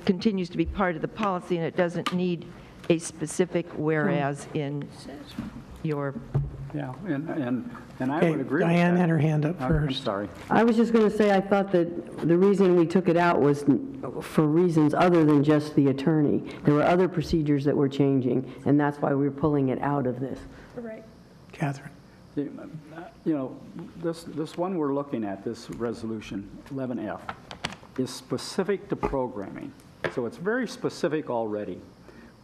continues to be part of the policy, and it doesn't need a specific whereas in your. Yeah, and I Okay, would agree with Diane that. had her hand up I'm first. sorry. I was just going to say, I thought that the reason we took it out was for reasons other than just the attorney. There were other procedures that were changing, and that's why we're pulling it out of this. Right. Catherine. This one we're looking at, this resolution, 11F, is specific to programming. So it's very specific already.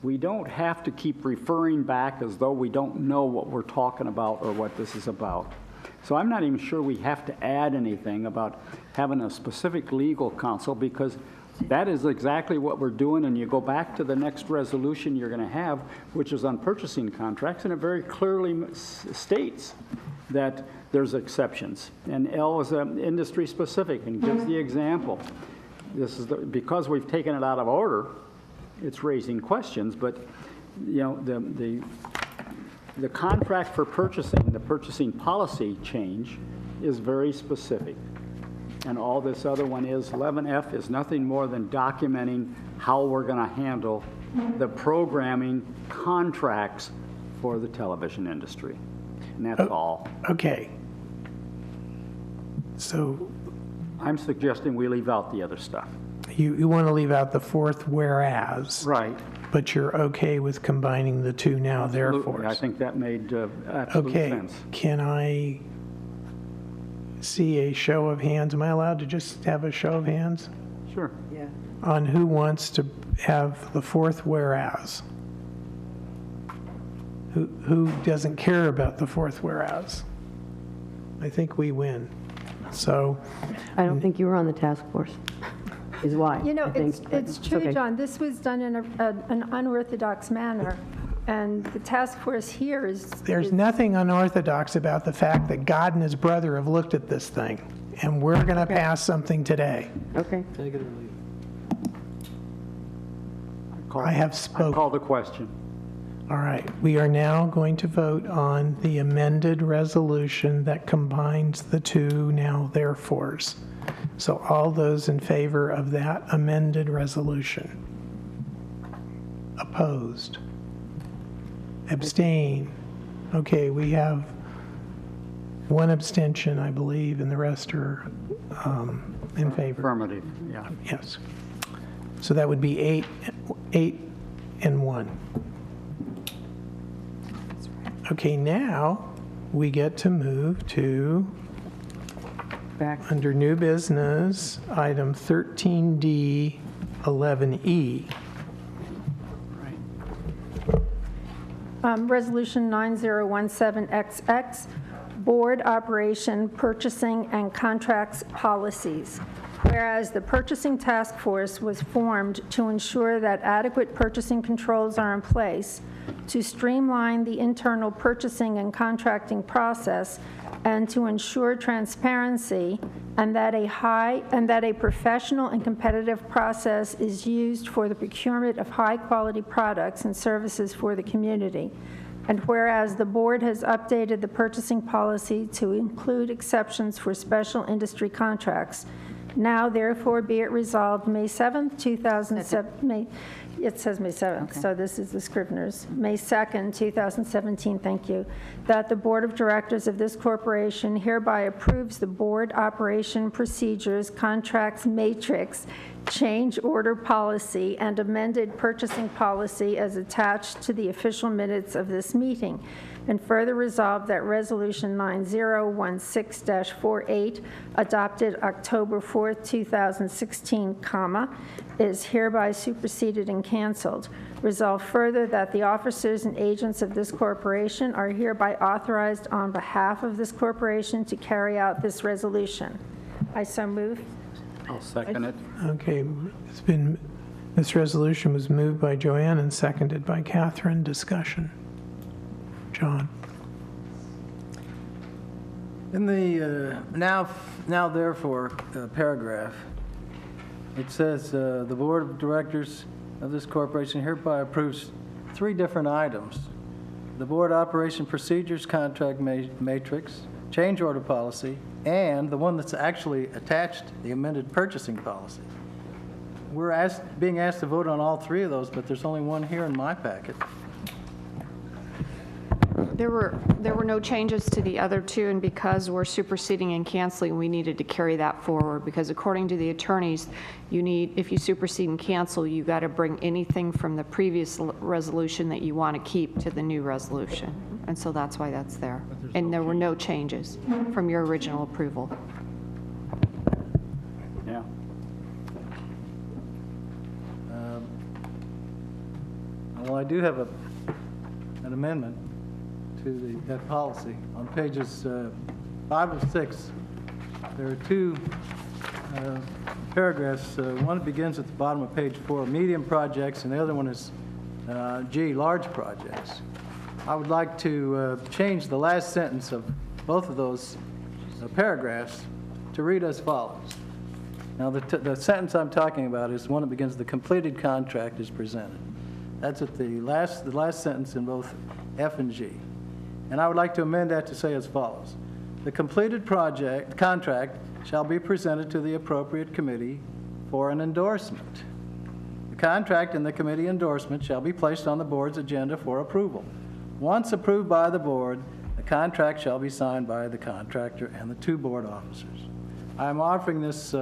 We don't have to keep referring back as though we don't know what we're talking about or what this is about. So I'm not even sure we have to add anything about having a specific legal counsel, because that is exactly what we're doing. And you go back to the next resolution you're going to have, which is on purchasing contracts, and it very clearly states that there's exceptions. And L is industry specific and gives the example. This is because we've taken it out of order, it's raising questions, but the contract for purchasing, the purchasing policy change is very specific. And all this other one is, 11F is nothing more than documenting how we're going to handle the programming contracts for the television industry. And that's all. Okay. So I'm suggesting we leave out the other stuff. you want to leave out the fourth whereas. Right. But you're okay with combining the two now, therefore. I think that made absolute sense. Can I see a show of hands? Am I allowed to just have a show of hands? Sure. Yeah. On who wants to have the fourth whereas? Who doesn't care about the fourth whereas? I think we win. So. I don't think you were on the task force, is why. It's true, okay. John. This was done in an unorthodox manner, and the task force here is. There's nothing unorthodox about the fact that God and his brother have looked at this thing, and we're going to pass something today. Okay. Take it or leave it. I have spoken. I call the question. All right, we are now going to vote on the amended resolution that combines the two now therefores. So all those in favor of that amended resolution? Opposed? Abstain? Okay, we have one abstention, I believe, and the rest are in favor. Affirmative, yeah. Yes. So that would be 8 and 1. Okay, now we get to move to, under new business, item 13D, 11E. Resolution 9017XX, Board Operation Purchasing and Contracts Policies. Whereas the Purchasing Task Force was formed to ensure that adequate purchasing controls are in place to streamline the internal purchasing and contracting process and to ensure transparency, and that a professional and competitive process is used for the procurement of high-quality products and services for the community. And whereas the board has updated the purchasing policy to include exceptions for special industry contracts, Now therefore be it resolved, May 7th, 2007, it says May 7th, so this is the Scrivener's. May 2nd, 2017, thank you, that the Board of Directors of this corporation hereby approves the board operation procedures, contracts matrix, change order policy, and amended purchasing policy as attached to the official minutes of this meeting. And further resolved that Resolution 9016-48, adopted October 4th, 2016, is hereby superseded and canceled. Resolved further that the officers and agents of this corporation are hereby authorized on behalf of this corporation to carry out this resolution. I so move. I'll second it. Okay, this resolution was moved by Joanne and seconded by Catherine. Discussion. John. In the now therefore paragraph, it says the Board of Directors of this corporation hereby approves 3 different items: the board operation procedures contract matrix, change order policy, and the one that's actually attached, the amended purchasing policy. We're being asked to vote on all 3 of those, but there's only one here in my packet. There were no changes to the other 2, and because we're superseding and canceling, we needed to carry that forward, because according to the attorneys, if you supersede and cancel, you got to bring anything from the previous resolution that you want to keep to the new resolution. And so that's why that's there. And there were no changes from your original approval. Yeah. Well, I do have an amendment to that policy. On pages 5 and 6, there are 2 paragraphs. One begins at the bottom of page 4, medium projects, and the other one is G, large projects. I would like to change the last sentence of both of those paragraphs to read as follows. Now, the sentence I'm talking about is one that begins, the completed contract is presented. That's at the last sentence in both F and G. And I would like to amend that to say as follows. The completed contract shall be presented to the appropriate committee for an endorsement. The contract and the committee endorsement shall be placed on the board's agenda for approval. Once approved by the board, the contract shall be signed by the contractor and the 2 board officers. I'm offering this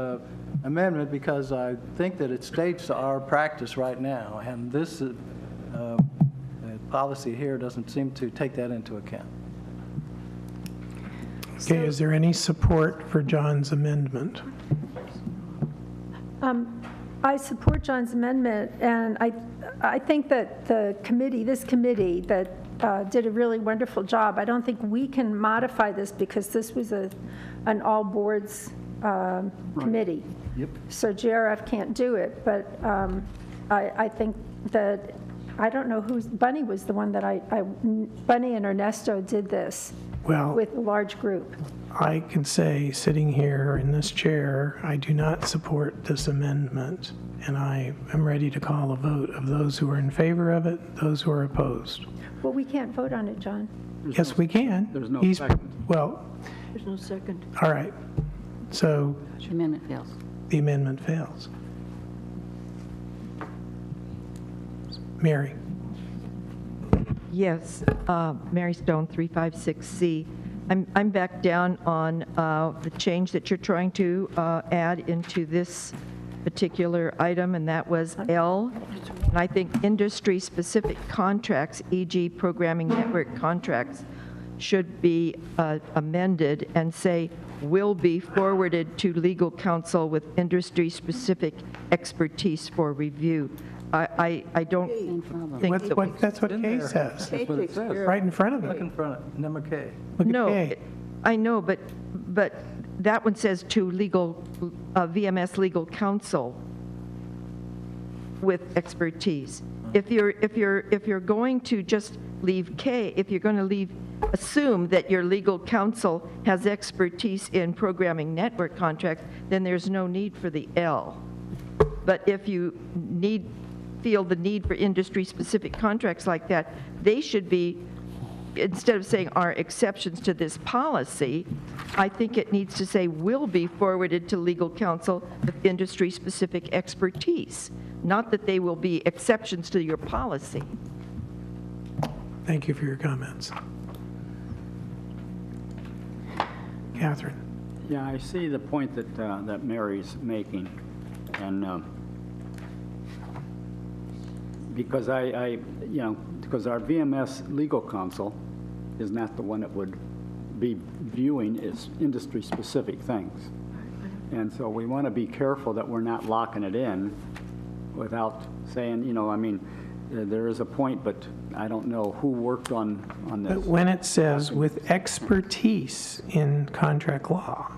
amendment because I think that it states our practice right now, and this policy here doesn't seem to take that into account. Okay, is there any support for John's amendment? I support John's amendment, and I think that this committee that did a really wonderful job. I don't think we can modify this because this was an all boards committee. Yep. So GRF can't do it, but I think that, I don't know Bunny was the one that Bunny and Ernesto did this with a large group. I can say, sitting here in this chair, I do not support this amendment, and I am ready to call a vote of those who are in favor of it, those who are opposed. Well, we can't vote on it, John. Yes, we can. There's no He's- second. Well, There's no second. all right. So The amendment fails. the amendment fails. Mary. Yes, Mary Stone, 356C. I'm back down on the change that you're trying to add into this particular item, and that was L. And I think industry-specific contracts, e.g. programming network contracts, should be amended and say, will be forwarded to legal counsel with industry-specific expertise for review. I don't think that That's what K says. That's what it says. Right in front of Look it. in front of number K. Look at No, K. I know, but that one says to legal, VMS legal counsel with expertise. If you're going to just leave K, if you're going to assume that your legal counsel has expertise in programming network contracts, then there's no need for the L. But if you feel the need for industry-specific contracts like that, they should be instead of saying are exceptions to this policy, I think it needs to say will be forwarded to legal counsel with industry-specific expertise, not that they will be exceptions to your policy. Thank you for your comments. Catherine. Yeah, I see the point that Mary's making, and because because our VMS legal counsel is not the one that would be viewing its industry-specific things. And so we want to be careful that we're not locking it in without saying, there is a point, but I don't know who worked on this. But when it says with expertise in contract law,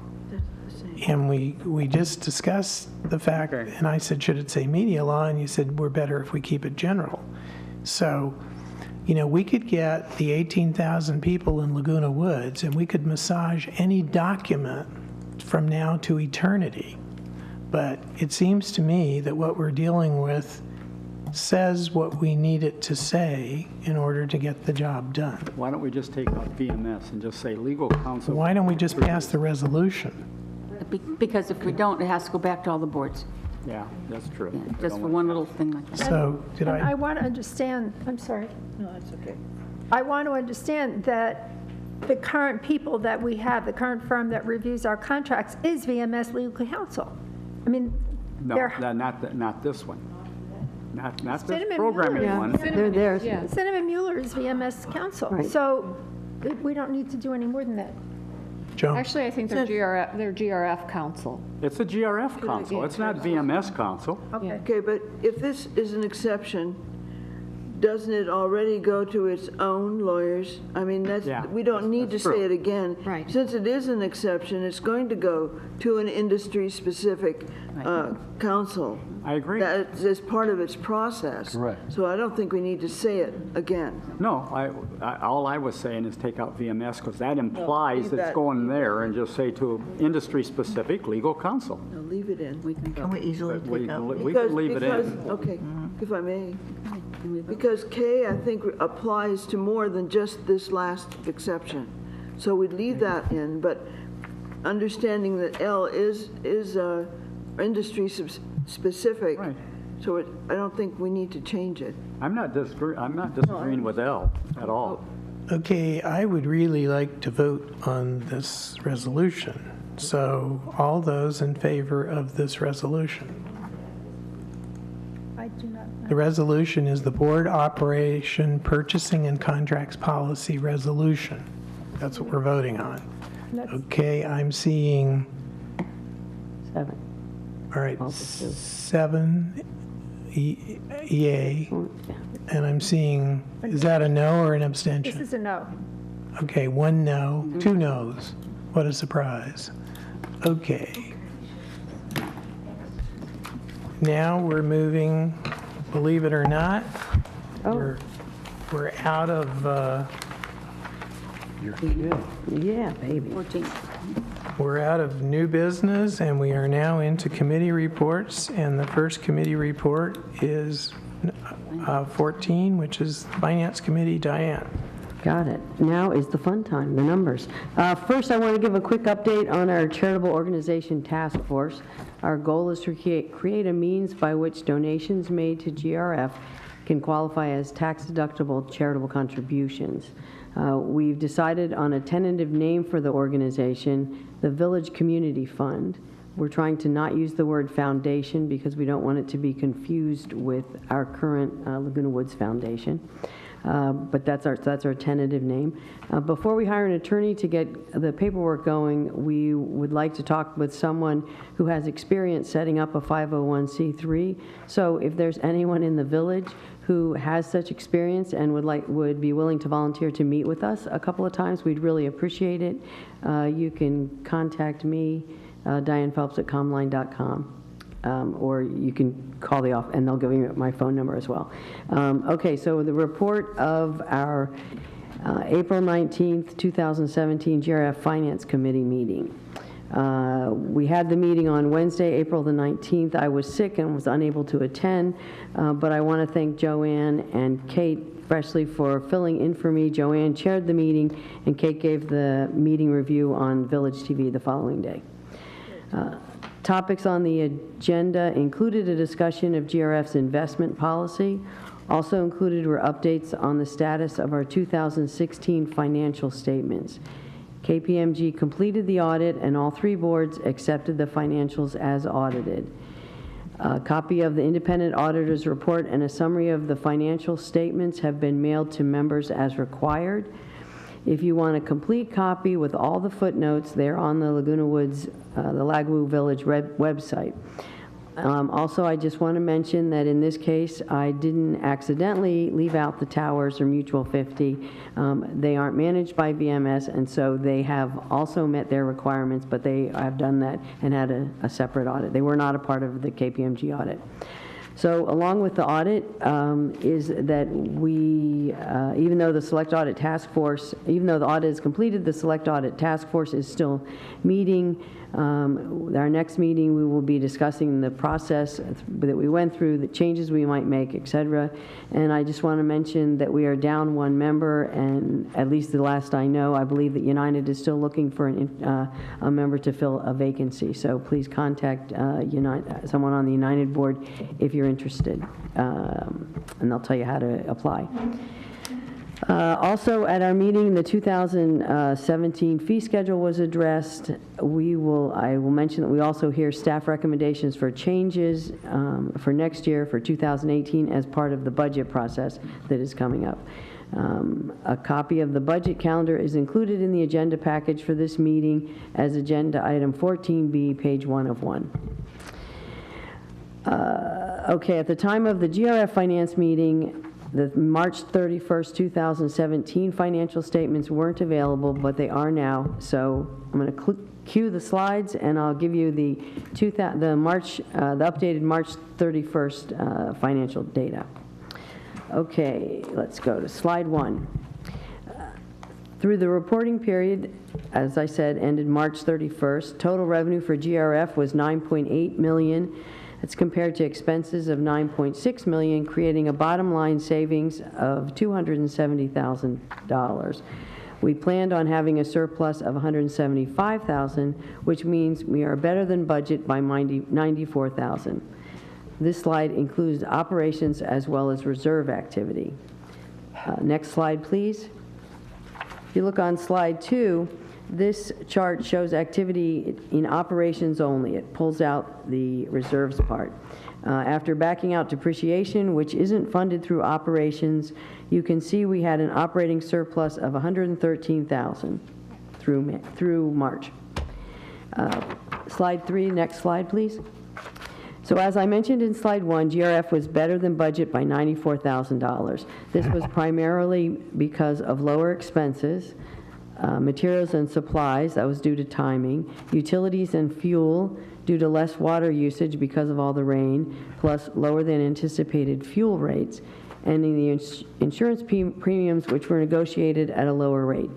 and we just discussed the fact, and I said, should it say media law? And you said, we're better if we keep it general. So, we could get the 18,000 people in Laguna Woods, and we could massage any document from now to eternity. But it seems to me that what we're dealing with says what we need it to say in order to get the job done. Why don't we just take out VMS and just say legal counsel? Why don't we just pass the resolution? Because if we don't, it has to go back to all the boards. Yeah, that's true. Just for one little thing like that. So, I want to understand, I'm sorry. No, that's okay. I want to understand that the current people that we have, the current firm that reviews our contracts is VMS Legal Counsel. I mean, No, they're... not this one. Not this Cinnamon programming Mueller. one. They're theirs. Cinnamon Mueller is VMS Counsel. Right. So we don't need to do any more than that. Joe? Actually, I think they're GRF counsel. It's a GRF counsel. It's not VMS counsel. Okay, but if this is an exception, doesn't it already go to its own lawyers? I mean, we don't need to say it again. Right. Since it is an exception, it's going to go to an industry-specific counsel. I agree. That is part of its process. Correct. So I don't think we need to say it again. No, all I was saying is take out VMS because that implies leave that it's that. going there and just say to industry-specific legal counsel. No, leave it in. Can we easily take out? We can leave it in. Okay, if I may. Because K, I think, applies to more than just this last exception. So we'd leave that in, but understanding that L is industry-specific. Right. So I don't think we need to change it. I'm not disagreeing with L at all. Okay, I would really like to vote on this resolution. So all those in favor of this resolution? I do not. The resolution is the Board Operation Purchasing and Contracts Policy Resolution. That's what we're voting on. Okay, I'm seeing, 7. all right, 7 yay, and I'm seeing, is that a no or an This abstention? is a no. Okay, 1 no, 2 no's. What a surprise. Okay. Now we're moving, believe it or not, we're out of, Yeah, baby. 14. we're out of new business, and we are now into committee reports, and the first committee report is 14, which is Finance Committee. Diane. Got it. Now is the fun time, the numbers. First, I want to give a quick update on our charitable organization task force. Our goal is to create a means by which donations made to GRF can qualify as tax-deductible charitable contributions. We've decided on a tentative name for the organization, the Village Community Fund. We're trying to not use the word foundation because we don't want it to be confused with our current Laguna Woods Foundation. But that's our tentative name. Before we hire an attorney to get the paperwork going, we would like to talk with someone who has experience setting up a 501c3. So if there's anyone in the village who has such experience and would be willing to volunteer to meet with us a couple of times, we'd really appreciate it. You can contact me, DianePhelps@comline.com. Or you can call the office, and they'll give you my phone number as well. Okay, so the report of our April 19th, 2017 GRF Finance Committee meeting. We had the meeting on Wednesday, April the 19th. I was sick and was unable to attend, but I want to thank Joanne and Kate especially for filling in for me. Joanne chaired the meeting, and Kate gave the meeting review on Village TV the following day. Topics on the agenda included a discussion of GRF's investment policy. Also included were updates on the status of our 2016 financial statements. KPMG completed the audit, and all three boards accepted the financials as audited. A copy of the independent auditor's report and a summary of the financial statements have been mailed to members as required. If you want a complete copy with all the footnotes, they're on the Laguna Woods, the Lagwu Village website. Also, I just want to mention that in this case, I didn't accidentally leave out the towers or Mutual 50. They aren't managed by VMS, and so they have also met their requirements, but they have done that and had a separate audit. They were not a part of the KPMG audit. So along with the audit is that we, even though the Select Audit Task Force, even though the audit is completed, the Select Audit Task Force is still meeting. Our next meeting, we will be discussing the process that we went through, the changes we might make, et cetera. And I just want to mention that we are down one member, and at least the last I know, I believe that United is still looking for a member to fill a vacancy. So please contact someone on the United board if you're interested, and they'll tell you how to apply. Also, at our meeting, the 2017 fee schedule was addressed. I will mention that we also hear staff recommendations for changes for next year, for 2018, as part of the budget process that is coming up. A copy of the budget calendar is included in the agenda package for this meeting as agenda item 14B, page 1 of 1. Okay, at the time of the GRF finance meeting, the March 31st, 2017 financial statements weren't available, but they are now. So I'm going to cue the slides, and I'll give you the updated March 31st financial data. Okay, let's go to slide 1. Through the reporting period, as I said, ended March 31st, total revenue for GRF was $9.8 million. It's compared to expenses of $9.6 million, creating a bottom line savings of $270,000. We planned on having a surplus of $175,000, which means we are better than budget by $94,000. This slide includes operations as well as reserve activity. Next slide, please. If you look on slide 2, this chart shows activity in operations only. It pulls out the reserves part. After backing out depreciation, which isn't funded through operations, you can see we had an operating surplus of $113,000 through March. Slide 3, next slide, please. So as I mentioned in slide 1, GRF was better than budget by $94,000. This was primarily because of lower expenses, materials and supplies, that was due to timing, utilities and fuel due to less water usage because of all the rain, plus lower than anticipated fuel rates, and in the insurance premiums, which were negotiated at a lower rate.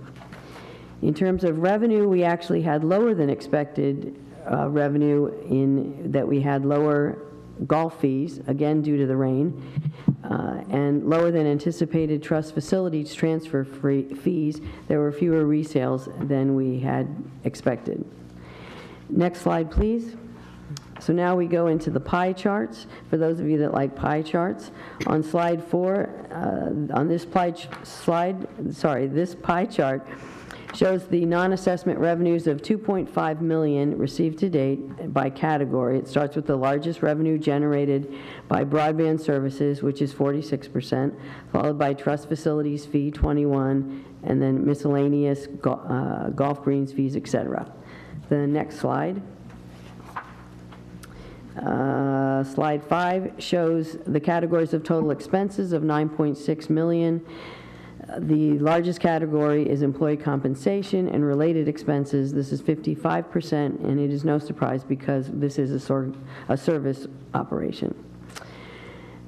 In terms of revenue, we actually had lower than expected revenue in that we had lower golf fees, again due to the rain, and lower than anticipated trust facilities transfer fees. There were fewer resales than we had expected. Next slide, please. So now we go into the pie charts. For those of you that like pie charts, on slide 4, on this pie chart shows the non-assessment revenues of $2.5 million received to date by category. It starts with the largest revenue generated by broadband services, which is 46%, followed by trust facilities fee, 21%, and then miscellaneous golf greens fees, etc. The next slide. Slide 5 shows the categories of total expenses of $9.6 million. The largest category is employee compensation and related expenses. This is 55%, and it is no surprise because this is a service operation.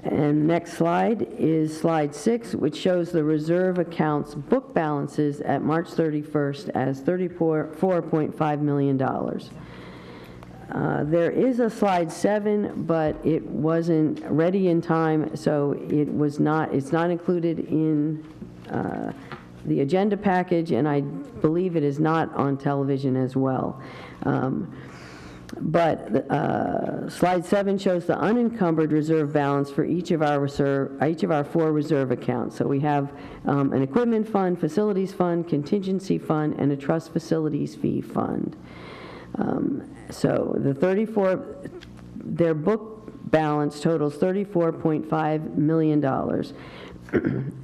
And next slide is slide 6, which shows the reserve accounts book balances at March 31st as $34.5 million. There is a slide 7, but it wasn't ready in time, so it's not included in the agenda package, and I believe it is not on television as well. But slide 7 shows the unencumbered reserve balance for each of our 4 reserve accounts. So we have an equipment fund, facilities fund, contingency fund, and a trust facilities fee fund. So their book balance totals $34.5 million,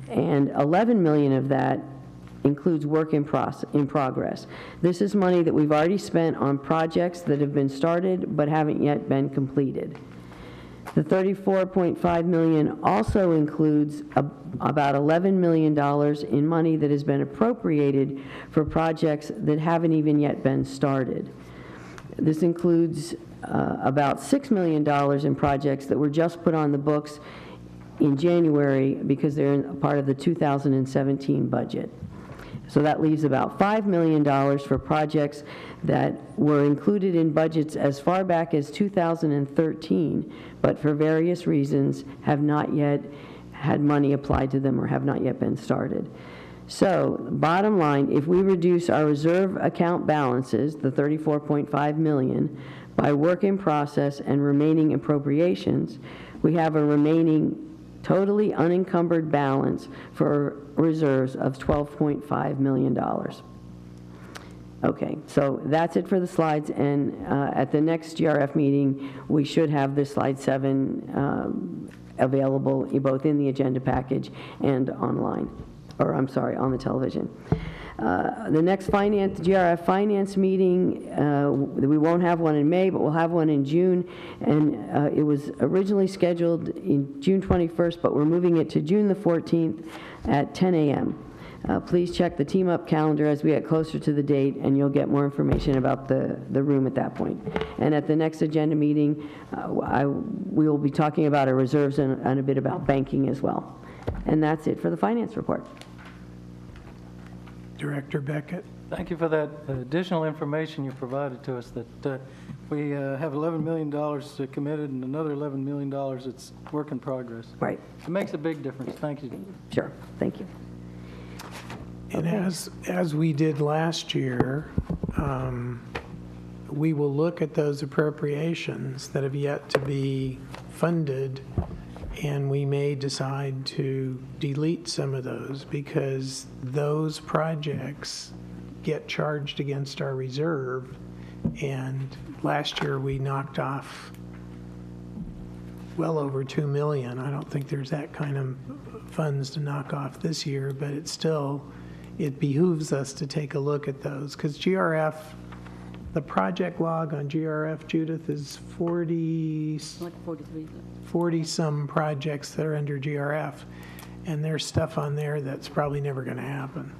and $11 million of that includes work in progress. This is money that we've already spent on projects that have been started but haven't yet been completed. The $34.5 million also includes about $11 million in money that has been appropriated for projects that haven't even yet been started. This includes about $6 million in projects that were just put on the books in January because they're part of the 2017 budget. So that leaves about $5 million for projects that were included in budgets as far back as 2013, but for various reasons have not yet had money applied to them or have not yet been started. So bottom line, if we reduce our reserve account balances, the $34.5 million, by work in process and remaining appropriations, we have a remaining totally unencumbered balance for reserves of $12.5 million. Okay, so that's it for the slides, and at the next GRF meeting, we should have this slide 7 available both in the agenda package and online, or I'm sorry, on the television. The next GRF finance meeting, we won't have one in May, but we'll have one in June, and it was originally scheduled in June 21st, but we're moving it to June the 14th at 10 a.m. Please check the Team Up calendar as we get closer to the date, and you'll get more information about the room at that point. And at the next agenda meeting, we will be talking about our reserves and a bit about banking as well. And that's it for the finance report. Director Beckett. Thank you for that additional information you provided to us, that we have $11 million committed and another $11 million that's work in progress. Right. It makes a big difference. Thank you. Sure. Thank you. And as we did last year, we will look at those appropriations that have yet to be funded, and we may decide to delete some of those because those projects get charged against our reserve. And last year we knocked off well over $2 million. I don't think there's that kind of funds to knock off this year, but it behooves us to take a look at those because GRF, the project log on GRF, Judith, is 40 some projects that are under GRF, and there's stuff on there that's probably never going to happen.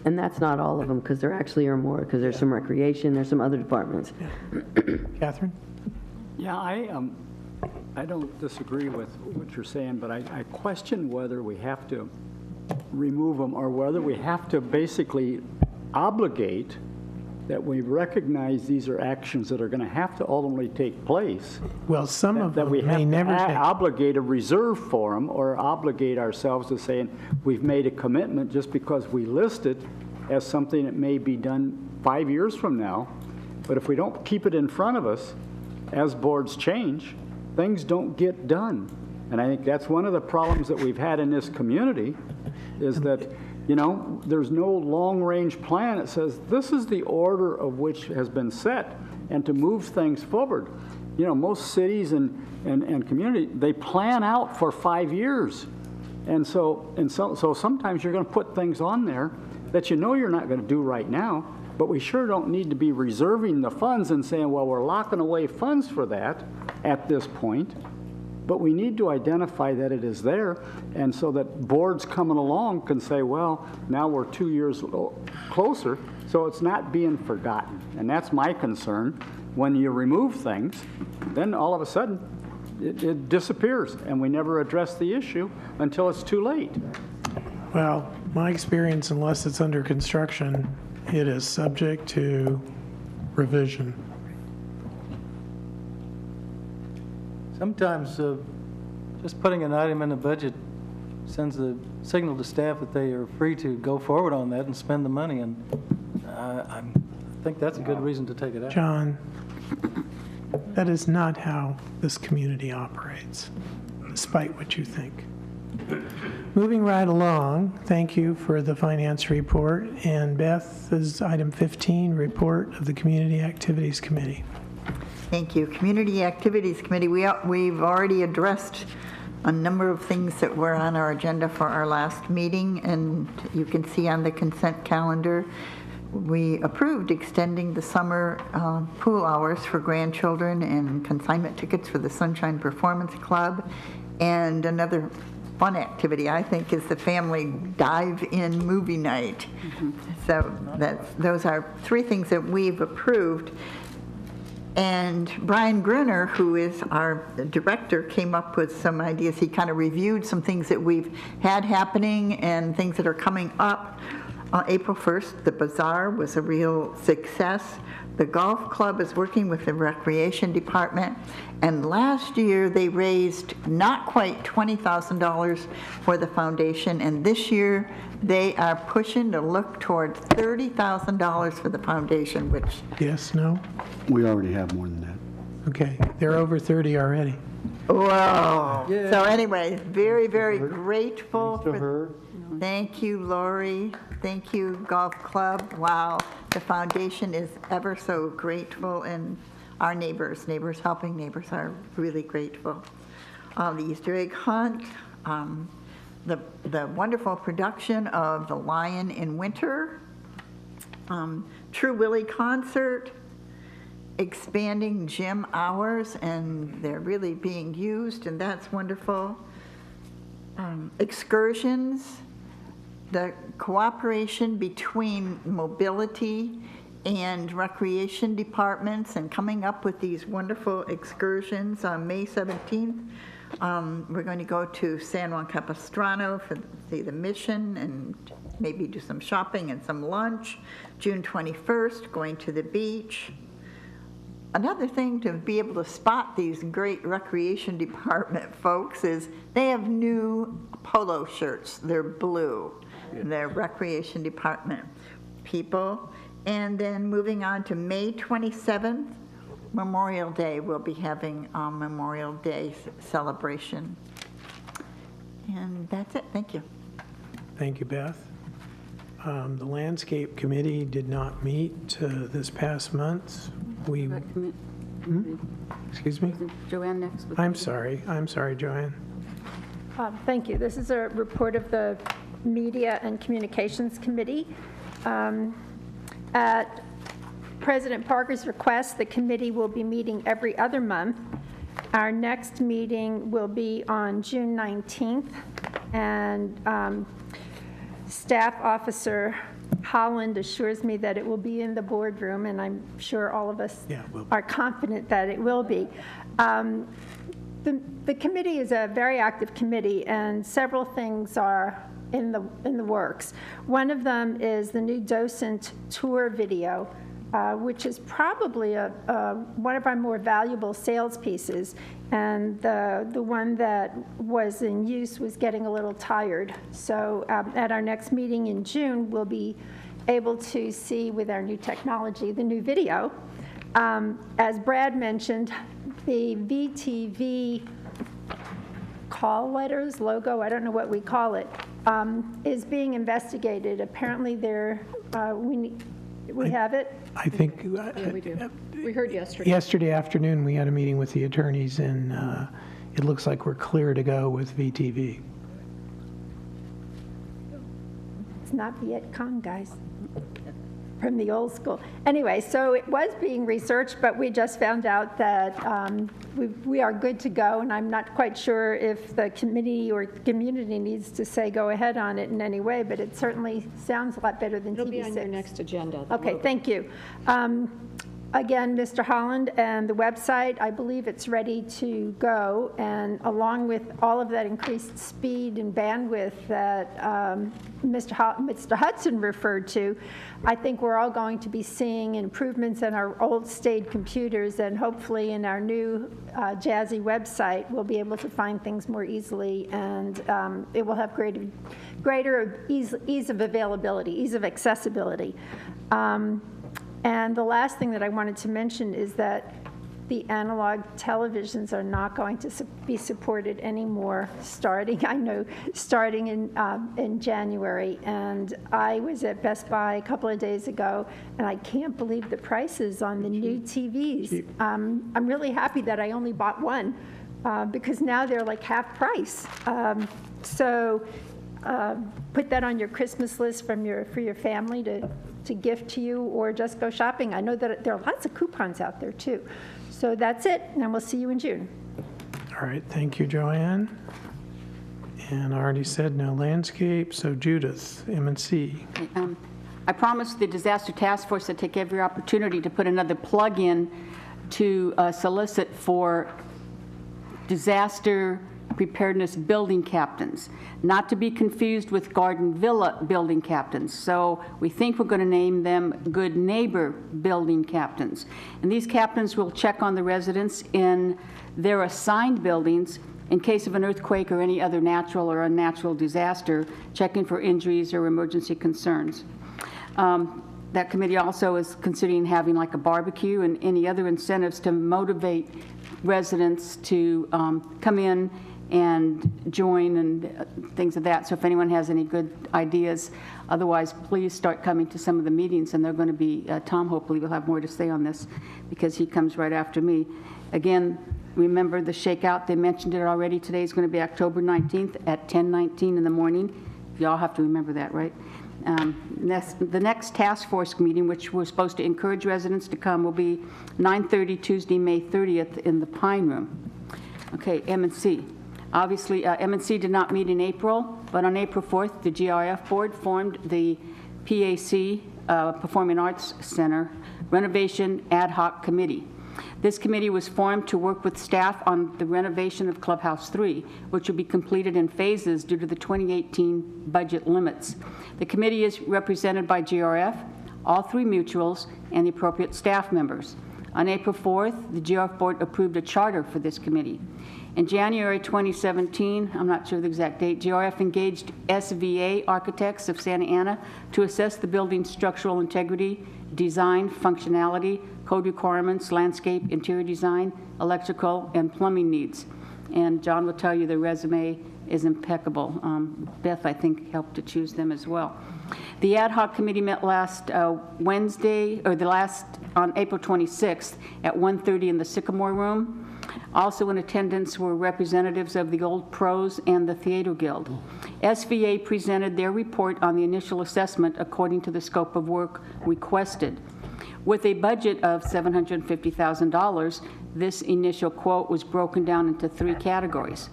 And that's not all of them, because there actually are more, because there's some recreation, there's some other departments. Yeah. Catherine? Yeah, I don't disagree with what you're saying, but I question whether we have to remove them or whether we have to basically obligate that we recognize these are actions that are going to have to ultimately take place. Well, some of them we may never take. Obligate a reserve for them or obligate ourselves to saying we've made a commitment just because we list it as something that may be done 5 years from now. But if we don't keep it in front of us, as boards change, things don't get done. And I think that's one of the problems that we've had in this community is that there's no long-range plan that says this is the order of which has been set and to move things forward. Most cities and community, they plan out for 5 years. And so sometimes you're going to put things on there that you're not going to do right now, but we sure don't need to be reserving the funds and saying, well, we're locking away funds for that at this point. But we need to identify that it is there, and so that boards coming along can say, well, now we're 2 years closer, so it's not being forgotten. And that's my concern. When you remove things, then all of a sudden, it disappears, and we never address the issue until it's too late. Well, my experience, unless it's under construction, it is subject to revision. Sometimes just putting an item in the budget sends a signal to staff that they are free to go forward on that and spend the money, and I think that's a good reason to take it out. John, that is not how this community operates, despite what you think. Moving right along, thank you for the finance report. And Beth is item 15, report of the Community Activities Committee. Thank you. Community Activities Committee, we've already addressed a number of things that were on our agenda for our last meeting, and you can see on the consent calendar, we approved extending the summer pool hours for grandchildren and consignment tickets for the Sunshine Performance Club. And another fun activity, I think, is the family dive-in movie night. So those are three things that we've approved. And Brian Gruner, who is our director, came up with some ideas. He kind of reviewed some things that we've had happening and things that are coming up. April 1st, the bazaar was a real success. The golf club is working with the recreation department. And last year, they raised not quite $20,000 for the foundation. And this year, they are pushing to look toward $30,000 for the foundation, which... Yes, no? We already have more than that. Okay, they're over 30 already. Whoa. Yeah. So anyway, very, very grateful. Thanks to her. Thank you, Lori. Thank you, Golf Club. Wow, the foundation is ever so grateful, and our neighbors helping neighbors are really grateful. The Easter egg hunt, the wonderful production of The Lion in Winter, True Willie concert, expanding gym hours, and they're really being used, and that's wonderful. Excursions, the cooperation between mobility and recreation departments and coming up with these wonderful excursions. On May 17th, we're going to go to San Juan Capistrano for see the mission and maybe do some shopping and some lunch. June 21st, going to the beach. Another thing to be able to spot these great recreation department folks is they have new polo shirts. They're blue. They're recreation department people. And then moving on to May 27th, Memorial Day, we'll be having a Memorial Day celebration. And that's it. Thank you. Thank you, Beth. The Landscape Committee did not meet this past month. Excuse me? Joanne next. I'm sorry, Joanne. Thank you. This is a report of the Media and Communications Committee. At President Parker's request, the committee will be meeting every other month. Our next meeting will be on June 19th, and Staff Officer Holland assures me that it will be in the boardroom, and I'm sure all of us are confident that it will be. The committee is a very active committee, and several things are in the works. One of them is the new docent tour video, which is probably one of our more valuable sales pieces, and the one that was in use was getting a little tired. So at our next meeting in June, we'll be able to see with our new technology the new video. As Brad mentioned, the VTV call letters, logo, I don't know what we call it, is being investigated. Apparently we have it? I think. Yeah, we do. We heard yesterday. Yesterday afternoon, we had a meeting with the attorneys, and it looks like we're clear to go with VTV. It's not Vietcong, guys, from the old school. Anyway, so it was being researched, but we just found out that we are good to go, and I'm not quite sure if the committee or community needs to say go ahead on it in any way, but it certainly sounds a lot better than TV6. It'll be on your next agenda. Okay, thank you. again, Mr. Holland, and the website, I believe it's ready to go. And along with all of that increased speed and bandwidth that Mr. Hudson referred to, I think we're all going to be seeing improvements in our old staid computers, and hopefully in our new jazzy website, we'll be able to find things more easily, and it will have greater ease of availability, ease of accessibility. And the last thing that I wanted to mention is that the analog televisions are not going to be supported anymore starting in January. And I was at Best Buy a couple of days ago, and I can't believe the prices on the new TVs. I'm really happy that I only bought one because now they're like half price. So put that on your Christmas list for your family to gift to you, or just go shopping. I know that there are lots of coupons out there too. So that's it, and we'll see you in June. All right, thank you, Joanne. And I already said no landscape, so Judith, M&C. I promised the Disaster Task Force to take every opportunity to put another plug in to solicit for disaster preparedness building captains, not to be confused with garden villa building captains. So we think we're going to name them good neighbor building captains. And these captains will check on the residents in their assigned buildings in case of an earthquake or any other natural or unnatural disaster, checking for injuries or emergency concerns. That committee also is considering having like a barbecue and any other incentives to motivate residents to come in and join and things of that. So if anyone has any good ideas, otherwise please start coming to some of the meetings, and they're going to be, Tom hopefully will have more to say on this because he comes right after me. Again, remember the shakeout, they mentioned it already, today is going to be October 19th at 10:19 in the morning. You all have to remember that, right? The next task force meeting, which we're supposed to encourage residents to come, will be 9:30 Tuesday, May 30th in the Pine Room. Okay, M&C. Obviously, M&C did not meet in April, but on April 4th, the GRF board formed the PAC, Performing Arts Center, Renovation Ad Hoc Committee. This committee was formed to work with staff on the renovation of Clubhouse 3, which will be completed in phases due to the 2018 budget limits. The committee is represented by GRF, all three mutuals, and the appropriate staff members. On April 4th, the GRF board approved a charter for this committee. In January 2017, I'm not sure the exact date, GRF engaged SVA Architects of Santa Ana to assess the building's structural integrity, design, functionality, code requirements, landscape, interior design, electrical, and plumbing needs. And John will tell you the resume is impeccable. Beth, I think, helped to choose them as well. The ad hoc committee met last Wednesday, or on April 26th at 1:30 in the Sycamore Room. Also in attendance were representatives of the Old Pros and the Theater Guild. SVA presented their report on the initial assessment according to the scope of work requested. With a budget of $750,000, this initial quote was broken down into three categories.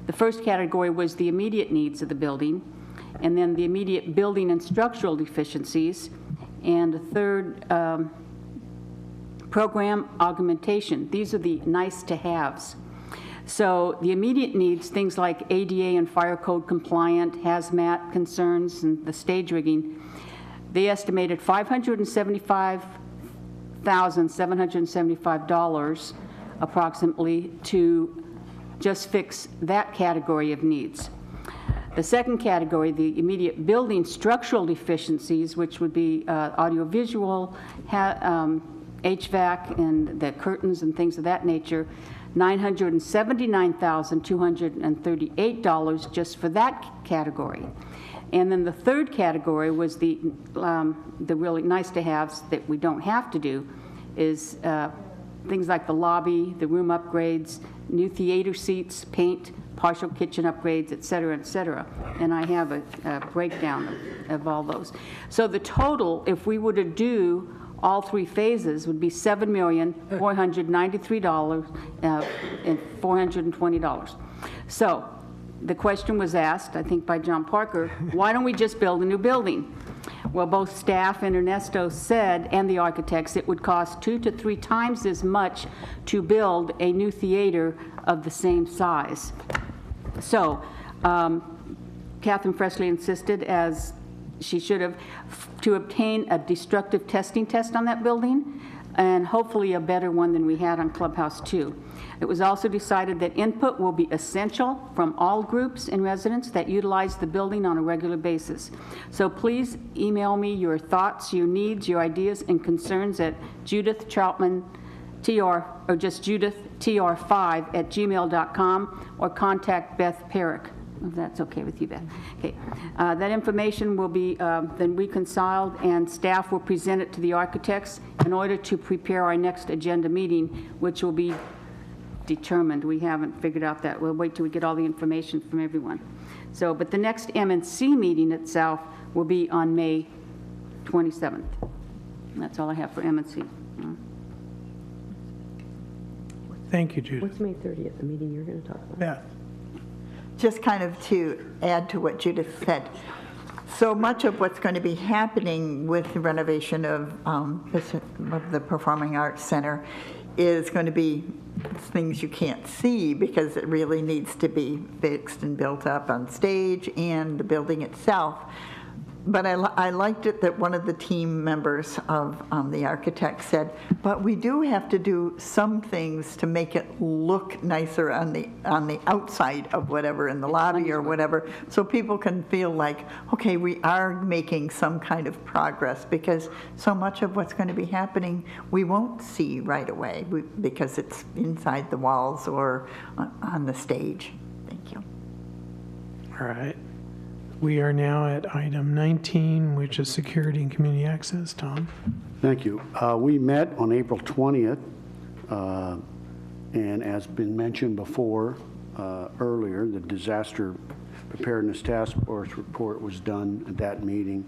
The first category was the immediate needs of the building, and then the immediate building and structural deficiencies, and a third, program augmentation. These are the nice-to-haves. So the immediate needs, things like ADA and fire code compliant, hazmat concerns, and the stage rigging, they estimated $575,775 approximately to just fix that category of needs. The second category, the immediate building structural deficiencies, which would be audiovisual, HVAC, and the curtains and things of that nature, $979,238 just for that category. And then the third category was the really nice-to-haves that we don't have to do, is things like the lobby, the room upgrades, new theater seats, paint, partial kitchen upgrades, et cetera, et cetera. And I have a breakdown of all those. So the total, if we were to do all three phases, would be $7,493,420. So the question was asked, I think by John Parker, why don't we just build a new building? Well, both staff and Ernesto said, and the architects, it would cost 2 to 3 times as much to build a new theater of the same size. So, Catherine Fresley insisted, as she should have, to obtain a destructive testing test on that building, and hopefully a better one than we had on Clubhouse 2. It was also decided that input will be essential from all groups and residents that utilize the building on a regular basis. So please email me your thoughts, your needs, your ideas, and concerns at Judith Troutman, TR, or just judithtr5@gmail.com, or contact Beth Perrick, if that's okay with you, Beth. Okay. That information will be then reconciled, and staff will present it to the architects in order to prepare our next agenda meeting, which will be determined. We haven't figured out that. We'll wait till we get all the information from everyone. So, but the next M&C meeting itself will be on May 27th. And that's all I have for M&C. Thank you, Judith. What's May 30th, the meeting you're going to talk about? Beth. Just kind of to add to what Judith said, so much of what's going to be happening with the renovation of the Performing Arts Center is going to be things you can't see, because it really needs to be fixed and built up on stage and the building itself. But I liked it that one of the team members of the architect said, but we do have to do some things to make it look nicer on the outside of whatever, in the lobby or whatever, so people can feel like, okay, we are making some kind of progress, because so much of what's going to be happening we won't see right away because it's inside the walls or on the stage. Thank you. All right. We are now at item 19, which is security and community access. Tom? Thank you. We met on April 20th, and as been mentioned before earlier, the Disaster Preparedness Task Force report was done at that meeting.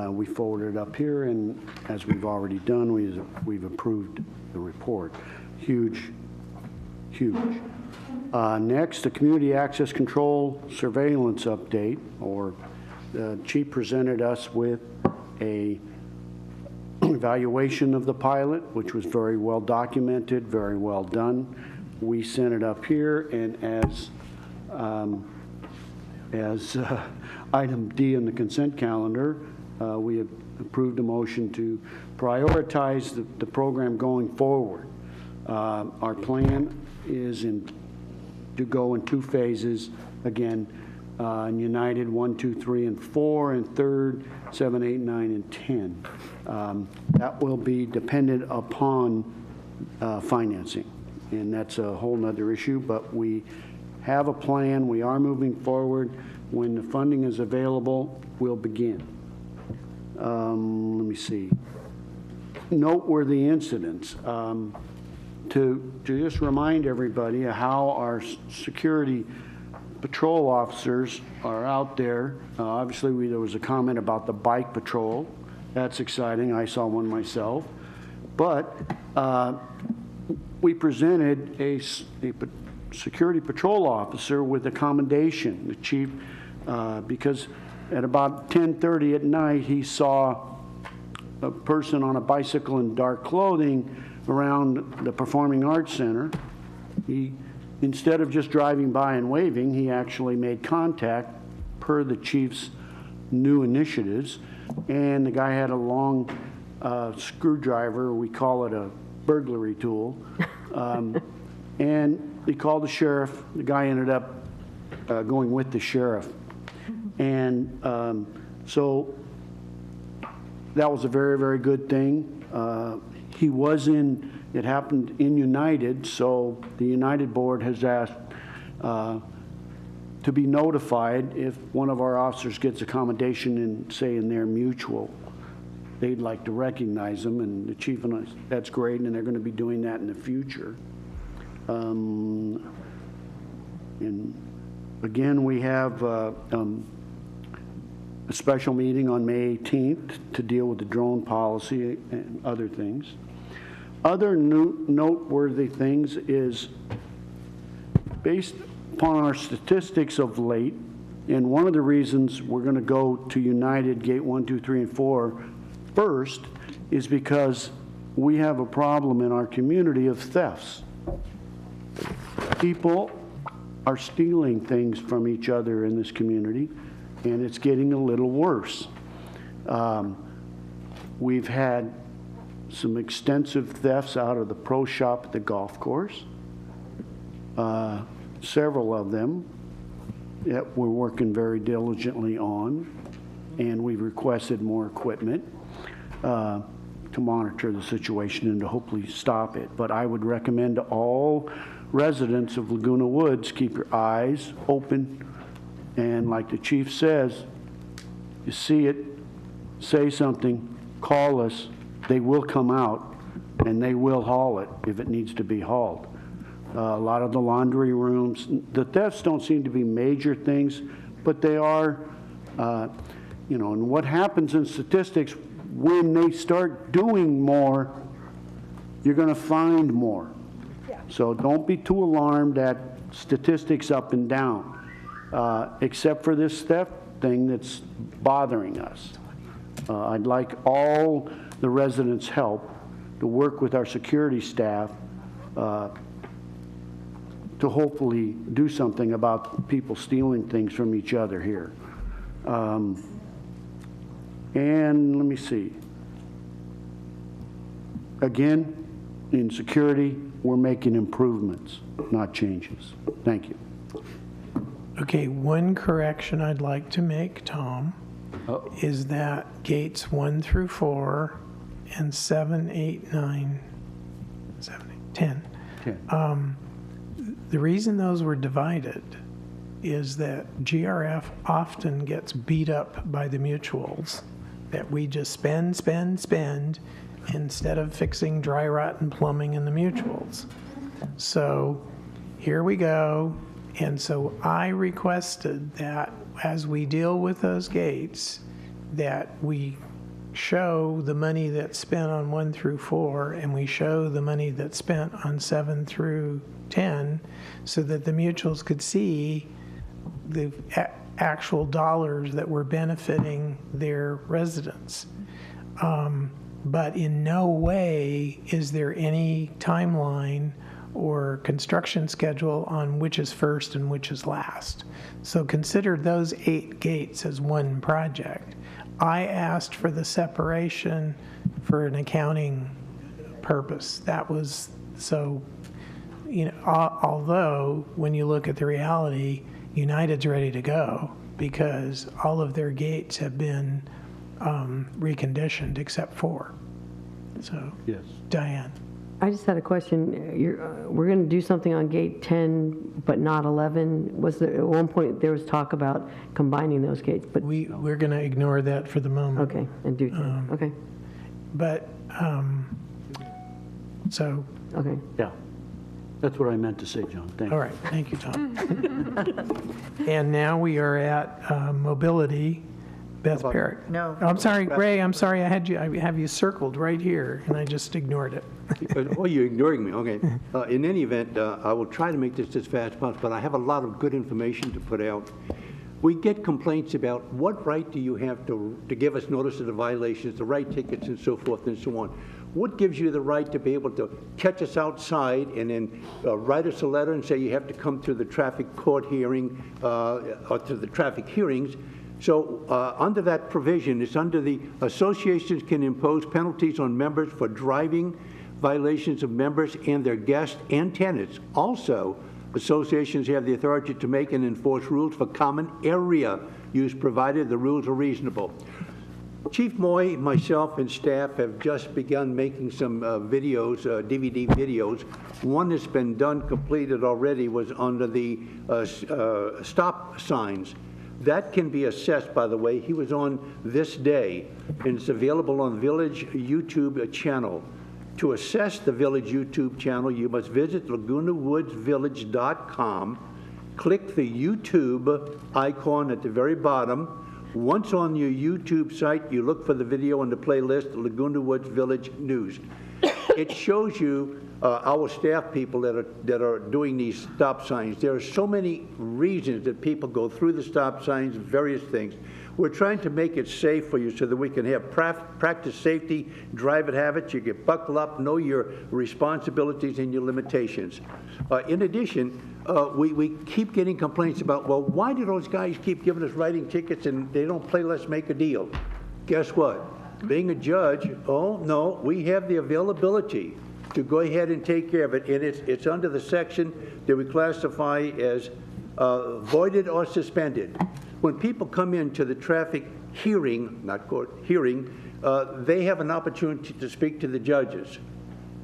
We forwarded it up here, and as we've already done, we've approved the report. Huge, huge. Next, the Community Access Control Surveillance Update, or the Chief presented us with a evaluation of the pilot, which was very well documented, very well done. We sent it up here, and as item D in the consent calendar, we have approved a motion to prioritize the program going forward. Our plan is to go in 2 phases, again, in United 1, 2, 3, and 4, and third 7, 8, 9, and 10. That will be dependent upon financing, and that's a whole nother issue, but we have a plan. We are moving forward. When the funding is available, we'll begin. Let me see. Noteworthy incidents. To just remind everybody how our security patrol officers are out there. Obviously, there was a comment about the bike patrol. That's exciting. I saw one myself. But we presented a security patrol officer with a commendation, the chief, because at about 10:30 at night, he saw a person on a bicycle in dark clothing around the Performing Arts Center. He, instead of just driving by and waving, he actually made contact per the chief's new initiatives, and the guy had a long screwdriver, we call it a burglary tool, and he called the sheriff. The guy ended up going with the sheriff, and so that was a very, very good thing. It happened in United, so the United board has asked to be notified if one of our officers gets a commendation in their mutual. They'd like to recognize them, and the chief and us, that's great, and they're going to be doing that in the future. And again, we have a special meeting on May 18th to deal with the drone policy and other things. Other noteworthy things is, based upon our statistics of late, And one of the reasons we're going to go to United Gate 1, 2, 3, and 4 first is because we have a problem in our community of thefts. People are stealing things from each other in this community, and it's getting a little worse. We've had some extensive thefts out of the pro shop at the golf course. Several of them that we're working very diligently on, and we've requested more equipment to monitor the situation and to hopefully stop it. But I would recommend to all residents of Laguna Woods, keep your eyes open, and like the chief says, you see it, say something, call us, they will come out, and they will haul it if it needs to be hauled. A lot of the laundry rooms, the thefts don't seem to be major things, but they are, you know, and what happens in statistics, when they start doing more, you're going to find more. So don't be too alarmed at statistics up and down, except for this theft thing that's bothering us. I'd like all the residents' help to work with our security staff to hopefully do something about people stealing things from each other here. And let me see. Again, in security, we're making improvements, not changes. Thank you. Okay, one correction I'd like to make, Tom, is that gates 1 through 4 and 7, 8, 9, 7, 8, 10. The reason those were divided is that GRF often gets beat up by the mutuals, that we just spend instead of fixing dry rot and plumbing in the mutuals. So here we go. And so I requested that as we deal with those gates, that we show the money that's spent on 1 through 4, and we show the money that's spent on 7 through 10, so that the mutuals could see the actual dollars that were benefiting their residents. But in no way is there any timeline or construction schedule on which is first and which is last. So consider those 8 gates as one project. I asked for the separation for an accounting purpose. That was so, you know, although when you look at the reality, United's ready to go because all of their gates have been reconditioned except 4. So, yes. Diane. I just had a question. We're going to do something on gate 10, but not 11. Was there, at one point, there was talk about combining those gates, but... We're going to ignore that for the moment. Okay, and do 10, okay. But, so... Okay. Yeah, that's what I meant to say, John. Thank you. All right, thank you, Tom. And now we are at mobility. Beth Parrott. No. Oh, I'm sorry, Ray, I'm sorry, I have you circled right here, and I just ignored it. Oh, you're ignoring me, okay. In any event, I will try to make this as fast as possible, but I have a lot of good information to put out. We get complaints about what right do you have to give us notice of the violations, to write tickets and so forth and so on. What gives you the right to be able to catch us outside and then write us a letter and say you have to come to the traffic court hearing or to the traffic hearings? So under that provision, it's under the associations can impose penalties on members for driving violations of members and their guests and tenants. Also, associations have the authority to make and enforce rules for common area use, provided the rules are reasonable. Chief Moy, myself, and staff have just begun making some videos, DVD videos. One that's been done, completed already, was under the stop signs. That can be assessed, by the way. He was on this day, and it's available on Village YouTube channel. To assess the Village YouTube channel, you must visit lagunawoodsvillage.com, click the YouTube icon at the very bottom. Once on your YouTube site, you look for the video on the playlist, Laguna Woods Village News. It shows you our staff people that are doing these stop signs. There are so many reasons that people go through the stop signs, various things. We're trying to make it safe for you so that we can have practice safety, driving habits. You get buckle up, know your responsibilities and your limitations. In addition, we keep getting complaints about, well, why do those guys keep giving us writing tickets and they don't play Let's Make a Deal? Guess what? Being a judge, oh, no, we have the availability to go ahead and take care of it, and it's under the section that we classify as voided or suspended. When people come into the traffic hearing, not court, hearing, they have an opportunity to speak to the judges,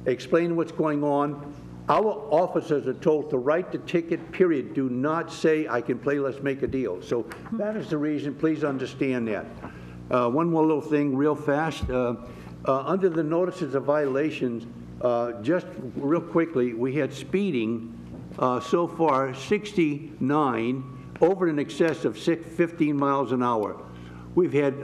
explain what's going on. Our officers are told to write the ticket, period. Do not say, I can play Let's Make a Deal. So that is the reason. Please understand that. One more little thing real fast. Under the notices of violations, just real quickly, we had speeding so far 69 over in excess of 15 miles an hour. We've had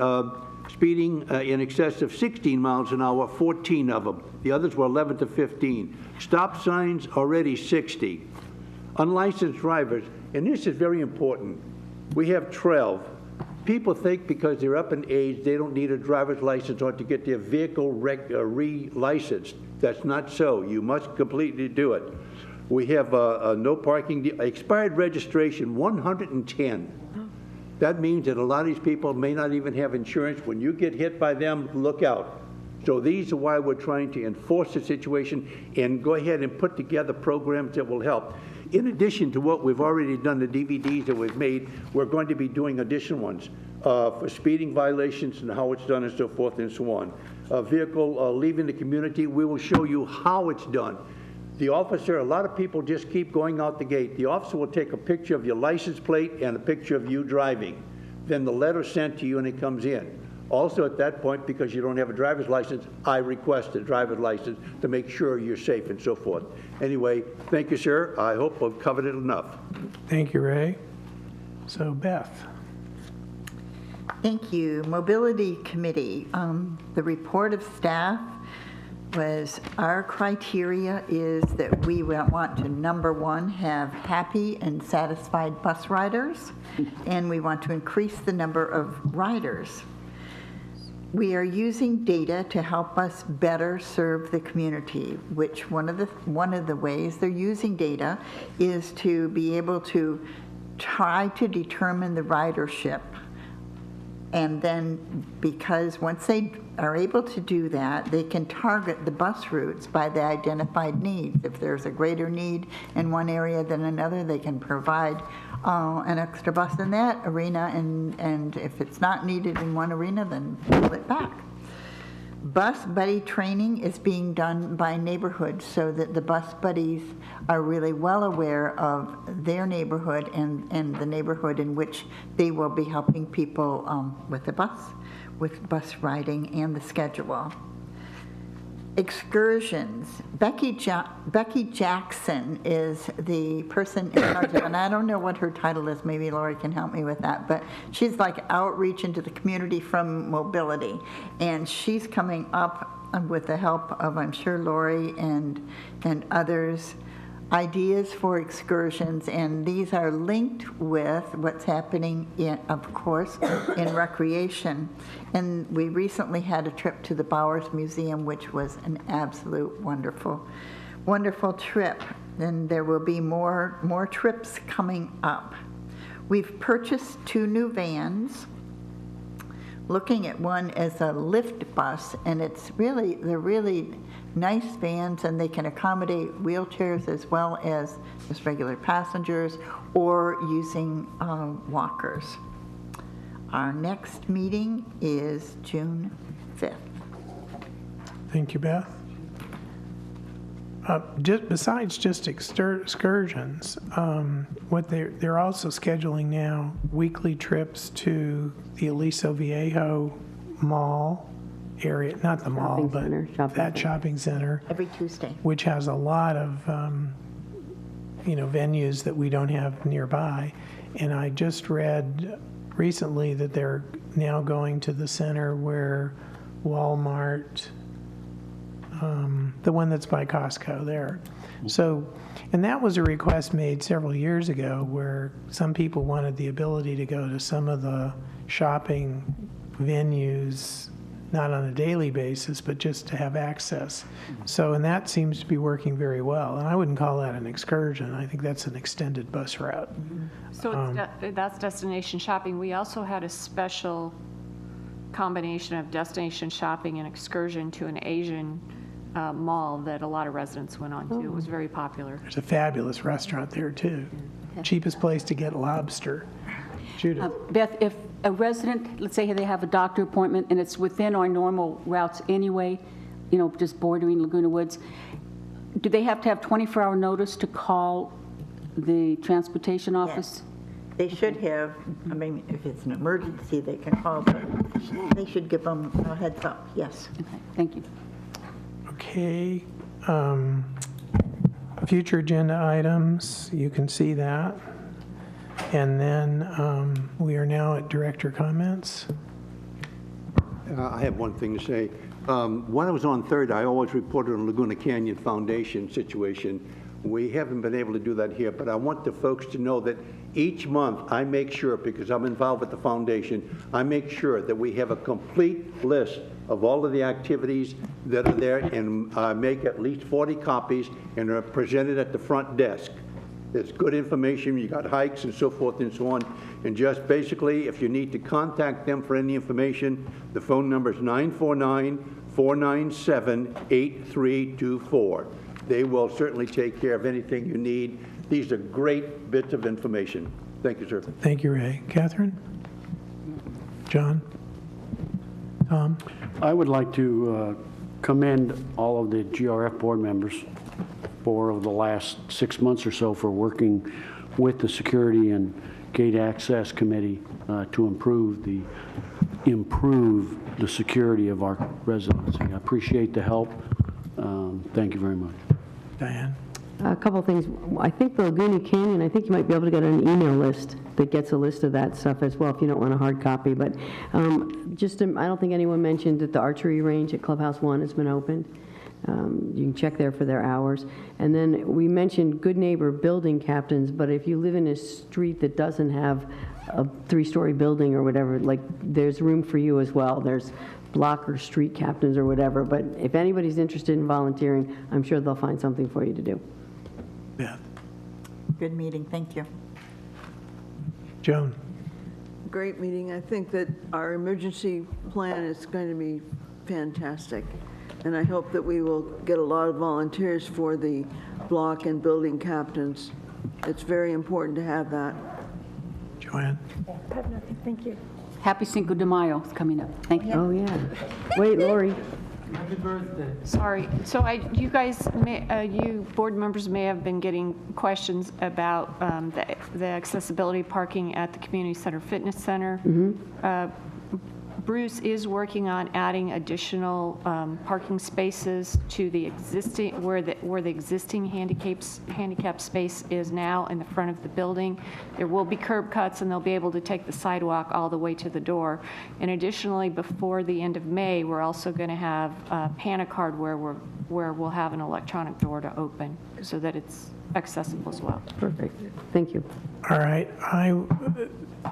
speeding in excess of 16 miles an hour, 14 of them. The others were 11 to 15. Stop signs already 60. Unlicensed drivers, and this is very important, we have 12. People think because they're up in age, they don't need a driver's license or to get their vehicle re-licensed. That's not so. You must completely do it. We have no parking, expired registration, 110. That means that a lot of these people may not even have insurance. When you get hit by them, look out. So these are why we're trying to enforce the situation and go ahead and put together programs that will help. In addition to what we've already done, the DVDs that we've made, we're going to be doing additional ones for speeding violations and how it's done and so forth and so on. A vehicle leaving the community, we will show you how it's done. The officer, a lot of people just keep going out the gate. The officer will take a picture of your license plate and a picture of you driving. Then the letter's sent to you and it comes in. Also at that point, because you don't have a driver's license, I request a driver's license to make sure you're safe and so forth. Anyway, thank you, sir. I hope I've covered it enough. Thank you, Ray. So Beth. Thank you. Mobility Committee, the report of staff was our criteria is that we want to, number one, have happy and satisfied bus riders, and we want to increase the number of riders. We are using data to help us better serve the community, which one of the ways they're using data is to be able to try to determine the ridership. And then because once they are able to do that, they can target the bus routes by the identified needs. If there's a greater need in one area than another, they can provide an extra bus in that arena, and if it's not needed in one arena, then pull it back. Bus buddy training is being done by neighborhoods so that the bus buddies are really well aware of their neighborhood and the neighborhood in which they will be helping people with bus riding and the schedule. Excursions. Becky Jackson is the person in charge of, and I don't know what her title is, maybe Lori can help me with that, but she's like outreach into the community from mobility. And she's coming up with the help of, I'm sure, Lori and others, ideas for excursions, and these are linked with what's happening in, of course, in recreation. And we recently had a trip to the Bowers Museum, which was an absolute wonderful trip. And there will be more trips coming up. We've purchased 2 new vans, looking at one as a lift bus, and they're really nice vans, and they can accommodate wheelchairs as well as just regular passengers or using walkers. Our next meeting is June 5th. Thank you, Beth. Besides just excursions, what they're also scheduling now, weekly trips to the Aliso Viejo Mall area, not the mall, but that shopping center. Every Tuesday. Which has a lot of, venues that we don't have nearby. And I just read recently that they're now going to the center where Walmart, the one that's by Costco there. So, and that was a request made several years ago where some people wanted the ability to go to some of the shopping venues, not on a daily basis, but just to have access. So, and that seems to be working very well. And I wouldn't call that an excursion. I think that's an extended bus route. So that's destination shopping. We also had a special combination of destination shopping and excursion to an Asian mall that a lot of residents went on to. It was very popular. There's a fabulous restaurant there, too. Cheapest place to get lobster. Judith? Beth, if a resident, let's say they have a doctor appointment and it's within our normal routes anyway, you know, just bordering Laguna Woods, do they have to have 24-hour notice to call the transportation office? They should have, I mean, if it's an emergency, they can call, but they should give them a heads up, yes. Okay, thank you. Okay. Future agenda items, you can see that. And then we are now at director comments. I have one thing to say. When I was on third, I always reported on Laguna Canyon Foundation situation. We haven't been able to do that here, but I want the folks to know that each month I make sure, because I'm involved with the foundation, I make sure that we have a complete list of all of the activities that are there, and make at least 40 copies and are presented at the front desk. There's good information. You got hikes and so forth and so on. And just basically, if you need to contact them for any information, the phone number is 949-497-8324. They will certainly take care of anything you need. These are great bits of information. Thank you, sir. Thank you, Ray. Catherine? John? Tom? I would like to commend all of the GRF board members for the last 6 months or so for working with the Security and Gate Access Committee to improve the security of our residency. I appreciate the help. Thank you very much. Diane? A couple of things. I think the Laguna Canyon, I think you might be able to get an email list that gets a list of that stuff as well if you don't want a hard copy. But I don't think anyone mentioned that the archery range at Clubhouse 1 has been opened. You can check there for their hours. And then we mentioned good neighbor building captains, but if you live in a street that doesn't have a 3-story building or whatever, like there's room for you as well. There's block or street captains or whatever. But if anybody's interested in volunteering, I'm sure they'll find something for you to do. Beth? Good meeting, thank you. Joan? Great meeting. I think that our emergency plan is going to be fantastic. And I hope that we will get a lot of volunteers for the block and building captains. It's very important to have that. Joanne? I have nothing, thank you. Happy Cinco de Mayo is coming up. Thank you. Oh, yeah. Wait, Lori. Happy birthday. Sorry. So you guys, you board members may have been getting questions about the accessibility parking at the Community Center Fitness Center. Bruce is working on adding additional parking spaces to the existing, where the existing handicap space is now in the front of the building. There will be curb cuts, and they'll be able to take the sidewalk all the way to the door. And additionally, before the end of May, we're also going to have Panacard where we'll have an electronic door to open so that it's accessible as well. Perfect. Thank you. All right. I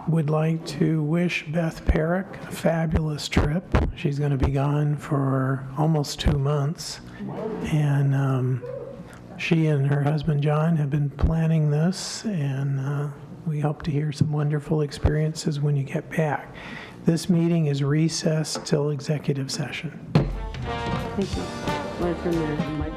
would like to wish Beth Perrick a fabulous trip. She's going to be gone for almost 2 months. And she and her husband, John, have been planning this, and we hope to hear some wonderful experiences when you get back. This meeting is recessed till executive session. Thank you. Want to turn the mic